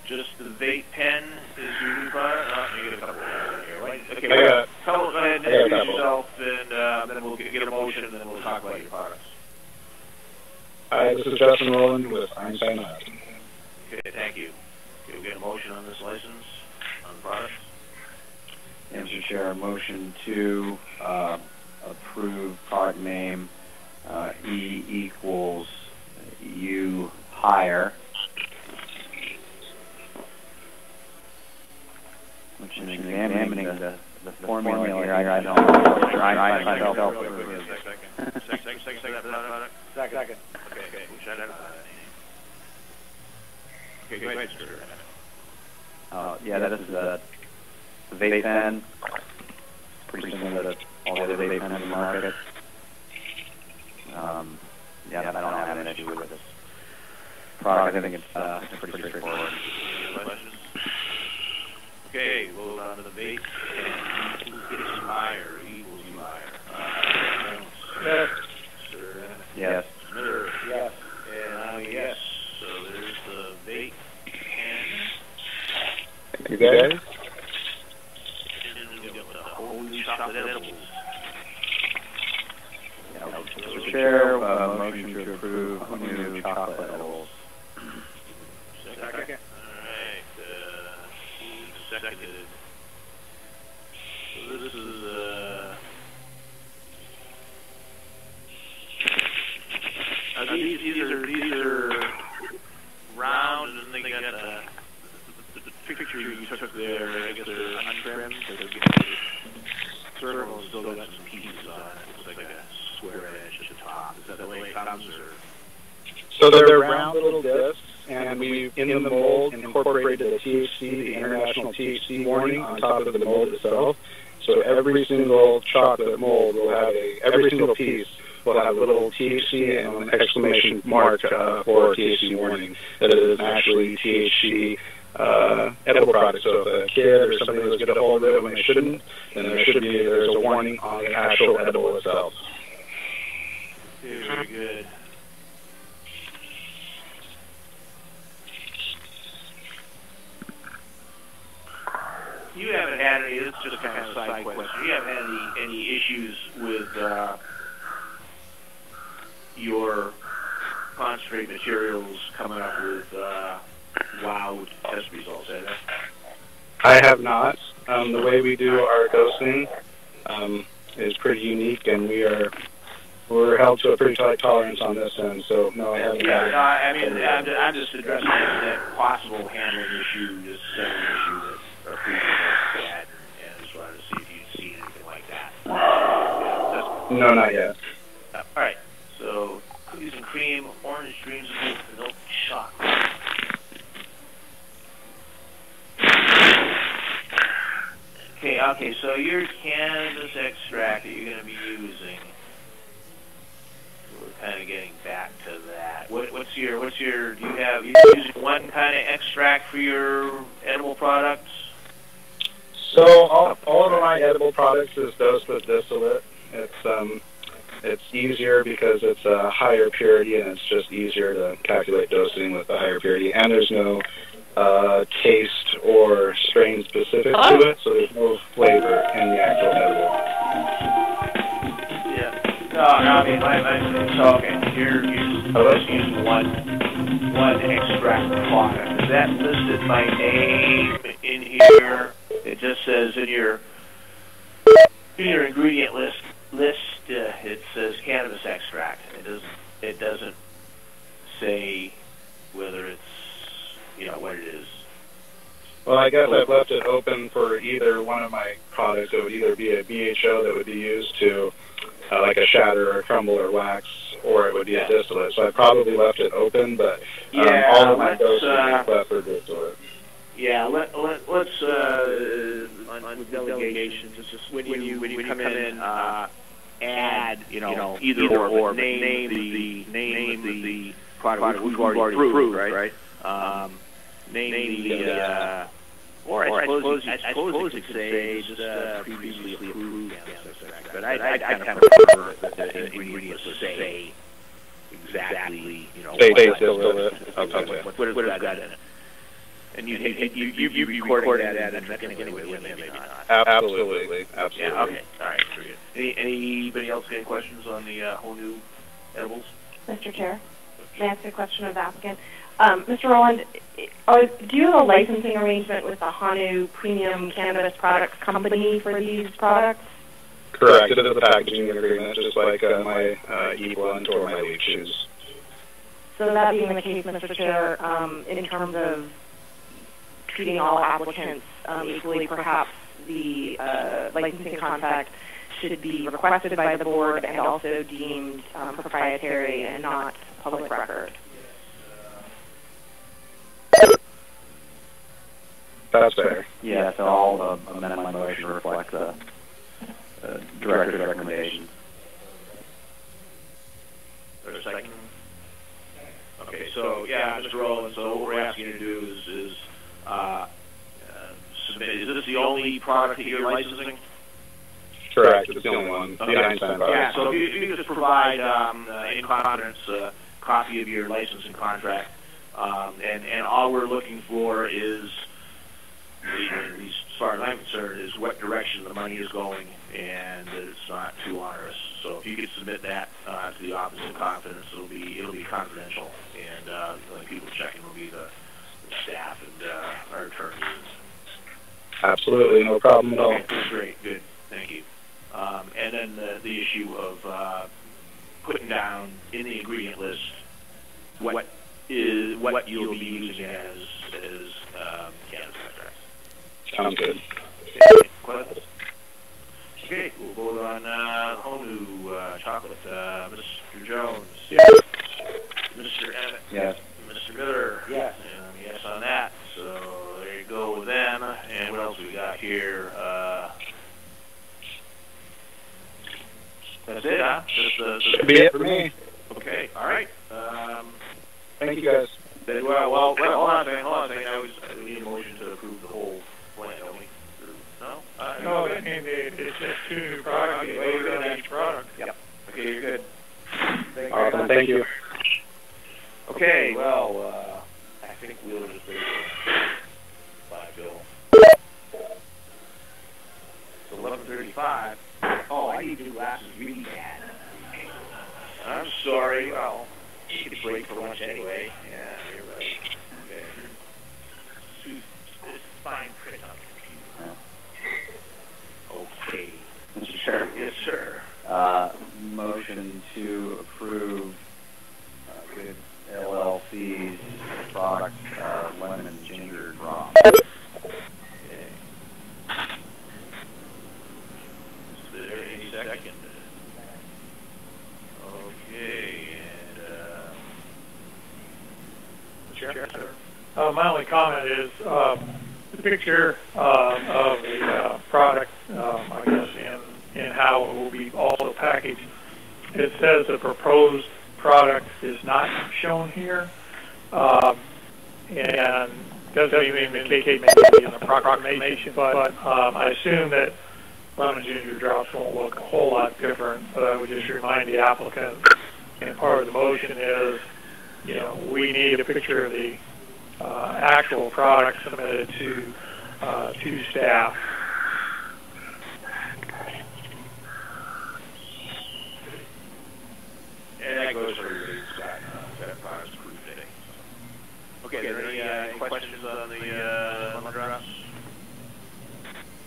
just the vape pen is your new product? You get a couple here, right? Okay, go ahead and introduce yourself, and then we'll get a motion, and then we'll talk about your products. Hi, this is Justin Rowland with Einstein Lab. Okay, thank you. You'll get a motion on this license, on the products? Mr. Chair, a motion to approve product name E equals U higher, which is examining the formula here. I don't know what your Einstein help with. Second. Okay. Okay, go ahead, sir. Yeah, that is the vape pen. Pretty similar to all the other vape pens in the market. Yeah, I don't have an issue with this product. I think it's pretty straightforward. Any questions? Okay, we'll go on to the vape pen. Equals higher. Yes. Sir. Yes. Miller. Yes. And I'm a yes. So there's the vape can. Thank you, guys. And we got the whole new chocolate edibles. Mr. Chair, motion to approve new chocolate edibles. Second. All right. Seconded. So this is these are round, and they got the picture you took there. I guess they're untrimmed. Circle still got some pieces on it. Looks like a square edge at the top. Is that the way it comes, or? So they're round little discs, and we, in the mold, incorporated the THC, the international THC warning, on top of the mold itself. So every single chocolate mold will have every single piece will have a little THC and an exclamation mark for THC warning that it is actually THC edible product. So if a kid or somebody was get a hold of it when they shouldn't, then there's a warning on the actual edible itself. Very good. You haven't had any, this is just kind of a side question, you haven't had any issues with your concentrate materials coming up with wow test results, have you? I have not. The way we do our dosing is pretty unique, and we're held to a pretty tight tolerance on this end, so no, I haven't. Yeah, no, I mean, I'm just addressing that possible handling issue, this setting issue that our previous host had, and I just wanted to see if you'd seen anything like that. No, not yet. All right, so cookies and cream, orange dreams of milk chocolate. Okay, so your cannabis extract that you're going to be using, we're kind of getting back to that. What's your, do you using one kind of extract for your edible products? So all of my edible products is dosed with distillate. It's easier because it's a higher purity, and it's just easier to calculate dosing with the higher purity. And there's no taste or strain specific to it, so there's no flavor in the actual edible. Yeah. No, I mean, so okay, you're just using one extract product. Is that listed by name in here? It just says in your ingredient list it says cannabis extract. It doesn't say whether it's what it is. Well, I guess I've left it open for either one of my products. It would either be a BHO that would be used to like a shatter or crumble or wax, or it would be a distillate. So I probably left it open, but all of my doses are left for distillate. Yeah, let's on delegation, just when you come in, add either or, name the product we've already approved, right? Name the or I suppose you could say just previously approved cannabis extract, but I kind of prefer the ingredients to say exactly Say distillate. what has got in it. And you recording that and that's going to get away with it, maybe not. Absolutely. Yeah, okay. All right, very good. Anybody else got any questions on the whole new edibles? Mr. Chair, may I ask a question of the applicant? Mr. Rowland, do you have a licensing arrangement with the Hanu Premium Cannabis Products Company for these products? Correct. It is a packaging agreement, just like my E-Blunt or my leaf shoes. So that being the case, Mr. Chair, in terms of treating all applicants equally, perhaps the licensing contract should be requested by the board and also deemed proprietary and not public record. That's fair. Yeah, so I'll amend my motion to reflect the director's recommendation. There's a second? Okay, so yeah, Mr. Rowland, so what we're asking you to do is submit. Is this the only product that you're licensing? correct. It's the only one. The Einstein product. Yeah, so if you just provide in confidence a copy of your license and contract, and all we're looking for is, at least as far as I'm concerned, is what direction the money is going, and it's not too onerous. So if you could submit that to the Office of Confidence, it'll be confidential, and the only people checking will be the staff and our attorneys. Absolutely, no problem at all. Okay, great, good, thank you. And then the issue of putting down in the ingredient list what you'll be using as cannabis extracts. Sounds good. Okay, we'll vote on whole new chocolate. Mr. Jones. Yes. Mr. Emmett. Yes. Mr. Miller. Yes. And yes on that. So there you go with them. And what else we got here? That's it, huh? Should be it for me. Okay, all right. Thank you, guys. Well, hold on a second. We need a motion to approve the whole plan, don't we? No? No, I mean, it's just 2 new products. You voted on each product. Yep. Okay, you're good. Awesome, thank you. Okay, well, I think we'll just wait for 5 Bill. So 11:35. Oh, I need new glasses really bad. I'm sorry. Well, you could break for lunch anyway. Yeah, you're right. Okay. It's fine print on the computer. Okay. Mr. Chair. Yes, sir. Motion to approve Good LLC's product, lemon and ginger drop. Any second. Okay, and Chair, sir. My only comment is the picture of the product, I guess, and how it will be also packaged. It says the proposed product is not shown here, and doesn't even indicate maybe in the proclamation, but I assume that lemon ginger drops won't look a whole lot different, but I would just remind the applicant, and part of the motion is, we need a picture of the actual product submitted to staff. And that goes for everybody's got products approved today. Okay, are there any questions on the lemon drops?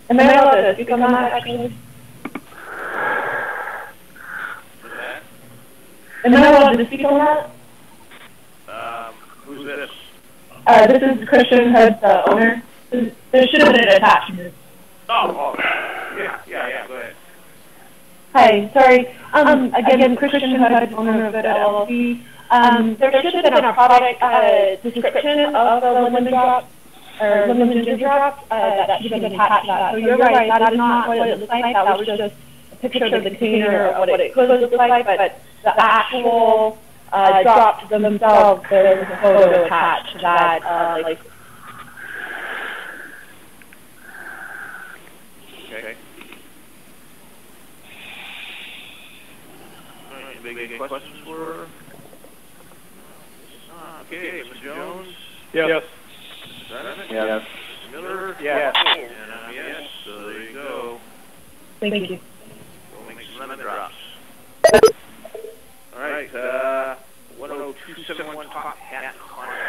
Am I allowed to speak on that, actually? What's that? Am I allowed to speak on that? Who's this? This is Christian Hood, the owner. There should have been an attachment. Oh, yeah, go ahead. Hi, sorry. Again, Christian Hood, owner of Good LLC. There should have been a product description of the lemon drop, or lemon ginger drop, that should have been attached to that. So you're right, that is not what it looks like. That was just a picture of the container of what it could look like, but the actual drops themselves, there's a photo attached to that, Okay. Big questions for her? Okay, Mr. Jones? Yes. Yes. Mr. Miller? Yes. And yes, so there you go. Thank you. We'll make some lemon drops. All right, 10271 Top Hat Contact.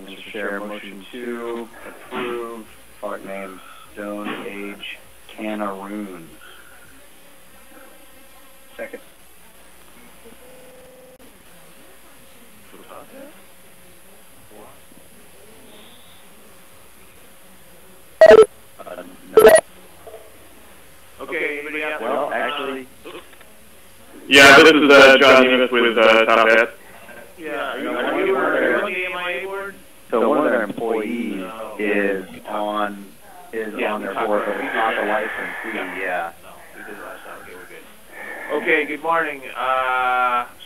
Mr. Chair, motion to approve product name Stone Age Cannaroons. Second. No. Okay, anybody out there? Well, actually. Yeah, this is John Nemus with Top Hat. Yeah, are you on the AMIA board? So one of their employees is on their board, but it's not the licensee. Yeah. No, we did last time. Okay, we're good. Okay, good morning.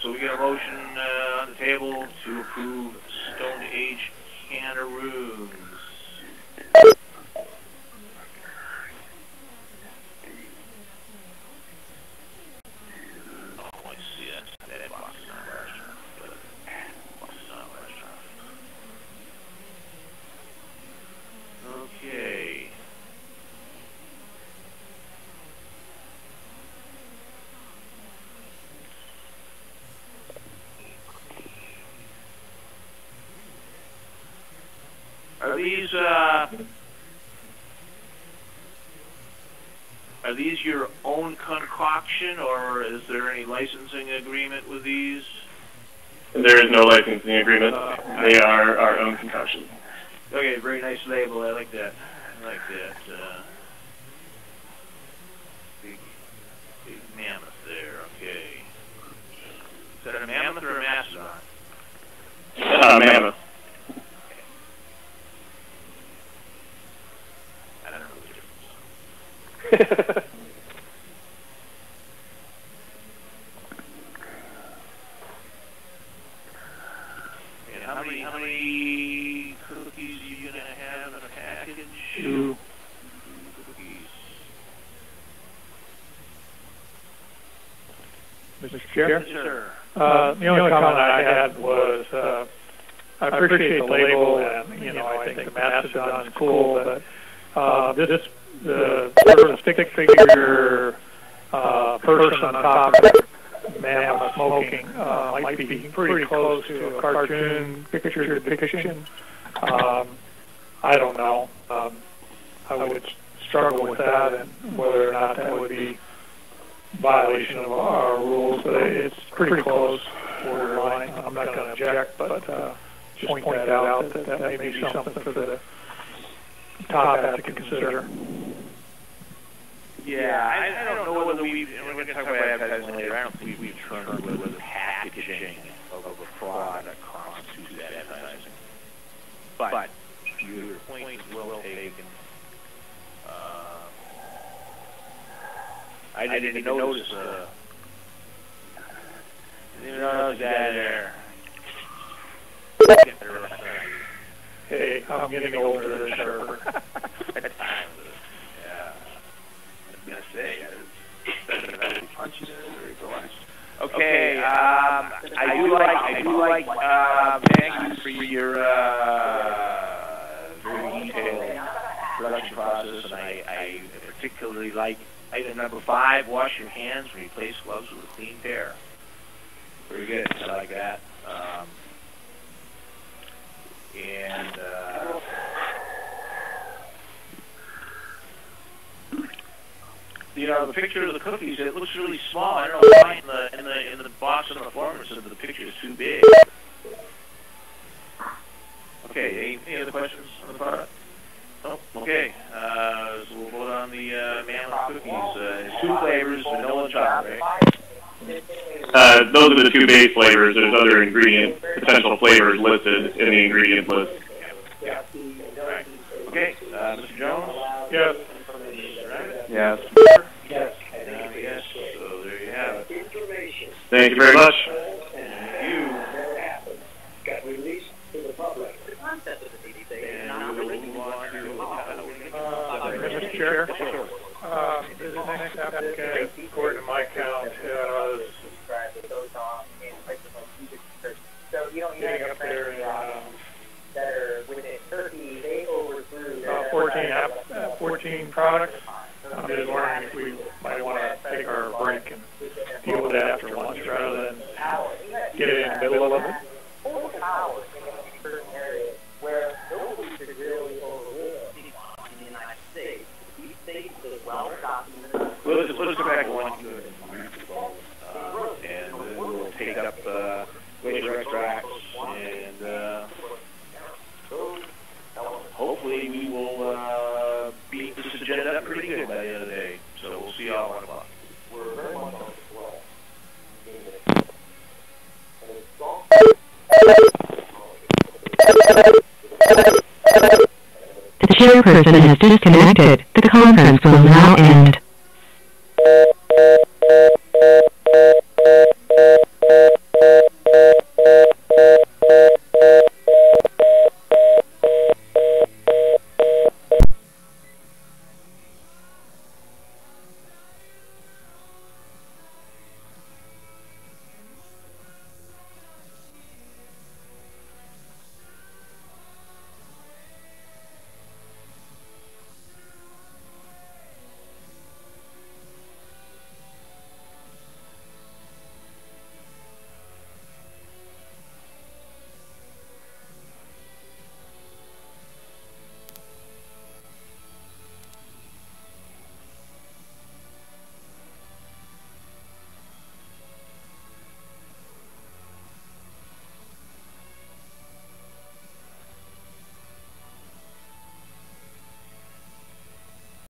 So we got a motion on the table to approve Stone Age Cannaroons. these your own concoction, or is there any licensing agreement with these? There is no licensing agreement. They are our own concoction. Okay, very nice label. I like that. Big mammoth there. Okay. Is that a mammoth or a mastodon? Mammoth. I don't know the difference. And how many cookies are you gonna have in a package? 2 cookies. Mr. Chair? Yes, sir. The only comment I had was I appreciate the label, and I think the Mastodon's cool, but the sort of stick figure person on top of mammoth smoking might be pretty close to a cartoon picture depiction. I don't know. I would struggle with that, and whether or not that would be violation of our rules, but it's pretty close, borderline. I'm not going to object, but just point that out that may be something for the top hat to consider. Yeah, I don't know whether we're going to talk about advertising later. I don't think we've turned whether the packaging of a product constitutes advertising. But your point is well taken. I didn't even notice the guy there. Hey, I'm getting older than sharper. Yeah. I was going to say, okay, I do like, thank you for your very detailed production process, and I particularly like item number 5, wash your hands and replace gloves with a clean pair. Very good, I like that. The picture of the cookies, it looks really small. I don't know why in the box on the form it said the picture is too big. Okay, any other questions on the product? Oh, okay. So we'll vote on the mammoth cookies. 2 flavors, vanilla and chocolate, right? Those are the 2 base flavors. There's other potential flavors listed in the ingredient list. Yeah. Right. Okay, Mr. Jones? Yes. Yes. Yes. Yes. So there you have it. Thank you very much. Thank you. Got released to the public. The concept of the DDC is not really Mr. Chair, this next applicant, according to my count, has getting up there that are within 30, they overthrew 14 products. I'm just wondering if we might want to take our break and deal with it after lunch rather than get it in the middle of it. Where nobody could really overrule in the United States. These states are well documented. Let's go back to one good. And then we'll take up glacier extracts, and hopefully we will beat this agenda up pretty good by the end of the day. So we'll see y'all at 1 o'clock. We're very much on the floor. The chairperson has disconnected. The conference will now end.